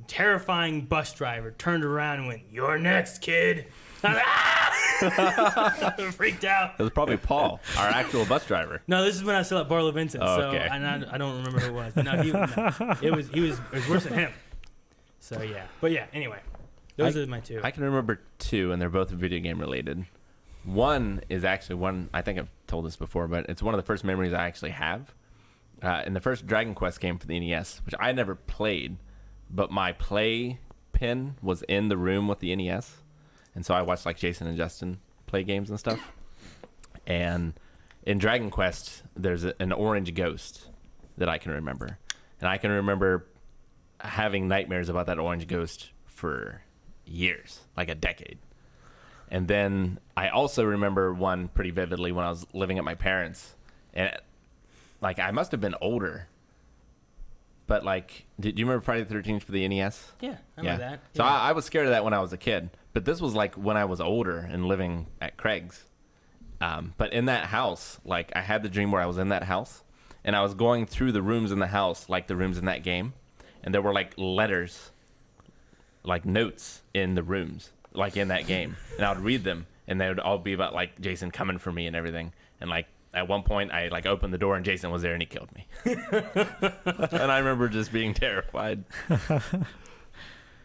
terrifying bus driver turned around and went, "You're next, kid." I was like, ah! Freaked out. It was probably Paul, our actual bus driver. No, this is when I was still at Barlow Vincent, Oh, so okay. I don't remember who it was. But no, it was worse than him. So yeah, but yeah. Anyway, those are my two. I can remember two, and they're both video game related. One is actually one, I think I've told this before, but it's one of the first memories I actually have. In the first Dragon Quest game for the NES, which I never played, but my play pin was in the room with the NES. And so I watched like Jason and Justin play games and stuff. And in Dragon Quest, there's an orange ghost that I can remember. And I can remember having nightmares about that orange ghost for years, like a decade. And then I also remember one pretty vividly when I was living at my parents'. And like I must have been older. But like, did you remember Friday the 13th for the NES? Yeah, I remember that. So Yeah. I was scared of that when I was a kid. But this was like when I was older and living at Craig's. But in that house, like I had the dream where I was in that house. And I was going through the rooms in the house, like the rooms in that game. And there were like letters, like notes in the rooms, like in that game. And I would read them. And they would all be about like Jason coming for me and everything. And like at one point I like opened the door and Jason was there and he killed me. And I remember just being terrified.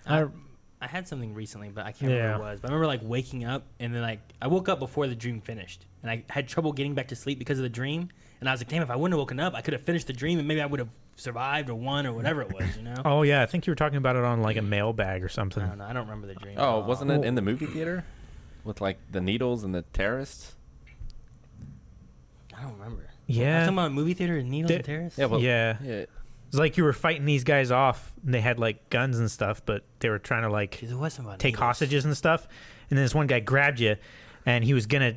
I had something recently, but I can't remember what it was. But I remember like waking up and then like I woke up before the dream finished, and I had trouble getting back to sleep because of the dream. And I was like, damn, if I wouldn't have woken up, I could have finished the dream, and maybe I would have survived or won or whatever it was, Oh yeah, I think you were talking about it on like a mailbag or something. I don't know. I don't remember the dream. Oh, wasn't it in the movie theater with like the needles and the terrorists? I don't remember. Yeah. I was talking about a movie theater and needles and terrorists. Yeah, well, Yeah. It's like you were fighting these guys off, and they had like guns and stuff, but they were trying to like There was something about take needles. hostages and stuff. And then this one guy grabbed you, and he was gonna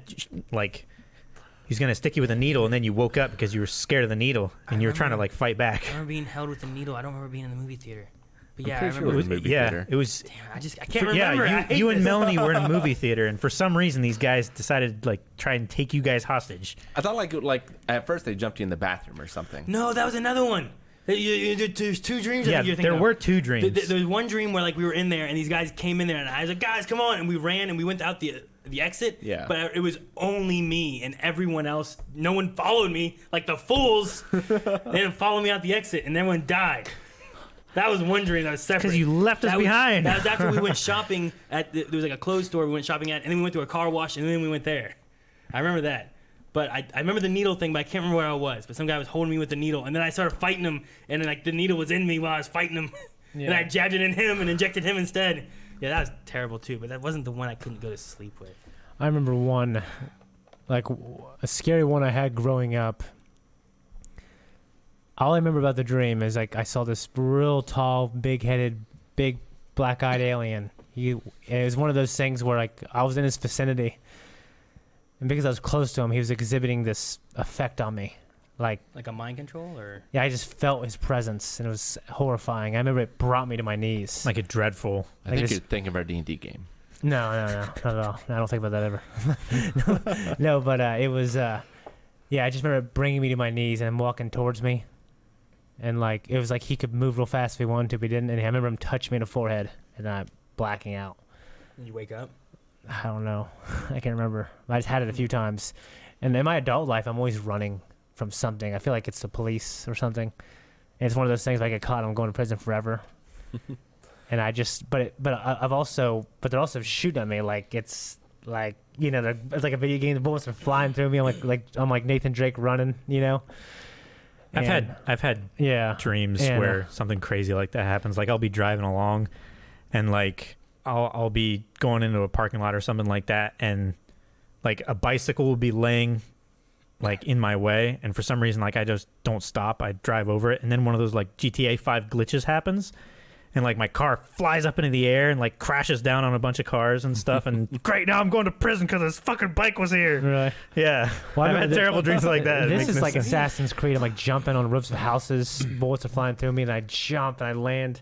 stick you with a needle, and then you woke up because you were scared of the needle, and you were trying to remember- like fight back. I remember being held with a needle. I don't remember being in the movie theater. But I'm yeah, I pretty sure remember. it was a movie theater. It was. Damn, I can't remember. I Yeah, hate you and this. Melanie were in a movie theater, and for some reason these guys decided to like try and take you guys hostage. I thought like at first they jumped you in the bathroom or something. No, that was another one. There's two dreams. I Yeah, think you're thinking there of. were two dreams. There was one dream where like we were in there and these guys came in there and I was like, guys, come on, and we ran and we went out the exit. Yeah. But it was only me and everyone else. No one followed me like the fools. They didn't follow me out the exit and everyone died. That was one dream that was separate. Because you left us behind. That was after we went shopping there was like a clothes store we went shopping at, and then we went to a car wash and then we went there. I remember that. But I remember the needle thing, but I can't remember where I was. But some guy was holding me with the needle, and then I started fighting him, and then like the needle was in me while I was fighting him, and I jabbed it in him and injected him instead. Yeah, that was terrible too. But that wasn't the one I couldn't go to sleep with. I remember one, like a scary one I had growing up. all I remember about the dream is like I saw this real tall, big-headed, big black-eyed alien. It was one of those things where like I was in his vicinity, and because I was close to him, he was exhibiting this effect on me, like a mind control, or yeah, I just felt his presence, and it was horrifying. I remember it brought me to my knees. Like a dreadful. I think you're thinking of our D&D game. No, not at all. I don't think about that ever. No, but it was, yeah, I just remember it bringing me to my knees and him walking towards me. And, like, it was like he could move real fast if he wanted to, but he didn't. And I remember him touching me in the forehead, and then I'm blacking out. and you wake up. I don't know. I can't remember. I just had it a few times. And in my adult life, I'm always running from something. I feel like it's the police or something. And it's one of those things, if I get caught, I'm going to prison forever. And I just, but they're also shooting at me like it's like, you know, it's like a video game. The bullets are flying through me. I'm like Nathan Drake running, you know. I've had dreams where something crazy like that happens. Like I'll be driving along, and like I'll be going into a parking lot or something like that, and like a bicycle will be laying like in my way, and for some reason like I just don't stop. I drive over it, and then one of those like GTA 5 glitches happens. And, like, my car flies up into the air and, like, crashes down on a bunch of cars and stuff. And, great, now I'm going to prison because this fucking bike was here. Right. Yeah. Well, I've had terrible dreams like that. This is like Assassin's Creed. I'm, like, jumping on roofs of houses. Bullets are flying through me, and I jump, and I land.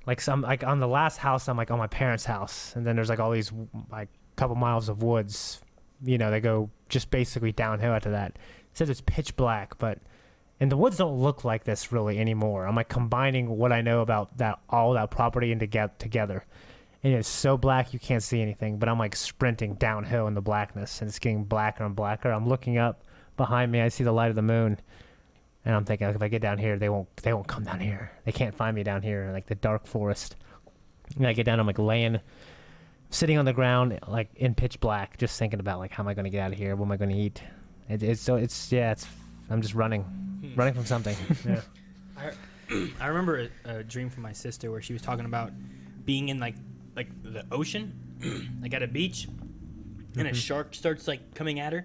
Like, on the last house, I'm, like, on my parents' house. And then there's, like, all these, like, couple miles of woods. You know, they go just basically downhill after that. It says it's pitch black, but... And the woods don't look like this really anymore. I'm like combining what I know about all that property into together. And it's so black you can't see anything, but I'm like sprinting downhill in the blackness, and it's getting blacker and blacker. I'm looking up behind me, I see the light of the moon, and I'm thinking, like, if I get down here, they won't come down here. They can't find me down here, like the dark forest. And I get down, I'm like sitting on the ground, like in pitch black, just thinking about like, how am I going to get out of here? What am I going to eat? I'm just running from something. Yeah. I remember a dream from my sister where she was talking about being in like the ocean, like at a beach, and a shark starts like coming at her,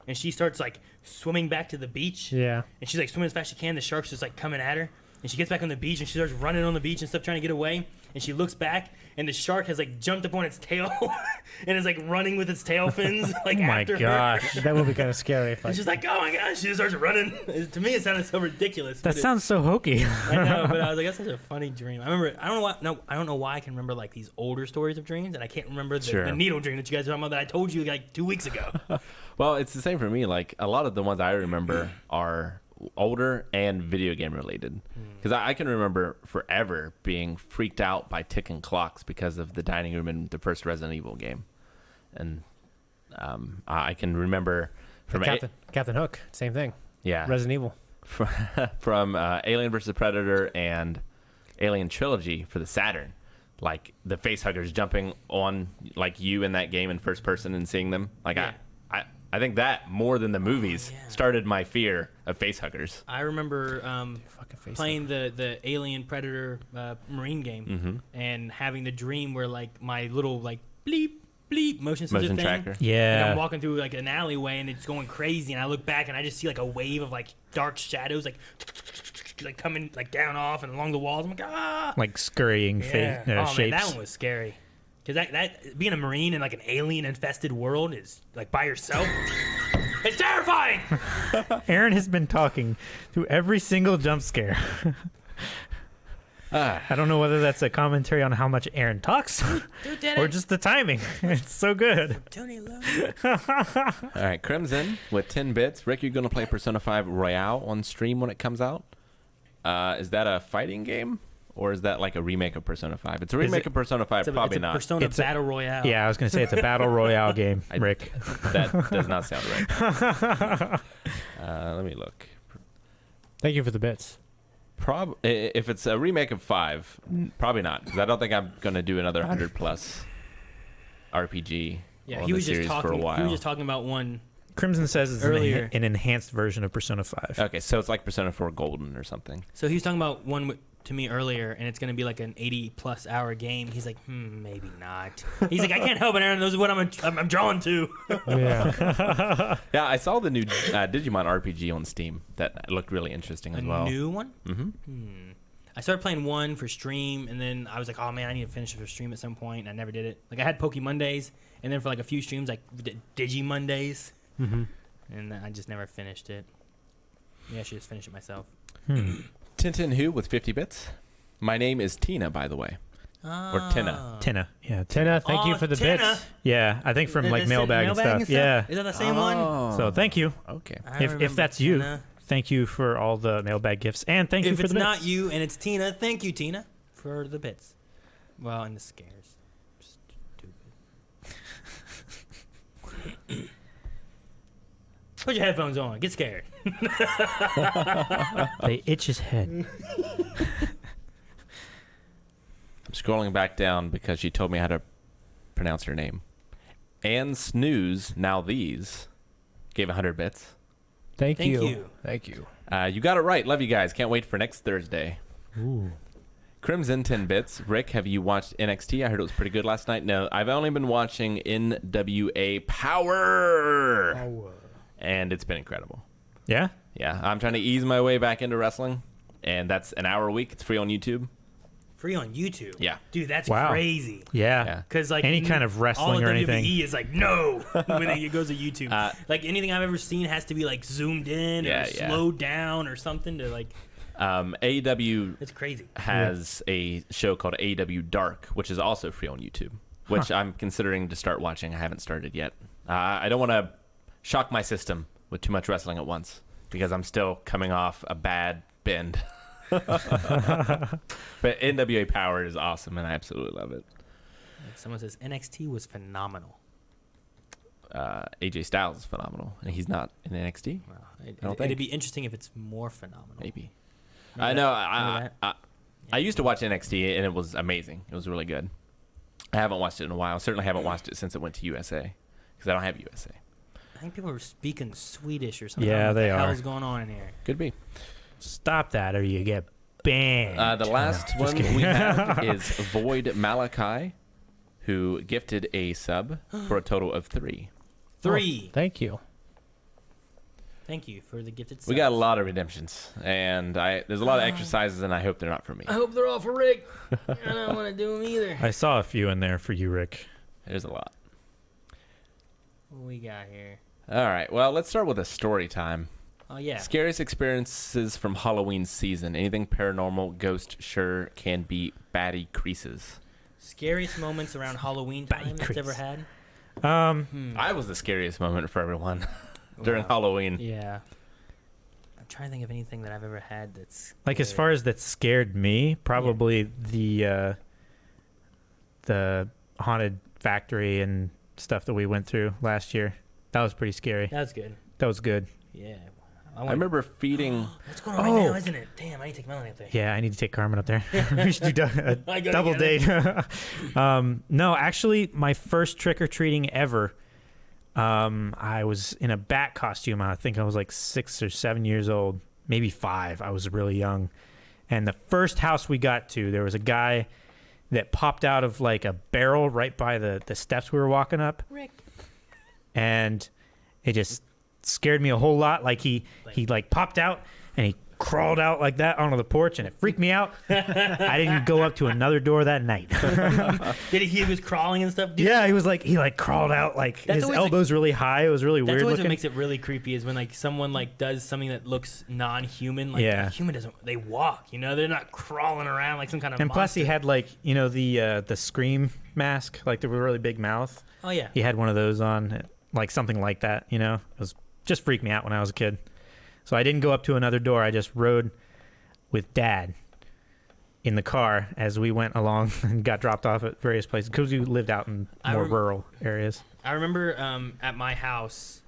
and she starts like swimming back to the beach. Yeah. And she's like swimming as fast as she can. The shark's just like coming at her, and she gets back on the beach and she starts running on the beach and stuff, trying to get away. And she looks back, and the shark has like jumped up on its tail and is like running with its tail fins like after her. Oh my gosh. That would be kind of scary. And she's like, oh my gosh, she just starts running. To me, it sounded so ridiculous. That sounds so hokey. I know, but I was like, that's such a funny dream. I remember, I don't know why I can remember like these older stories of dreams, and I can't remember the needle dream that you guys were talking about that I told you like 2 weeks ago. Well, it's the same for me. Like a lot of the ones I remember are older and video game related, because I can remember forever being freaked out by ticking clocks because of the dining room in the first Resident Evil game. And I can remember from Captain Hook, same thing. Yeah, Resident Evil. From Alien vs. Predator and Alien Trilogy for the Saturn, like the facehuggers jumping on like you in that game in first person and seeing them. Like I think that more than the movies started my fear of facehuggers. I remember playing the Alien Predator Marine game and having the dream where like my little like bleep bleep motion sensor thing. Tracker. Yeah. Like I'm walking through like an alleyway and it's going crazy, and I look back and I just see like a wave of like dark shadows like coming like down off and along the walls. I'm like, ah, like scurrying shapes. Man, that one was scary. Because that being a Marine in like an alien infested world is like by yourself. It's terrifying. Aaron has been talking through every single jump scare. I don't know whether that's a commentary on how much Aaron talks or just the timing. It's so good. Tony Lowe. All right, Crimson with 10 bits. Rick, you're going to play Persona 5 Royale on stream when it comes out. Is that a fighting game? Or is that like a remake of Persona 5? It's a remake of Persona 5, probably not. Persona Battle Royale. Yeah, I was going to say it's a Battle Royale game, Rick. That does not sound right. Let me look. Thank you for the bits. If it's a remake of 5, probably not. Because I don't think I'm going to do another 100-plus RPG on the series for a while. He was just talking about one. Crimson says it's an enhanced version of Persona 5. Okay, so it's like Persona 4 Golden or something. So he was talking about one to me earlier, and it's gonna be like an 80+ hour game. He's like, maybe not. He's like, I can't help it, Aaron. Those are what I'm drawn to. Yeah. Yeah, I saw the new Digimon RPG on Steam. That looked really interesting as well. A new one? Mm-hmm. I started playing one for stream, and then I was like, oh man, I need to finish it for stream at some point, and I never did it. Like I had Poke Mondays, and then for like a few streams, like Digi Mondays, Mhm. and I just never finished it. Yeah, I should just finish it myself. Tintin Who with 50 bits. My name is Tina, by the way. Or Tina. Tina. Yeah. Tina, thank you for the Tina. bits. Yeah. I think from like mailbag and stuff. Yeah. Is that the same one? So thank you. Okay. I If remember that's Tina. you, thank you for all the mailbag gifts. And thank you If for it's the not bits. you and it's Tina, thank you, Tina, for the bits. Well, and the scares. Stupid. Put your headphones on. Get scared. They itch his head. I'm scrolling back down because she told me how to pronounce her name. Ann Snooze, now these, gave 100 bits. Thank Thank you. you. Thank you. You got it right. Love you guys. Can't wait for next Thursday. Ooh. Crimson 10 bits. Rick, have you watched NXT? I heard it was pretty good last night. No, I've only been watching NWA Power. And it's been incredible. Yeah? Yeah, I'm trying to ease my way back into wrestling. And that's an hour a week. It's free on YouTube. Free on YouTube. Yeah. Dude, that's Wow. crazy. Yeah. Yeah. Because like Any kind of all wrestling of or WWE anything. is like no when it goes to YouTube. Like anything I've ever seen has to be like zoomed in Yeah, or yeah. slowed down or something to like. AEW It's crazy. has a show called AEW Dark, which is also free on YouTube, which I'm considering to start watching. I haven't started yet. I don't want to shock my system with too much wrestling at once because I'm still coming off a bad bend. But NWA Power is awesome, and I absolutely love it. Like someone says NXT was phenomenal. AJ Styles is phenomenal, and he's not in NXT. Wow. don't It'd think. be interesting if it's more phenomenal. Maybe. Remember I know. that? Remember that? I used to watch NXT, and it was amazing. It was really good. I haven't watched it in a while. Certainly haven't watched it since it went to USA, because I don't have USA. I think people were speaking Swedish or something. Yeah, what they the are. hell's going on in here? Could be. Stop that or you get banned. The last one we have is Void Malachi, who gifted a sub for a total of 3. 3. Oh, thank you. Thank you for the gifted. We got a subs. lot of redemptions, and there's a lot of exercises, and I hope they're not for me. I hope they're all for Rick. I don't want to do them either. I saw a few in there for you, Rick. There's a lot. What we got here? All right, well, let's start with a story time. Oh yeah. Scariest experiences from Halloween season. Anything paranormal, ghost, sure can be baddie creases. Scariest moments around Halloween time that's ever had. I was the scariest moment for everyone during Wow. Halloween. Yeah. I'm trying to think of anything that I've ever had that's Like as scary. far as that scared me, probably the haunted factory and stuff that we went through last year. That was pretty scary. That's good. That was good. Yeah. I remember feeding. What's going on right now, isn't it? Damn, I need to take Melanie up there. Yeah, I need to take Carmen up there. We should do a I go double together. date. No, actually, my first trick-or-treating ever, I was in a bat costume. I think I was like 6 or 7 years old, maybe 5. I was really young. And the first house we got to, there was a guy that popped out of like a barrel right by the steps we were walking up. Rick. And it just scared me a whole lot. Like he like popped out and he crawled out like that onto the porch, and it freaked me out. I didn't go up to another door that night. Did he was crawling and stuff? Dude, Yeah, he like crawled out like That's his always elbows really high. It was really That's weird always what looking. makes it really creepy is when like someone like does something that looks non-human. Like Yeah. a human doesn't. They walk. You know, they're not crawling around like some kind of. And plus, he monster. had like the scream mask, like the really big mouth. Oh yeah. He had one of those on, like something like that. You know, it was just freaked me out when I was a kid. So I didn't go up to another door. I just rode with Dad in the car as we went along and got dropped off at various places because we lived out in more rural areas. I remember at my house,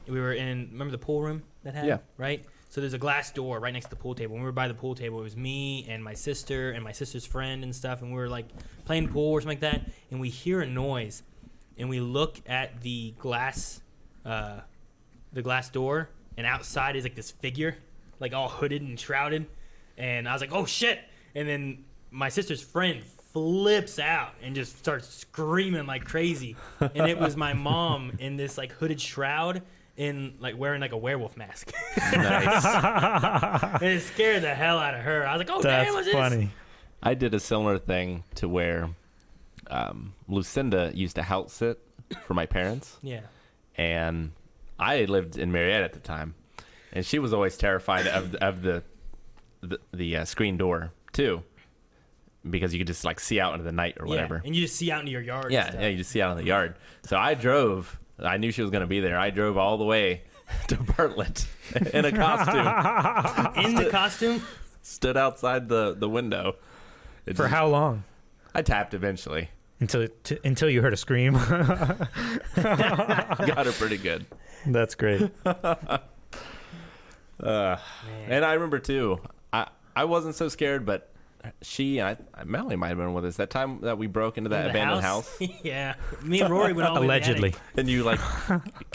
we were in. Remember the pool room that had? Yeah. Right. So there's a glass door right next to the pool table. When we were by the pool table, it was me and my sister and my sister's friend and stuff, and we were like playing pool or something like that. And we hear a noise, and we look at the glass door, and outside is like this figure, like all hooded and shrouded. And I was like, oh shit! And then my sister's friend flips out and just starts screaming like crazy. And it was my mom in this like hooded shroud in like wearing like a werewolf mask. Nice. And it scared the hell out of her. I was like, oh damn, what's That's funny. this? I did a similar thing to where Lucinda used to house sit for my parents, Yeah. and I lived in Marietta at the time, and she was always terrified of the screen door too, because you could just like see out into the night or whatever. Yeah. And you just see out into your yard. and Yeah, stuff. yeah, you just see out in the yard. So I drove. I knew she was going to be there. I drove all the way to Bartlett in a costume. In the costume. Stood outside the window. It For just- how long? I tapped eventually. Until you heard a scream. Got her pretty good. That's great. Man. And I remember too. I wasn't so scared, but she and Melanie might have been with us that time that we broke into that In the abandoned house. Yeah. Me and Rory went all the way to the Allegedly. attic. And you like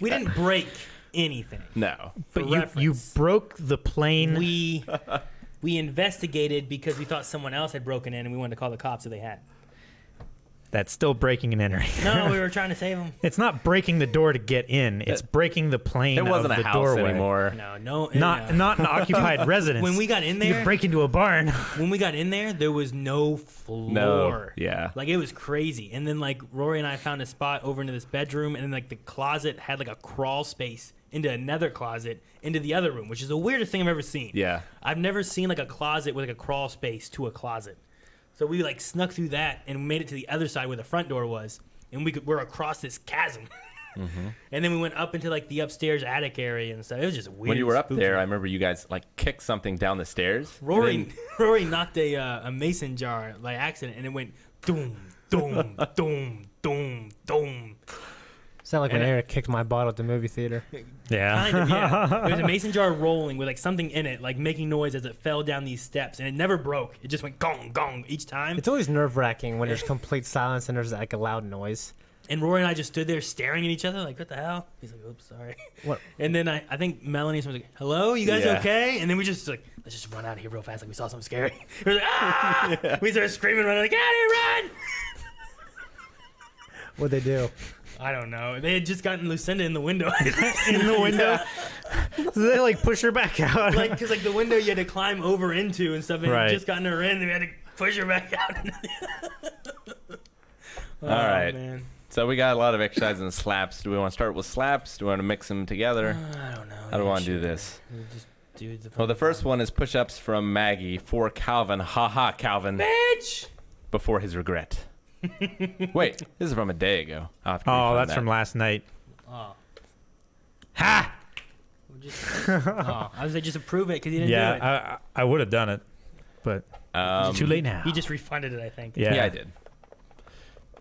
We didn't break anything. no. But For you reference. broke the plane. We investigated because we thought someone else had broken in and we wanted to call the cops if they had. That's still breaking and entering. No, we were trying to save them. It's not breaking the door to get in. It's breaking the plane It wasn't of a the house doorway. anymore. No. Not an occupied residence. When we got in you there, could break into a barn. when we got in there was no floor. No. Yeah. Like it was crazy. And then like Rory and I found a spot over into this bedroom, and then like the closet had like a crawl space into another closet into the other room, which is the weirdest thing I've ever seen. Yeah. I've never seen like a closet with like a crawl space to a closet. So we like snuck through that and made it to the other side where the front door was, and we're across this chasm. And then we went up into like the upstairs attic area and stuff. It was just weird. When you were up spooky. there, I remember you guys like kicked something down the stairs. Rory knocked a mason jar by accident, and it went doom, doom, doom, doom, doom. Sound like when And Eric kicked my bottle at the movie theater. Yeah. Kind of, yeah. It was a mason jar rolling with like something in it, like making noise as it fell down these steps, and it never broke. It just went gong, gong each time. It's always nerve-wracking when there's complete silence and there's like a loud noise. And Rory and I just stood there staring at each other, like, what the hell? He's like, oops, sorry. What? And then I think Melanie was like, hello, you guys Yeah. okay? And then we just like, let's just run out of here real fast, like we saw something scary. We were like, ah! We started screaming, running, like, get out of here, run! What'd they do? I don't know. They had just gotten Lucinda in the window. In the window. So they like push her back out. Like, because like the window you had to climb over into and stuff, and Right. had just gotten her in, and we had to push her back out. All right. Man. So we got a lot of exercises and slaps. Do we want to start with slaps? Do we want to mix them together? I don't know. How do we Yeah, want to do sure. this? We'll just do the Well, the first one is push-ups from Maggie for Calvin. Ha Calvin. bitch. Before his regret. Wait, this is from a day ago. I'll have to Oh, refund that's that. from last night. Oh. Ha! We'll just, oh, I was like, just approve it because he didn't do it. Yeah, I would have done it, but too late now. He just refunded it, I think. Yeah. I did.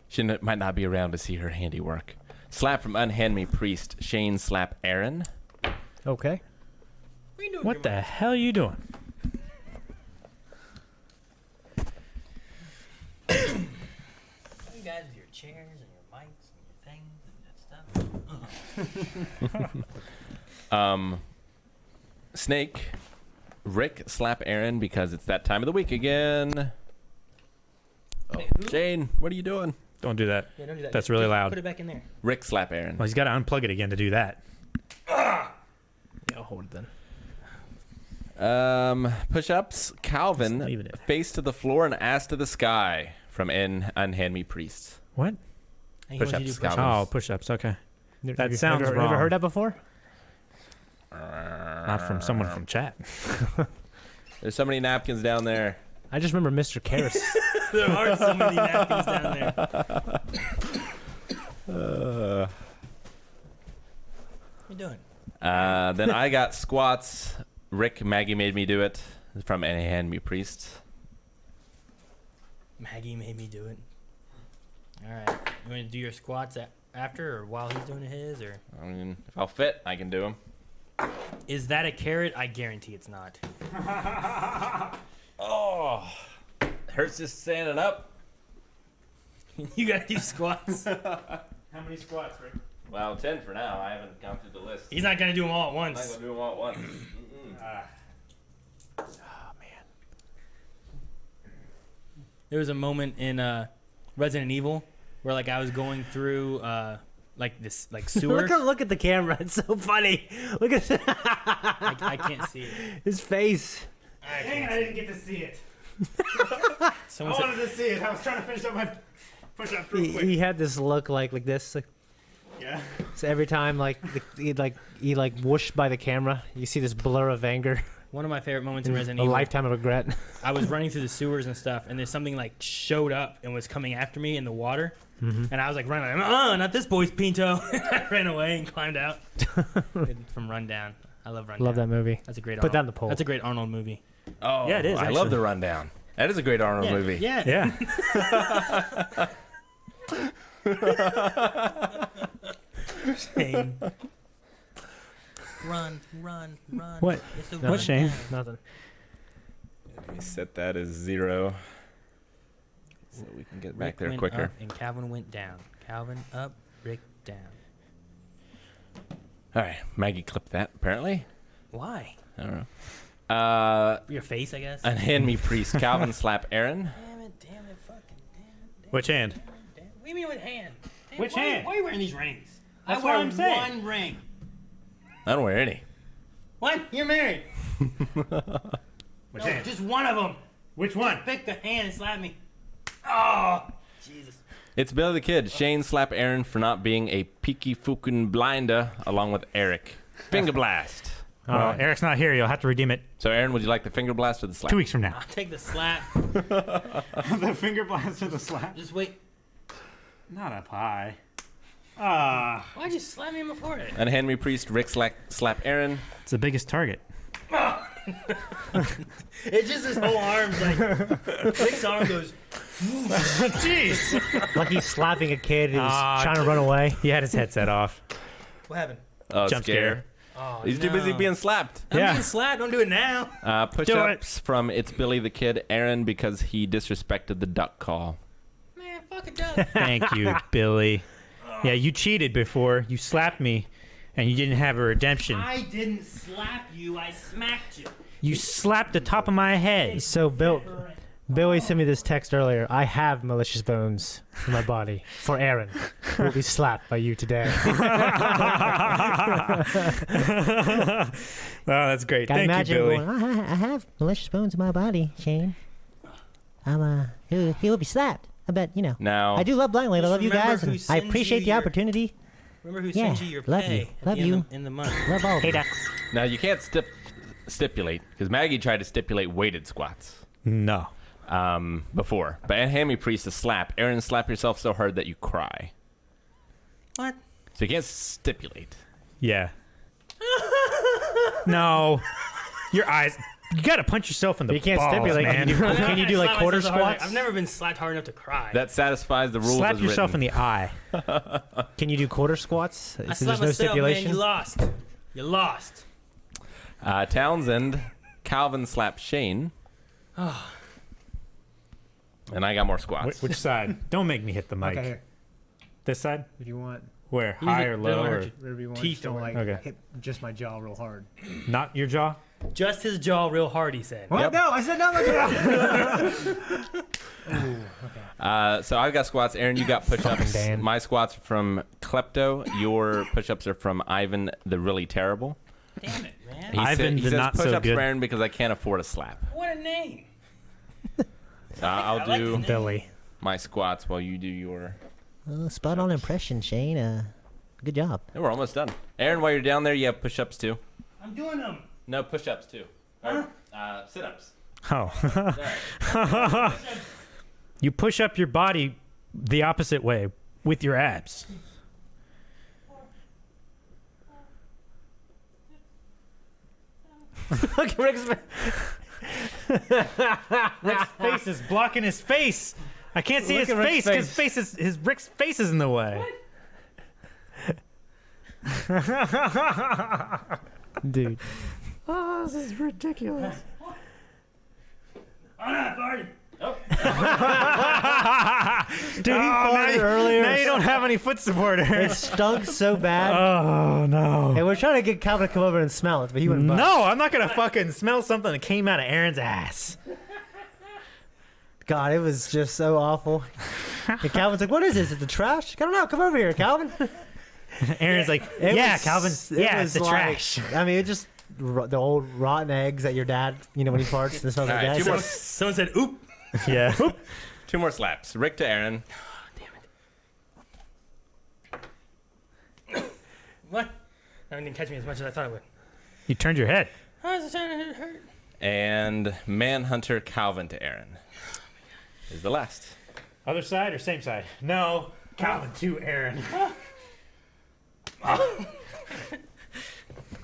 She might not be around to see her handiwork. Slap from Unhand Me Priest. Shane slap Aaron. Okay. What the hell are you doing? You guys with your chairs and your mics and your things and that stuff. Snake. Rick slap Aaron because it's that time of the week again. Oh, Wait, who? Shane, what are you doing? Don't do that. Yeah, don't do that. That's Just- really just loud. Put it back in there. Rick slap Aaron. Well, he's got to unplug it again to do that. Yeah, I'll hold it then. Push-ups. Calvin, Just leave it in. face to the floor and ass to the sky from Unhand Me Priest. What? I think he wants you to Push-ups, do push-ups. Calvin. Oh, push-ups. Okay. That Have you sounds ever wrong. heard that before? Not from someone from chat. There's so many napkins down there. I just remember Mr. Karras. There are so many napkins down there. What you doing? Then I got squats. Rick, Maggie made me do it from Unhand Me Priest. Maggie made me do it. All right. You want to do your squats after or while he's doing his? Or I mean, if I'll fit, I can do them. is that a carrot? I guarantee it's not. Oh, hurts just standing up. You got to do squats. How many squats, Rick? Well, 10 for now. I haven't gone through the list. He's not going to do them all at I'm not once. gonna do them all at once. There was a moment in Resident Evil where like I was going through like this like sewer. Look at the camera. It's so funny. Look at I can't see it. his face. Dang it, I didn't get to see it. Someone said, to see it. I was trying to finish up my push-up real quick. He had this look like this. Like, Yeah. so every time he whooshed by the camera, you see this blur of anger, one of my favorite moments in Resident a Evil. lifetime of regret. I was running through the sewers and stuff, and there's something like showed up and was coming after me in the water, and I was like running, like, not this boy's Pinto. I ran away and climbed out from Rundown. I love Rundown. Love that movie. That's a great. Put that Arnold. in the poll. That's a great Arnold movie. Oh, Yeah, it is, I actually. love the Rundown. That is a great Arnold movie. Yeah. Yeah. Shane. Run. What? It's a No. What, Shane? Nothing. Let me set that as 0 so we can get back Rick there went quicker. up and Calvin went down. Calvin up, Rick down. All right, Maggie clipped that apparently. Why? I don't know. Your face, I guess. Unhand me, priest. Calvin slap Aaron. Damn it, fucking damn it. Which hand? Damn. What do you mean with hand? Damn, Which why, hand? Why are you wearing these rings? That's I what wear I'm saying. one ring. I don't wear any. What? You're married. Which No, hand? just one of them. Which one? Pick the hand and slap me. Oh, Jesus. It's Billy the Kid. Shane slap Aaron for not being a peaky fucking blinder, along with Eric. Finger blast. Well, Eric's not here. You'll have to redeem it So, Aaron, would you like the finger blast or the slap? 2 weeks from now. I'll take the slap. The finger blast or the slap? Just wait. Not a pie. Ah. Why'd you slap me in my forehead? Unhand me, priest. Rick slap Aaron. It's the biggest target. It's just his whole arms like Rick's arm goes. Jeez. Like he's slapping a kid who's Ah, trying to run away. He had his headset off. What happened? Oh, Jump scare. Oh, He's too busy being slapped. I'm Yeah. being slapped. Don't do it now. Push-ups from It's Billy the Kid. Aaron because he disrespected the duck call. Man, fuck it up. Thank you, Billy. Yeah, you cheated before. You slapped me, and you didn't have a redemption. I didn't slap you. I smacked you. You slapped the top of my head. So Billy sent me this text earlier. I have malicious bones in my body for Aaron, who will be slapped by you today. Well, that's great. I Thank you, imagine Billy. going, I have malicious bones in my body, Shane. He will be slapped. I bet, Now, I do love Blind Lane. I Just love you remember guys, who and I sends appreciate you the your- opportunity. Remember who Yeah, sends you your love pay you. at Love the end you. of- in the month? Love all of you. now you can't stipulate because Maggie tried to stipulate weighted squats No. before. But hand me, priest, a slap. Aaron, slap yourself so hard that you cry. What? So you can't stipulate. Yeah. No. Your eyes. You gotta punch yourself in the You can't balls, stipulate. man. Can you do like Slap quarter myself so hard- squats? I've never been slapped hard enough to cry. That satisfies the rules. Slap as yourself written. in the eye. Can you do quarter squats? I So slapped there's no myself, stipulation. man. You lost. You lost. Townsend, Calvin slap Shane. And I got more squats. Which side? Don't make me hit the mic. Okay, here. This side? If you want, Where? High or low? Or whatever you want. Teeth Just don't or- like Okay. hit just my jaw real hard. not your jaw? Just his jaw real hard, he said. What? Yep. No, I said no. So I've got squats. Aaron, you got push-ups. Dan. My squats are from Klepto. Your push-ups are from Ivan the Really Terrible. Damn it, man. Ivan he the says Not So push-ups Good. for Aaron because I can't afford a slap. What a name. I'll I like do the name. Billy. my squats while you do your... Spot on impression, Shane. Good job. Yeah, we're almost done. Aaron, while you're down there, you have push-ups too. I'm doing them. No, push-ups too. Or, sit-ups. Oh. Sorry. You push up your body the opposite way with your abs. Look, Rick's. Rick's face is blocking his face. I can't see Look his at Rick's face because Rick's face is in the way. Dude. Oh, this is ridiculous. Dude, he farted earlier. Now you don't have any foot supporter. It stunk so bad. Oh no. And we're trying to get Calvin to come over and smell it, but he wouldn't. budge. No, I'm not gonna fucking smell something that came out of Aaron's ass. God, it was just so awful. And Calvin's like, "What is this? Is it the trash?" I don't know. Come over here, Calvin. Aaron's like, It yeah, was- Calvin. it Yeah, was it's the like- trash. I mean, it just the old rotten eggs that your dad, when he farts, this smells like All right, that. two more- Someone said, "Oop." Yeah. 2 more slaps. Rick to Aaron. What? That didn't catch me as much as I thought it would. You turned your head. I was trying to hurt. And Manhunter Calvin to Aaron is the last. Other side or same side? No. Calvin to Aaron.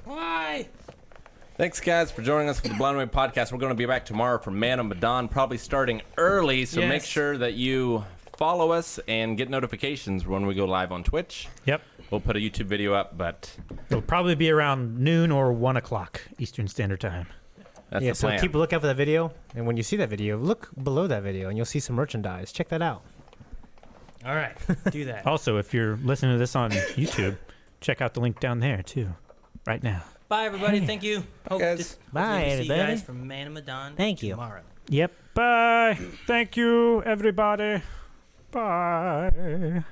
Why? Thanks, guys, for joining us for the Blind Way podcast. We're going to be back tomorrow for Man of Medan, probably starting early. So make Yes. sure that you follow us and get notifications when we go live on Twitch. Yep. We'll put a YouTube video up, but It'll probably be around noon or 1 o'clock Eastern Standard Time. that's Yeah, the so plan. keep a lookout for that video, and when you see that video, look below that video, and you'll see some merchandise. Check that out. All right, do that. Also, if you're listening to this on YouTube, check out the link down there too, right now. Bye, everybody. Thank you. Hope guys. to- Bye, hopefully we see you everybody. guys from Man of Medan Thank you. tomorrow. Yep. Bye. Thank you, everybody. Bye.